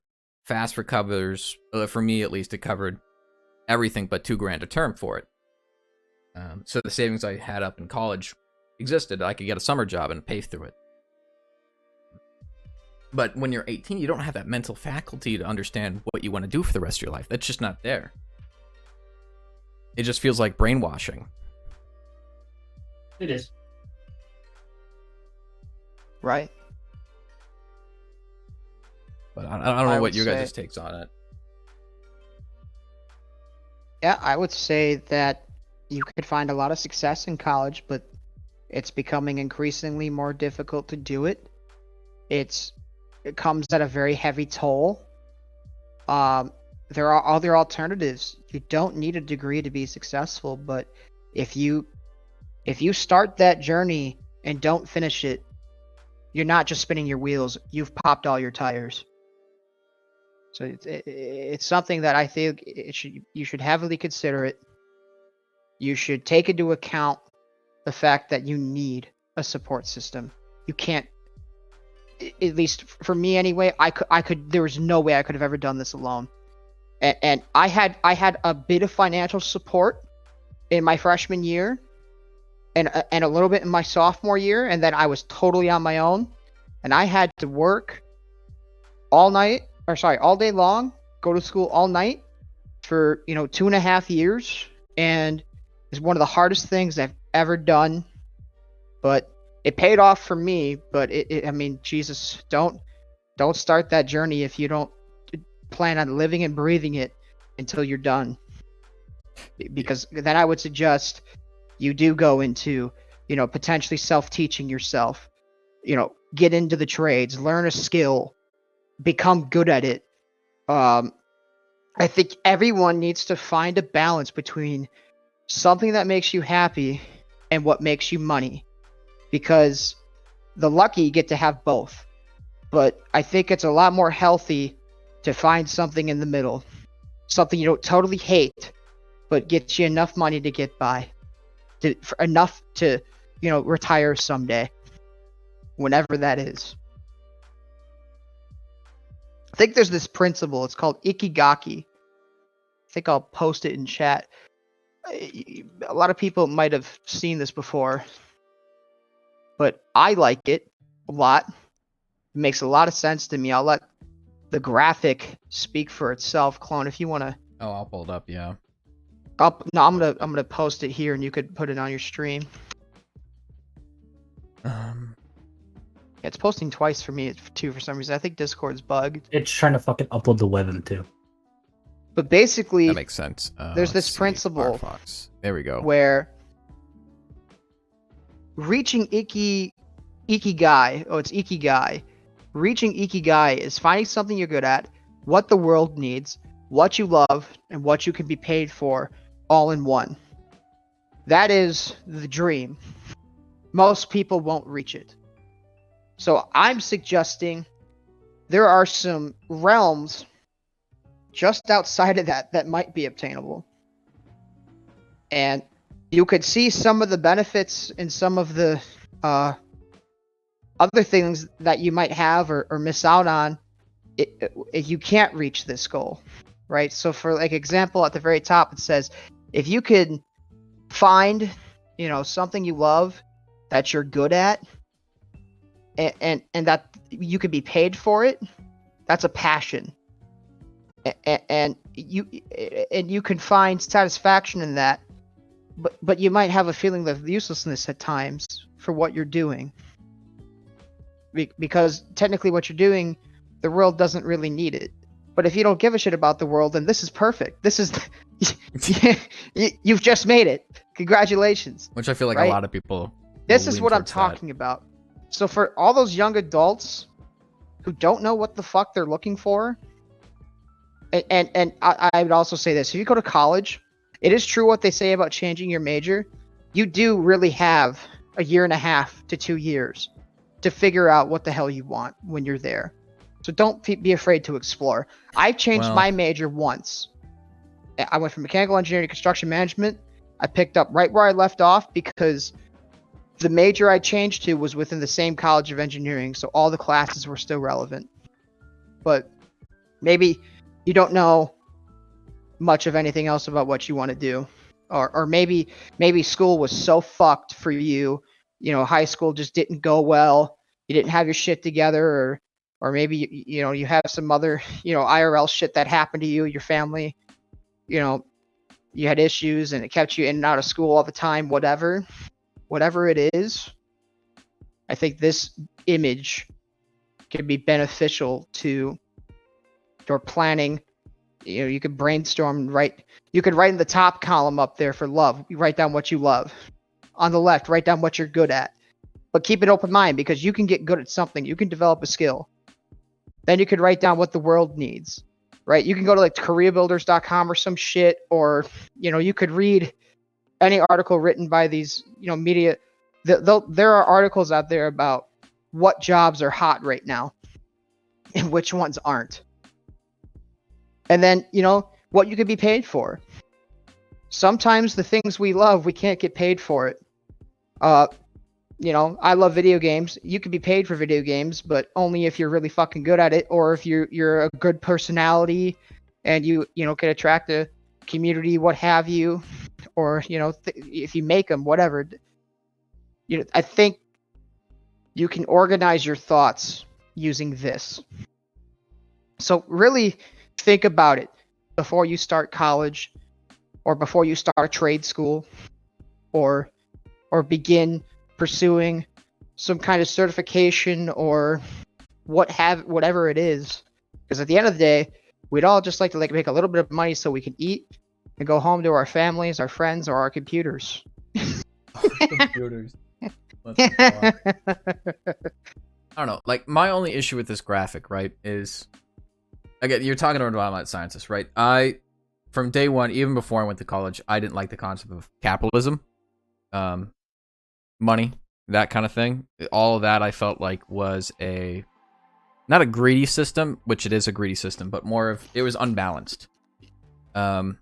FAFSA covers, for me at least, it covered everything but $2,000 a term for it. So the savings I had up in college existed. I could get a summer job and pay through it. But when you're 18, you don't have that mental faculty to understand what you want to do for the rest of your life. That's just not there. It just feels like brainwashing. It is. Right. But I don't know I what would your guys' say- takes on it. Yeah, I would say that you could find a lot of success in college, but it's becoming increasingly more difficult to do it. It comes at a very heavy toll. There are other alternatives. You don't need a degree to be successful, but if you start that journey and don't finish it, you're not just spinning your wheels, you've popped all your tires. So it's something that I think you should heavily consider it. You should take into account the fact that you need a support system. You can't, at least for me anyway, I could there was no way I could have ever done this alone. And I had a bit of financial support in my freshman year and a little bit in my sophomore year, and then I was totally on my own, and I had to work all day long, go to school all night for 2.5 years, and it's one of the hardest things I've ever done, but it paid off for me. But I mean, Jesus, don't start that journey if you don't plan on living and breathing it until you're done, because then I would suggest you do go into potentially self-teaching yourself, get into the trades, learn a skill, become good at it. I think everyone needs to find a balance between something that makes you happy and what makes you money, because the lucky get to have both. But I think it's a lot more healthy to find something in the middle, something you don't totally hate, but gets you enough money to get by, enough to retire someday, whenever that is. I think there's this principle. It's called ikigaki. I think I'll post it in chat. A lot of people might have seen this before, but I like it a lot. It makes a lot of sense to me. I'll let the graphic speak for itself. Clone, if you want to. Oh, I'll pull it up. Yeah. I'm gonna post it here, and you could put it on your stream. It's posting twice for me too for some reason. I think Discord's bugged. It's trying to fucking upload the web too. But basically, That makes sense. there's this let's see, principle Firefox. There we go. where reaching ikigai, it's ikigai. Reaching ikigai is finding something you're good at, what the world needs, what you love, and what you can be paid for, all in one. That is the dream. Most people won't reach it. So I'm suggesting there are some realms just outside of that might be obtainable. And you could see some of the benefits and some of the other things that you might have or miss out on if you can't reach this goal. right? So for like example, at the very top, it says, if you could find, something you love that you're good at, and that you could be paid for it, that's a passion. And you can find satisfaction in that, but you might have a feeling of uselessness at times for what you're doing, because technically what you're doing, the world doesn't really need it. But if you don't give a shit about the world, then this is perfect. This is you've just made it. Congratulations. Which I feel like right? a lot of people. This will is lean what I'm towards that. talking about. So for all those young adults who don't know what the fuck they're looking for, and I would also say this: if you go to college, it is true what they say about changing your major. You do really have a year and a half to 2 years to figure out what the hell you want when you're there. So don't be afraid to explore. I've changed my major once. I went from mechanical engineering to construction management. I picked up right where I left off because the major I changed to was within the same college of engineering, so all the classes were still relevant. But maybe you don't know much of anything else about what you want to do. Or maybe school was so fucked for you, high school just didn't go well. You didn't have your shit together, or maybe you have some other IRL shit that happened to you, your family, you had issues and it kept you in and out of school all the time, whatever it is. I think this image can be beneficial to your planning. You could brainstorm, you could write in the top column up there for love. You write down what you love. On the left, write down what you're good at. But keep an open mind, because you can get good at something. You can develop a skill. Then you could write down what the world needs, right? You can go to like careerbuilders.com or some shit, or, you could read any article written by these, media. There are articles out there about what jobs are hot right now and which ones aren't. And then, what you could be paid for. Sometimes the things we love, we can't get paid for it. I love video games. You could be paid for video games, but only if you're really fucking good at it, or if you're a good personality and you can attract a community, what have you, or if you make them, whatever. I think you can organize your thoughts using this. So really think about it before you start college, or before you start trade school, or begin pursuing some kind of certification, or whatever it is. Because at the end of the day, we'd all just like to make a little bit of money so we can eat and go home to our families, our friends, or our computers. Computers. I don't know. Like, my only issue with this graphic, right, is, again, you're talking about environmental scientists, right? From day one, even before I went to college, I didn't like the concept of capitalism, money, that kind of thing. All of that I felt like was not a greedy system, which it is a greedy system, but more of, it was unbalanced. And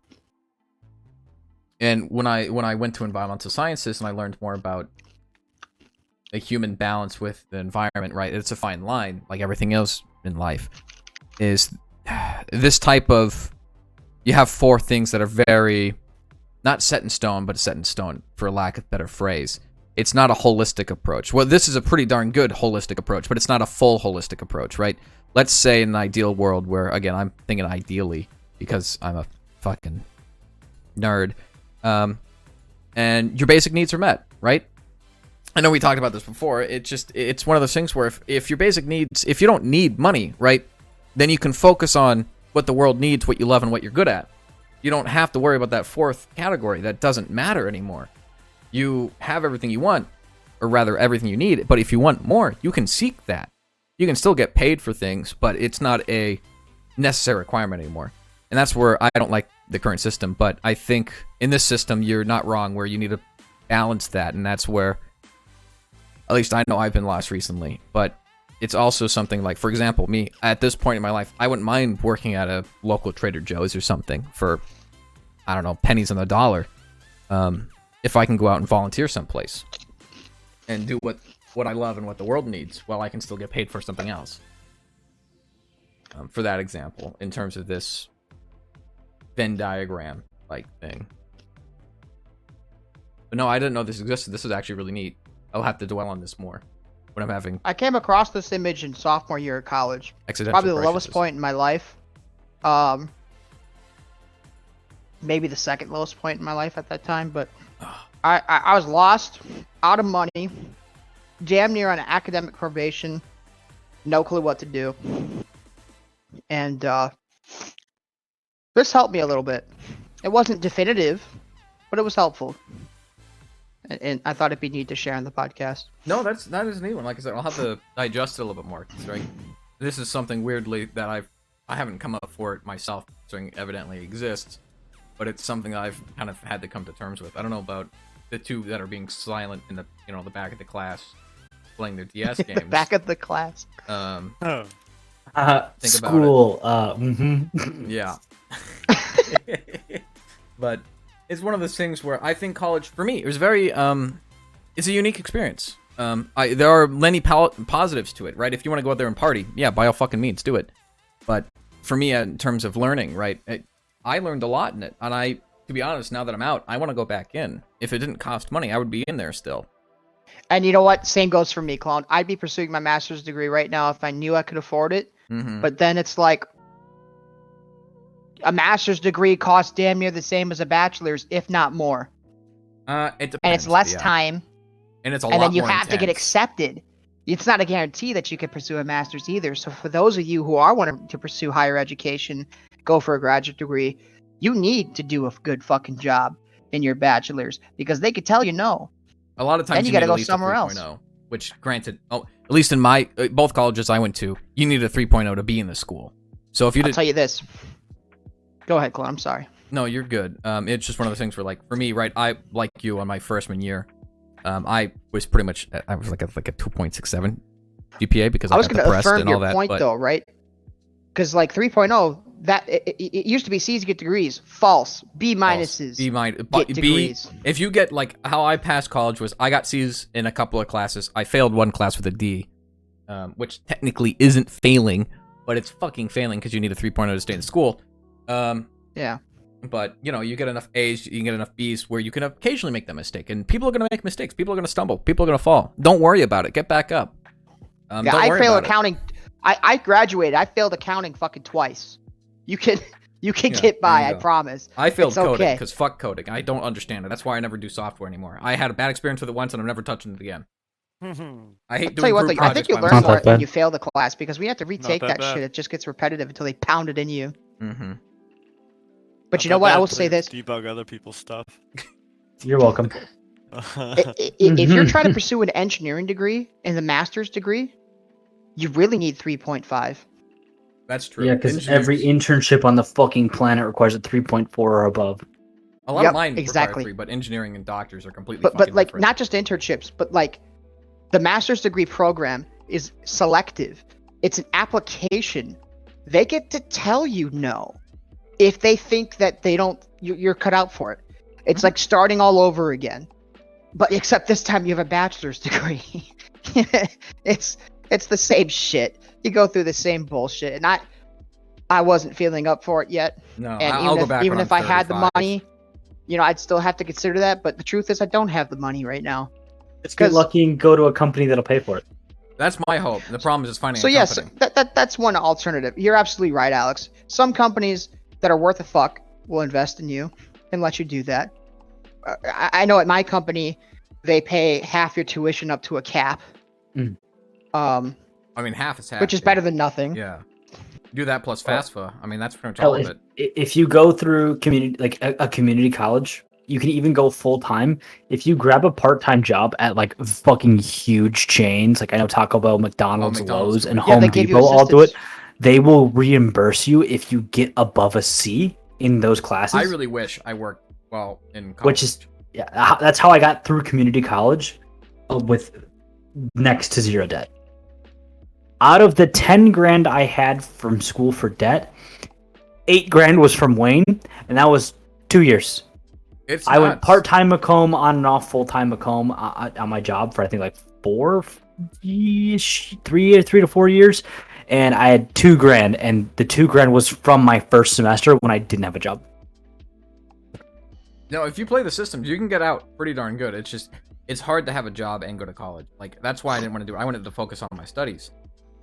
when I went to environmental sciences and I learned more about a human balance with the environment, right? It's a fine line, like everything else in life. Is this type of, you have 4 things that are very, not set in stone, but set in stone, for lack of a better phrase. It's not a holistic approach. Well, this is a pretty darn good holistic approach, but it's not a full holistic approach, right? Let's say in an ideal world where, again, I'm thinking ideally because I'm a fucking nerd, and your basic needs are met, right? I know we talked about this before. It's one of those things where if your basic needs, if you don't need money, right, then you can focus on what the world needs, what you love, and what you're good at. You don't have to worry about that 4th category. That doesn't matter anymore. You have everything you want, or rather everything you need, but if you want more, you can seek that. You can still get paid for things, but it's not a necessary requirement anymore. And that's where I don't like the current system, but I think in this system, you're not wrong, where you need to balance that, and that's where, at least I know I've been lost recently, but it's also something like, for example, me, at this point in my life, I wouldn't mind working at a local Trader Joe's or something for, I don't know, pennies on the dollar, if I can go out and volunteer someplace and do what I love and what the world needs, while I can still get paid for something else. For that example, in terms of this Venn diagram like thing. But no, I didn't know this existed. This is actually really neat. I'll have to dwell on this more when I'm having I came across this image in sophomore year of college. existential Probably the crises. lowest point in my life. Maybe the second lowest point in my life at that time, but I was lost, out of money, damn near on academic probation, no clue what to do. And this helped me a little bit. It wasn't definitive, but it was helpful. And I thought it'd be neat to share on the podcast. No, that is a neat one. Like I said, I'll have to digest it a little bit more. 'Cause, right, this is something weirdly that I haven't come up for it myself, so it evidently exists, but it's something that I've kind of had to come to terms with. I don't know about the two that are being silent in the the back of the class playing their DS games. Back of the class. Oh. Think School. Yeah. But it's one of those things where I think college, for me, it was very, it's a unique experience. There are many positives to it, right? If you want to go out there and party, yeah, by all fucking means, do it. But for me, in terms of learning, right, I learned a lot in it. And to be honest, now that I'm out, I want to go back in. If it didn't cost money, I would be in there still. And you know what? Same goes for me, Clown. I'd be pursuing my master's degree right now if I knew I could afford it. Mm-hmm. But then it's like a master's degree costs damn near the same as a bachelor's, if not more. It depends. And it's less yeah. time. And it's a And lot then you more have to get intense. accepted. It's not a guarantee that you could pursue a master's either. So for those of you who are wanting to pursue higher education, go for a graduate degree, you need to do a good fucking job in your bachelor's because they could tell you no. A lot of times Then you need gotta at go least a somewhere else. 3.0, which granted, at least in my both colleges I went to, you need a 3.0 to be in the school. So if you I'll did, tell you this. Go ahead, Clown. I'm sorry. no, you're good. It's just one of those things where, like, for me, right, I like you on my freshman year, I was pretty much I was like a 2.67 GPA because I was got going to depressed affirm and all your that. point, but though, right? Because, like, 3.0, that it used to be C's get degrees. False. B minuses B minus, get B. degrees. If you get, like, how I passed college was I got C's in a couple of classes. I failed one class with a D, which technically isn't failing, but it's fucking failing because you need a 3.0 to stay in school. Yeah. But, you get enough A's, you can get enough B's where you can occasionally make that mistake. And people are going to make mistakes. People are going to stumble. People are going to fall. Don't worry about it. Get back up. Yeah, don't I worry failed about it. accounting. I graduated. I failed accounting fucking twice. You can Yeah, get by, there I you go. promise. I failed It's coding okay. because fuck coding. I don't understand it. That's why I never do software anymore. I had a bad experience with it once and I'm never touching it again. I hate Tell doing you what, group though, I think projects you by learn Not more myself. that when bad. you fail the class because we have to retake that that bad. shit. It just gets repetitive until they pound it in you. Mm-hmm. But you know what? I will say this. Debug other people's stuff. You're welcome. If you're trying to pursue an engineering degree and the master's degree, you really need 3.5. That's true. Yeah, because Engineers- every internship on the fucking planet requires a 3.4 or above. a lot Yep, of mine require exactly. 3, but engineering and doctors are completely But fucking like different. not just internships, but like the master's degree program is selective. It's an application. They get to tell you no if they think that they don't you're cut out for it. It's like starting all over again. But except this time you have a bachelor's degree. it's the same shit. You go through the same bullshit, and I wasn't feeling up for it yet. No, And I'll go back even when if I'm I had the 35. money, I'd still have to consider that. But the truth is, I don't have the money right now. Just get lucky and go to a company that'll pay for it. That's my hope. The problem is just finding So a yes, company. that's one alternative. You're absolutely right, Alex. Some companies that are worth a fuck will invest in you and let you do that. I know at my company, they pay half your tuition up to a cap. Mm. I mean, half is half. Which is yeah. better than nothing. Yeah. Do that plus FAFSA. I mean, that's pretty much Hell, all of it. if you go through community, like a community college, you can even go full time. If you grab a part-time job at like fucking huge chains, like I know Taco Bell, McDonald's, McDonald's Lowe's, do and it. Yeah, Home they give you Depot all do it. assistance. They will reimburse you if you get above a C in those classes. I really wish I worked in college. Which is that's how I got through community college with next to zero debt. Out of the 10 grand I had from school for debt, 8 grand was from Wayne, and that was 2 years. I went nuts. part-time Macomb on and off, full-time Macomb on my job for I think like 3 to 4 years, and I had 2 grand, and the 2 grand was from my first semester when I didn't have a job. No, if you play the systems, you can get out pretty darn good. It's just, it's hard to have a job and go to college. Like, that's why I didn't want to do it. I wanted to focus on my studies.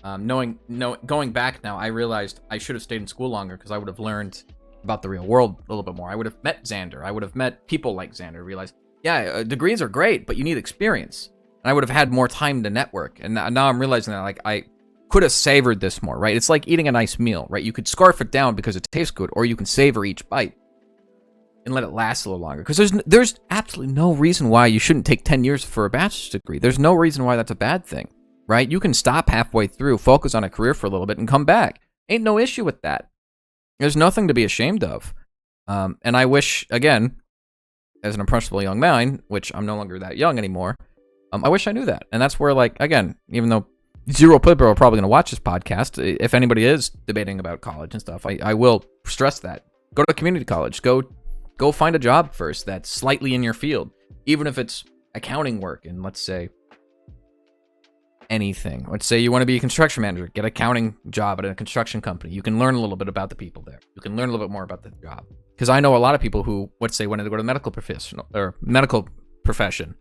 Going back now, I realized I should have stayed in school longer because I would have learned about the real world a little bit more. I would have met Xander. I would have met people like Xander. Realized, yeah, degrees are great, but you need experience. And I would have had more time to network. And now I'm realizing that, like, I could have savored this more, right? It's like eating a nice meal, right? You could scarf it down because it tastes good, or you can savor each bite and let it last a little longer. Because there's absolutely no reason why you shouldn't take 10 years for a bachelor's degree. There's no reason why that's a bad thing, right? You can stop halfway through, focus on a career for a little bit, and come back. Ain't no issue with that. There's nothing to be ashamed of. And I wish, again, as an impressionable young man, which I'm no longer that young anymore, I wish I knew that. And that's where, like, again, even though zero people are probably going to watch this podcast, if anybody is debating about college and stuff, I will stress that. Go to community college. Go find a job first that's slightly in your field, even if it's accounting work and, let's say, anything. Let's say you want to be a construction manager, get an accounting job at a construction company. You can learn a little bit about the people there. You can learn a little bit more about the job. Because I know a lot of people who, let's say, wanted to go to medical profession,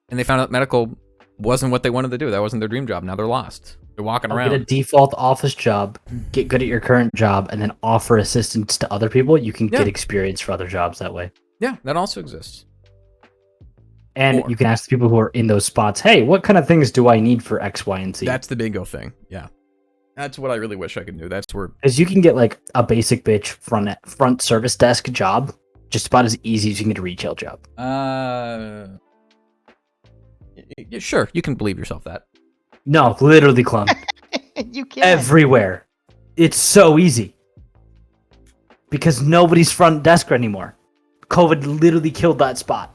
and they found out medical wasn't what they wanted to do. That wasn't their dream job. Now they're lost. They're walking around. Get a default office job, get good at your current job, and then offer assistance to other people. You can get experience for other jobs that way. Yeah, that also exists. And you can ask the people who are in those spots, hey, what kind of things do I need for X, Y, and Z? That's the bingo thing. Yeah. That's what I really wish I could do. That's where... Because you can get like a basic bitch front service desk job just about as easy as you can get a retail job. Sure, you can believe yourself that. No, literally, Clum. You can. Everywhere. It's so easy. Because nobody's front desk anymore. COVID literally killed that spot.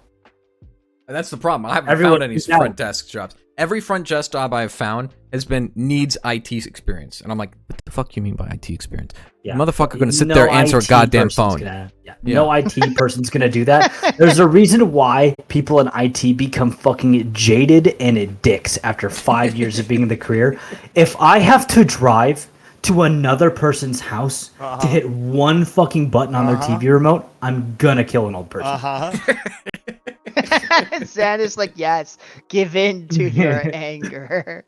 And that's the problem. I haven't found any front desk jobs. Every front desk job I've found has been needs IT experience. And I'm like, what the fuck you mean by IT experience? Yeah. The motherfucker going to sit there and answer a goddamn phone. No IT person's going to do that. There's a reason why people in IT become fucking jaded and dicks after 5 years of being in the career. If I have to drive to another person's house to hit one fucking button on their TV remote, I'm gonna kill an old person. Santa's like, yes, give in to your anger.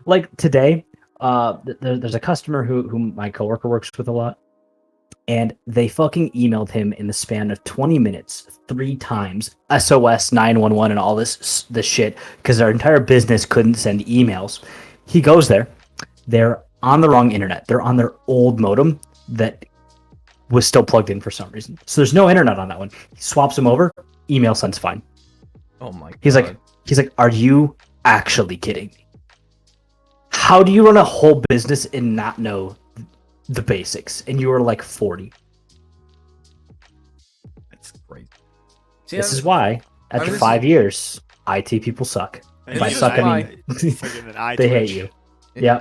Like today, there's a customer who my coworker works with a lot, and they fucking emailed him in the span of 20 minutes 3 times, SOS 911 and all this shit, because their entire business couldn't send emails. He goes there, they're on the wrong internet. They're on their old modem that was still plugged in for some reason. So there's no internet on that one. He swaps them over, email sends fine. Oh my god. He's like, are you actually kidding me? How do you run a whole business and not know the basics? And you were like 40. That's great. See, this is why, after 5 years, IT people suck. By suck, I mean they hate you. Yeah.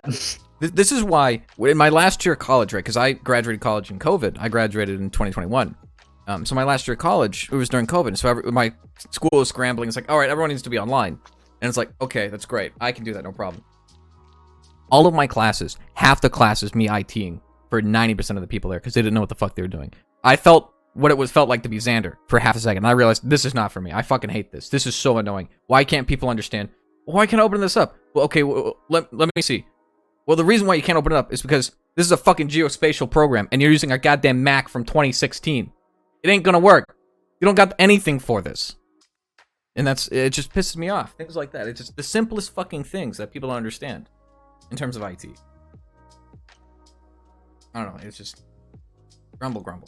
This is why, in my last year of college, right, because I graduated college in COVID. I graduated in 2021. So my last year of college, it was during COVID. So my school was scrambling. It's like, all right, everyone needs to be online. And it's like, okay, that's great. I can do that, no problem. All of my classes, half the classes, me ITing for 90% of the people there because they didn't know what the fuck they were doing. I felt what it felt like to be Xander for half a second. And I realized this is not for me. I fucking hate this. This is so annoying. Why can't people understand? Why can't I open this up? Well, okay, let me see. Well, the reason why you can't open it up is because this is a fucking geospatial program, and you're using a goddamn Mac from 2016. It ain't gonna work. You don't got anything for this. And it just pisses me off. Things like that. It's just the simplest fucking things that people don't understand in terms of IT. I don't know. It's just grumble. Grumble.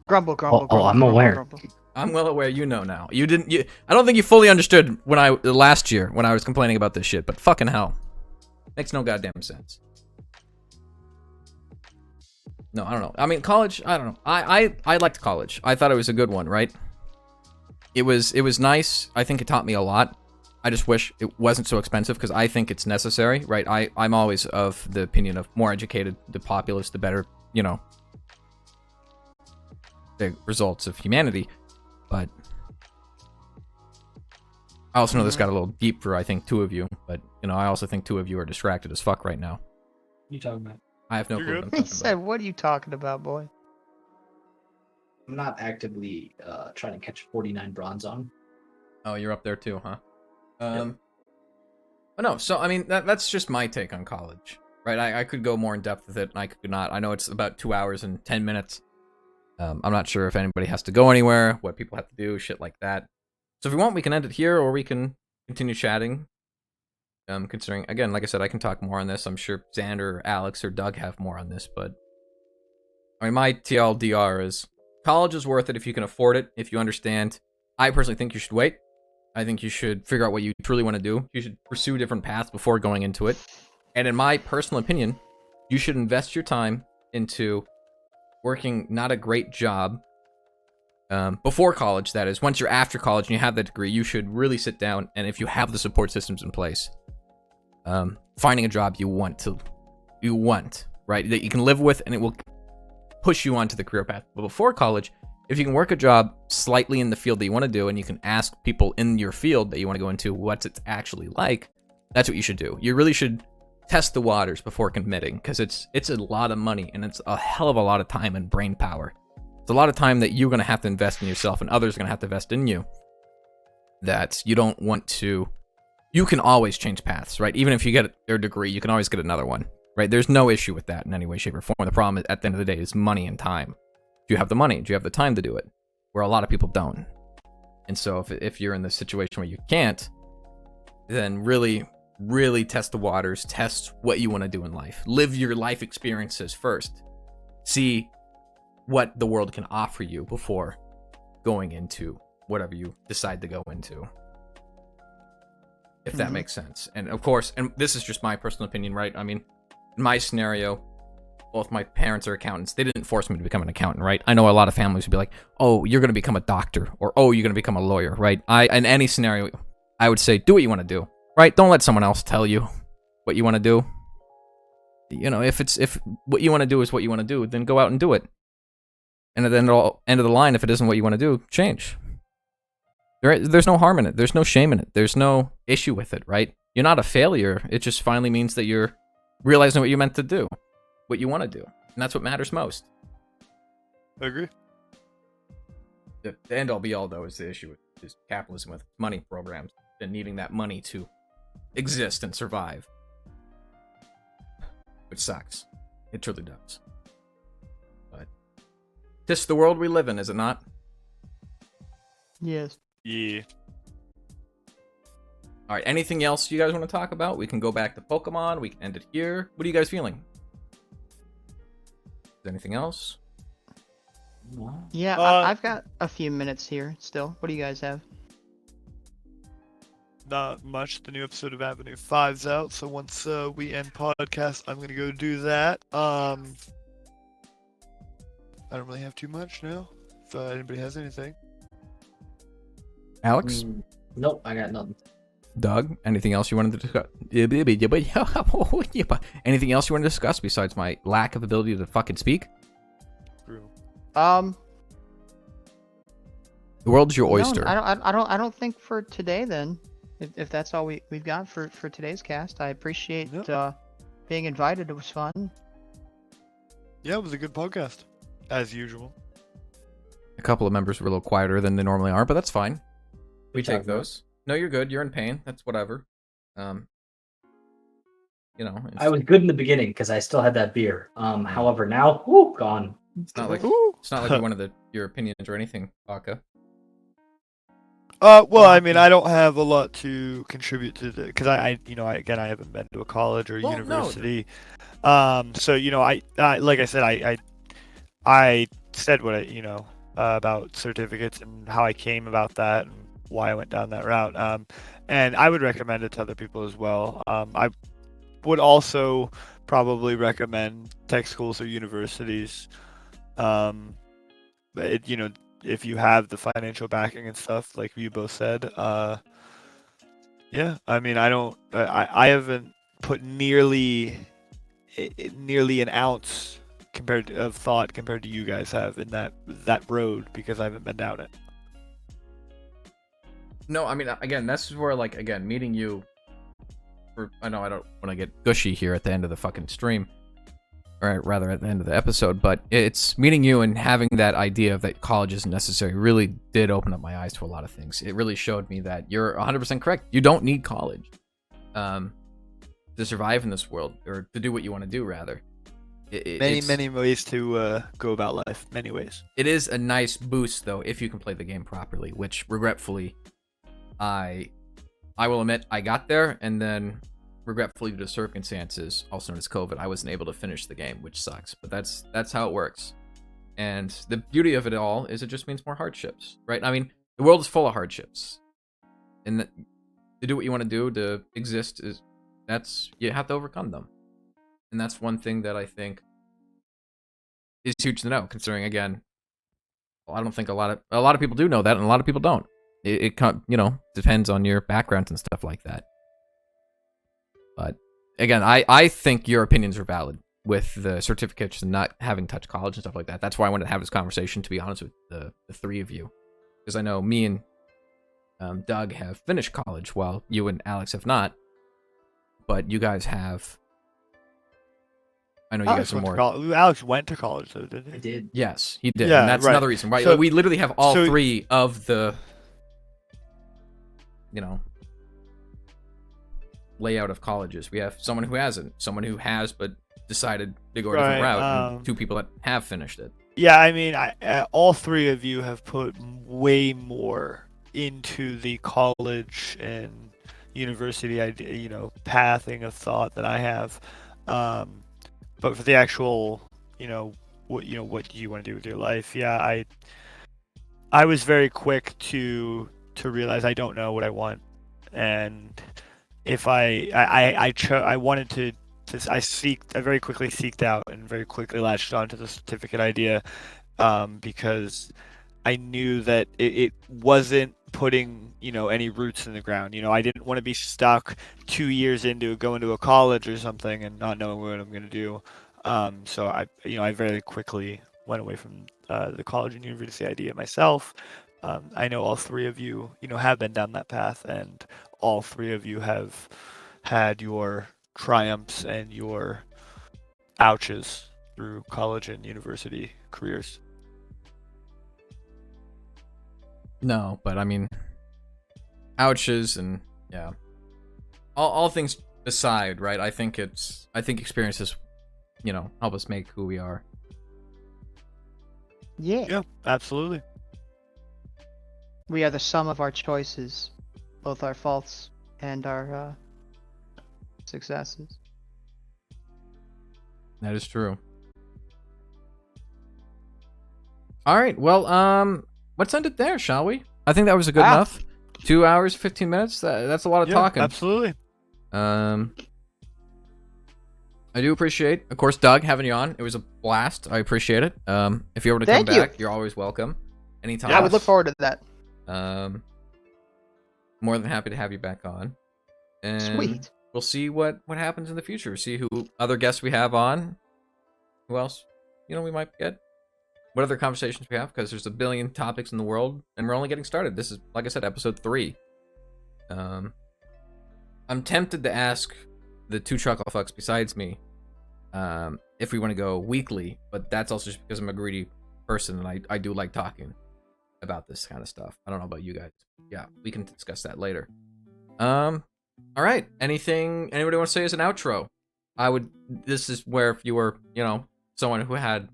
I'm aware. Grumble. I'm well aware. You know now. I don't think you fully understood last year when I was complaining about this shit. But fucking hell. Makes no goddamn sense. No, I don't know. I mean, college, I don't know. I liked college. I thought it was a good one, right? It was nice. I think it taught me a lot. I just wish it wasn't so expensive because I think it's necessary, right? I'm always of the opinion of more educated, the populace, the better, the results of humanity. But I also know this got a little deep for, I think, 2 of you. But, I also think 2 of you are distracted as fuck right now. What are you talking about? I have no clue what I'm He talking said, about. what are you talking about, boy? I'm not actively trying to catch 49 bronze on. Oh, you're up there too, huh? Yep. But no, so I mean that's just my take on college, right? I could go more in depth with it, and I could not. I know it's about 2 hours and 10 minutes. I'm not sure if anybody has to go anywhere, what people have to do, shit like that. So if you want, we can end it here, or we can continue chatting. Considering, again, like I said, I can talk more on this. I'm sure Xander, or Alex, or Doug have more on this, but I mean, my TLDR is college is worth it if you can afford it, if you understand. I personally think you should wait. I think you should figure out what you truly want to do. You should pursue different paths before going into it. And in my personal opinion, you should invest your time into working not a great job before college, that is. Once you're after college and you have that degree, you should really sit down, and if you have the support systems in place, finding a job you want, right, that you can live with, and it will push you onto the career path. But before college, if you can work a job slightly in the field that you want to do, and you can ask people in your field that you want to go into what's it actually like, that's what you should do. You really should test the waters before committing, because it's a lot of money, and it's a hell of a lot of time and brain power. It's a lot of time that you're going to have to invest in yourself, and others are going to have to invest in you, that you don't want to. You can always change paths, right? Even if you get your degree, you can always get another one, right? There's no issue with that in any way, shape, or form. The problem at the end of the day is money and time. Do you have the money? Do you have the time to do it? Where a lot of people don't. And so if you're in the situation where you can't, then really test the waters, test what you want to do in life. Live your life experiences first. See what the world can offer you before going into whatever you decide to go into. If that makes sense. And of course, and this is just my personal opinion, right? I mean, in my scenario, both my parents are accountants. They didn't force me to become an accountant, right? I know a lot of families would be like, oh, you're going to become a doctor, or oh, you're going to become a lawyer, right? In any scenario, I would say, do what you want to do, right? Don't let someone else tell you what you want to do. You know, if what you want to do is what you want to do, then go out and do it. And at the end of the line, if it isn't what you want to do, change. There's no harm in it. There's no shame in it. There's no issue with it, right? You're not a failure. It just finally means that you're realizing what you meant to do, what you want to do. And that's what matters most. I agree. The end all be all, though, is the issue is capitalism with money programs and needing that money to exist and survive. Which sucks. It truly does. But this is the world we live in, is it not? Yes. Yeah. All right, anything else you guys want to talk about? We can go back to Pokemon. We can end it here. What are you guys feeling? Is there anything else? Yeah, I've got a few minutes here still. What do you guys have? Not much. The new episode of Avenue 5's out, so once we end podcast, I'm gonna go do that. I don't really have too much now. If anybody has anything. Alex? Nope, I got nothing. Doug? Anything else you wanted to discuss? Anything else you want to discuss besides my lack of ability to fucking speak? True. The world's your oyster. No, I don't think for today then. If that's all we've got for today's cast, I appreciate being invited. It was fun. Yeah, it was a good podcast, as usual. A couple of members were a little quieter than they normally are, but that's fine. We Sorry, take those. No, you're good. You're in pain. That's whatever. You know. I was good in the beginning because I still had that beer. However, now, gone. It's not like Ooh. it's not like you wanted your opinions or anything, Baka. Well, I mean, I don't have a lot to contribute to the, because I haven't been to a college or Well, no. university. So I like I said, I said what about certificates and how I came about that and why I went down that route. And I would recommend it to other people as well. I would also probably recommend tech schools or universities. If you have the financial backing and stuff, like you both said, yeah. I mean, I haven't put nearly an ounce of thought compared to you guys have in that road because I haven't been down it. No, I mean, again, that's where, like, again, meeting you. I know I don't want to get gushy here at the end of the fucking stream, or rather at the end of the episode, but it's meeting you and having that idea of that college isn't necessary really did open up my eyes to a lot of things. It really showed me that you're 100% correct. You don't need college to survive in this world, or to do what you want to do, rather. Many ways to go about life. Many ways. It is a nice boost, though, if you can play the game properly, which, regretfully, I will admit I got there, and then regretfully, due to circumstances, also known as COVID, I wasn't able to finish the game, which sucks. But that's how it works. And the beauty of it all is it just means more hardships, right? I mean, the world is full of hardships, and to do what you want to do to exist you have to overcome them, and that's one thing that I think is huge to know. Considering, again, well, I don't think a lot of people do know that, and a lot of people don't. It depends on your backgrounds and stuff like that. But again, I think your opinions are valid with the certificates and not having touched college and stuff like that. That's why I wanted to have this conversation, to be honest, with the three of you. Because I know me and Doug have finished college, while you and Alex have not. But you guys have. I know you guys are more. Alex went to college, though, didn't he? I did. Yes, he did. Yeah, And that's right. another reason why So- we literally have all so- three of the, layout of colleges. We have someone who hasn't, someone who has but decided to go a different Right, route, and two people that have finished it. Yeah, I mean, all three of you have put way more into the college and university idea, pathing of thought that I have. But for the actual, what do you want to do with your life? Yeah, I was very quick to realize I don't know what I want, and if I wanted to. I very quickly seeked out and very quickly latched onto the certificate idea, because I knew that it wasn't putting any roots in the ground. I didn't want to be stuck 2 years into going to a college or something and not knowing what I'm going to do. So I very quickly went away from the college and university idea myself. I know all three of you have been down that path, and all three of you have had your triumphs and your ouches through college and university careers. No, but I mean, ouches and all things aside, right? I think experiences, help us make who we are. Yeah, absolutely. We are the sum of our choices, both our faults and our successes. That is true. All right, well, let's end it there, shall we? I think that was a good enough. 2 hours, 15 minutes. That's a lot of talking. Absolutely. I do appreciate, of course, Doug, having you on. It was a blast. I appreciate it. If you ever to come back, you're always welcome. Anytime. I would look forward to that. More than happy to have you back on. And Sweet. we'll see what happens in the future. See who other guests we have on. Who else, we might get. What other conversations we have, because there's a billion topics in the world, and we're only getting started. This is, like I said, episode 3. I'm tempted to ask the two chuckle fucks besides me if we want to go weekly, but that's also just because I'm a greedy person, and I do like talking about this kind of stuff. I don't know about you guys. Yeah, we can discuss that later. All right. Anything anybody want to say as an outro? This is where, if you were, someone who had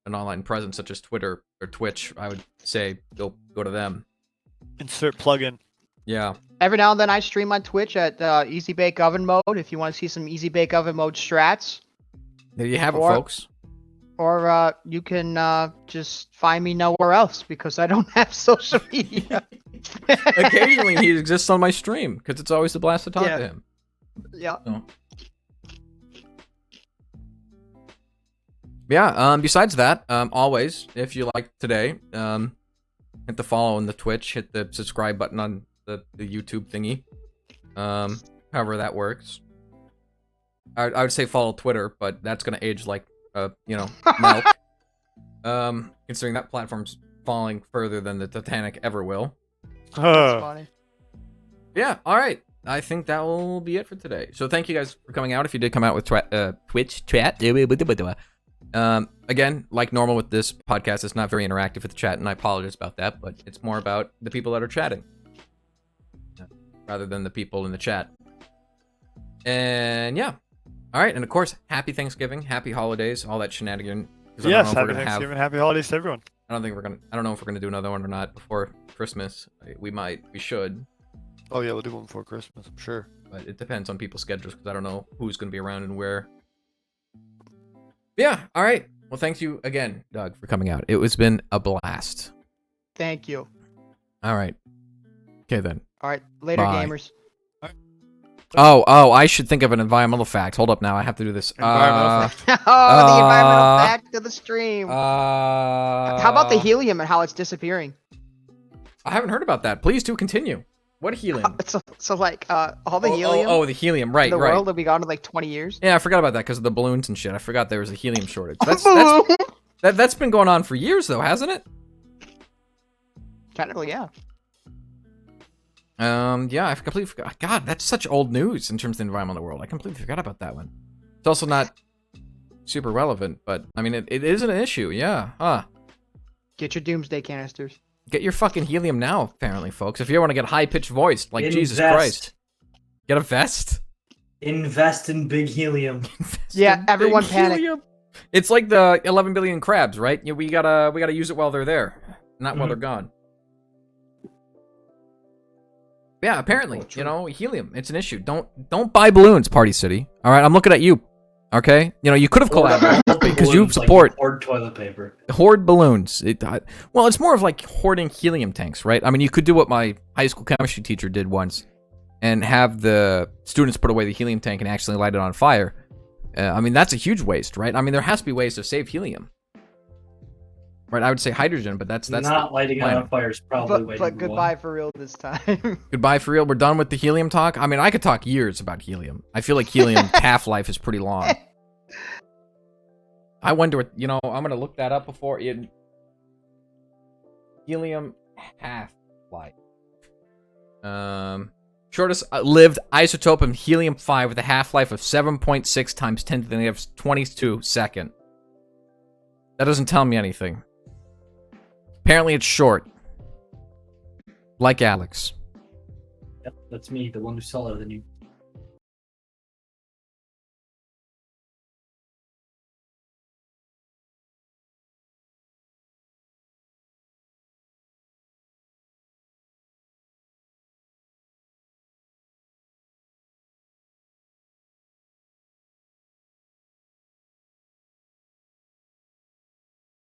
an online presence such as Twitter or Twitch, I would say go to them. Insert plugin. Yeah. Every now and then I stream on Twitch at Easy Bake Oven Mode. If you want to see some Easy Bake Oven Mode strats, There you have it, folks. or you can just find me nowhere else because I don't have social media. Occasionally he exists on my stream because it's always a blast to talk to him. Yeah. So. Yeah, besides that, always, if you like today, hit the follow on the Twitch, hit the subscribe button on the YouTube thingy. However that works. I would say follow Twitter, but that's gonna age like milk. Considering that platform's falling further than the Titanic ever will. That's funny. Yeah, alright. I think that will be it for today. So thank you guys for coming out. If you did come out with Twitch chat, again, like normal with this podcast, it's not very interactive with the chat, and I apologize about that. But it's more about the people that are chatting rather than the people in the chat. And yeah, all right. And of course, happy Thanksgiving, happy holidays, all that shenanigan. Yes, happy Thanksgiving, happy holidays to everyone. I don't know if we're gonna do another one or not before Christmas. We should. Oh yeah, we'll do one before Christmas, I'm sure. But it depends on people's schedules because I don't know who's gonna be around and where. Yeah. All right. Well, thank you again, Doug, for coming out. It has been a blast. Thank you. All right. Okay then. All right, later, Bye. gamers. Oh, I should think of an environmental fact. Hold up now. I have to do this. Environmental fact. The environmental fact of the stream. How How about the helium and how it's disappearing? I haven't heard about that. Please do continue. What helium? So like, all the helium Oh, the helium. Right, in the right. world will be gone in like 20 years. Yeah, I forgot about that because of the balloons and shit. I forgot there was a helium shortage. Balloon! That's been going on for years, though, hasn't it? Technically, yeah. Yeah, I completely forgot. God, that's such old news in terms of the environmental world. I completely forgot about that one. It's also not super relevant, but I mean, it is an issue. Yeah, huh? Get your doomsday canisters. Get your fucking helium now, apparently, folks. If you want to get high-pitched voice, like Invest. Jesus Christ. Get a vest? Invest in big helium. Yeah, everyone Big panic. helium. It's like the 11 billion crabs, right? You know, we gotta use it while they're there, not while they're gone. Yeah, apparently, you know, helium. It's an issue. Don't buy balloons, Party City. All right, I'm looking at you. Okay, you know, you could have collaborated because you support hoard toilet paper. hoard balloons. Well, it's more of like hoarding helium tanks, right? I mean, you could do what my high school chemistry teacher did once, and have the students put away the helium tank and actually light it on fire. I mean, that's a huge waste, right? I mean, there has to be ways to save helium, right? I would say hydrogen, but that's Not lighting it on fire is probably way But number goodbye one. for real this time. Goodbye for real. We're done with the helium talk. I mean, I could talk years about helium. I feel like helium half-life is pretty long. I wonder, you know, I'm gonna look that up before it. Helium half-life. Shortest lived isotope of helium-5 with a half-life of 7.6 times 10 to the negative 22 second. That doesn't tell me anything. Apparently, it's short. Like Alex. Yep, that's me, the one who's taller than you.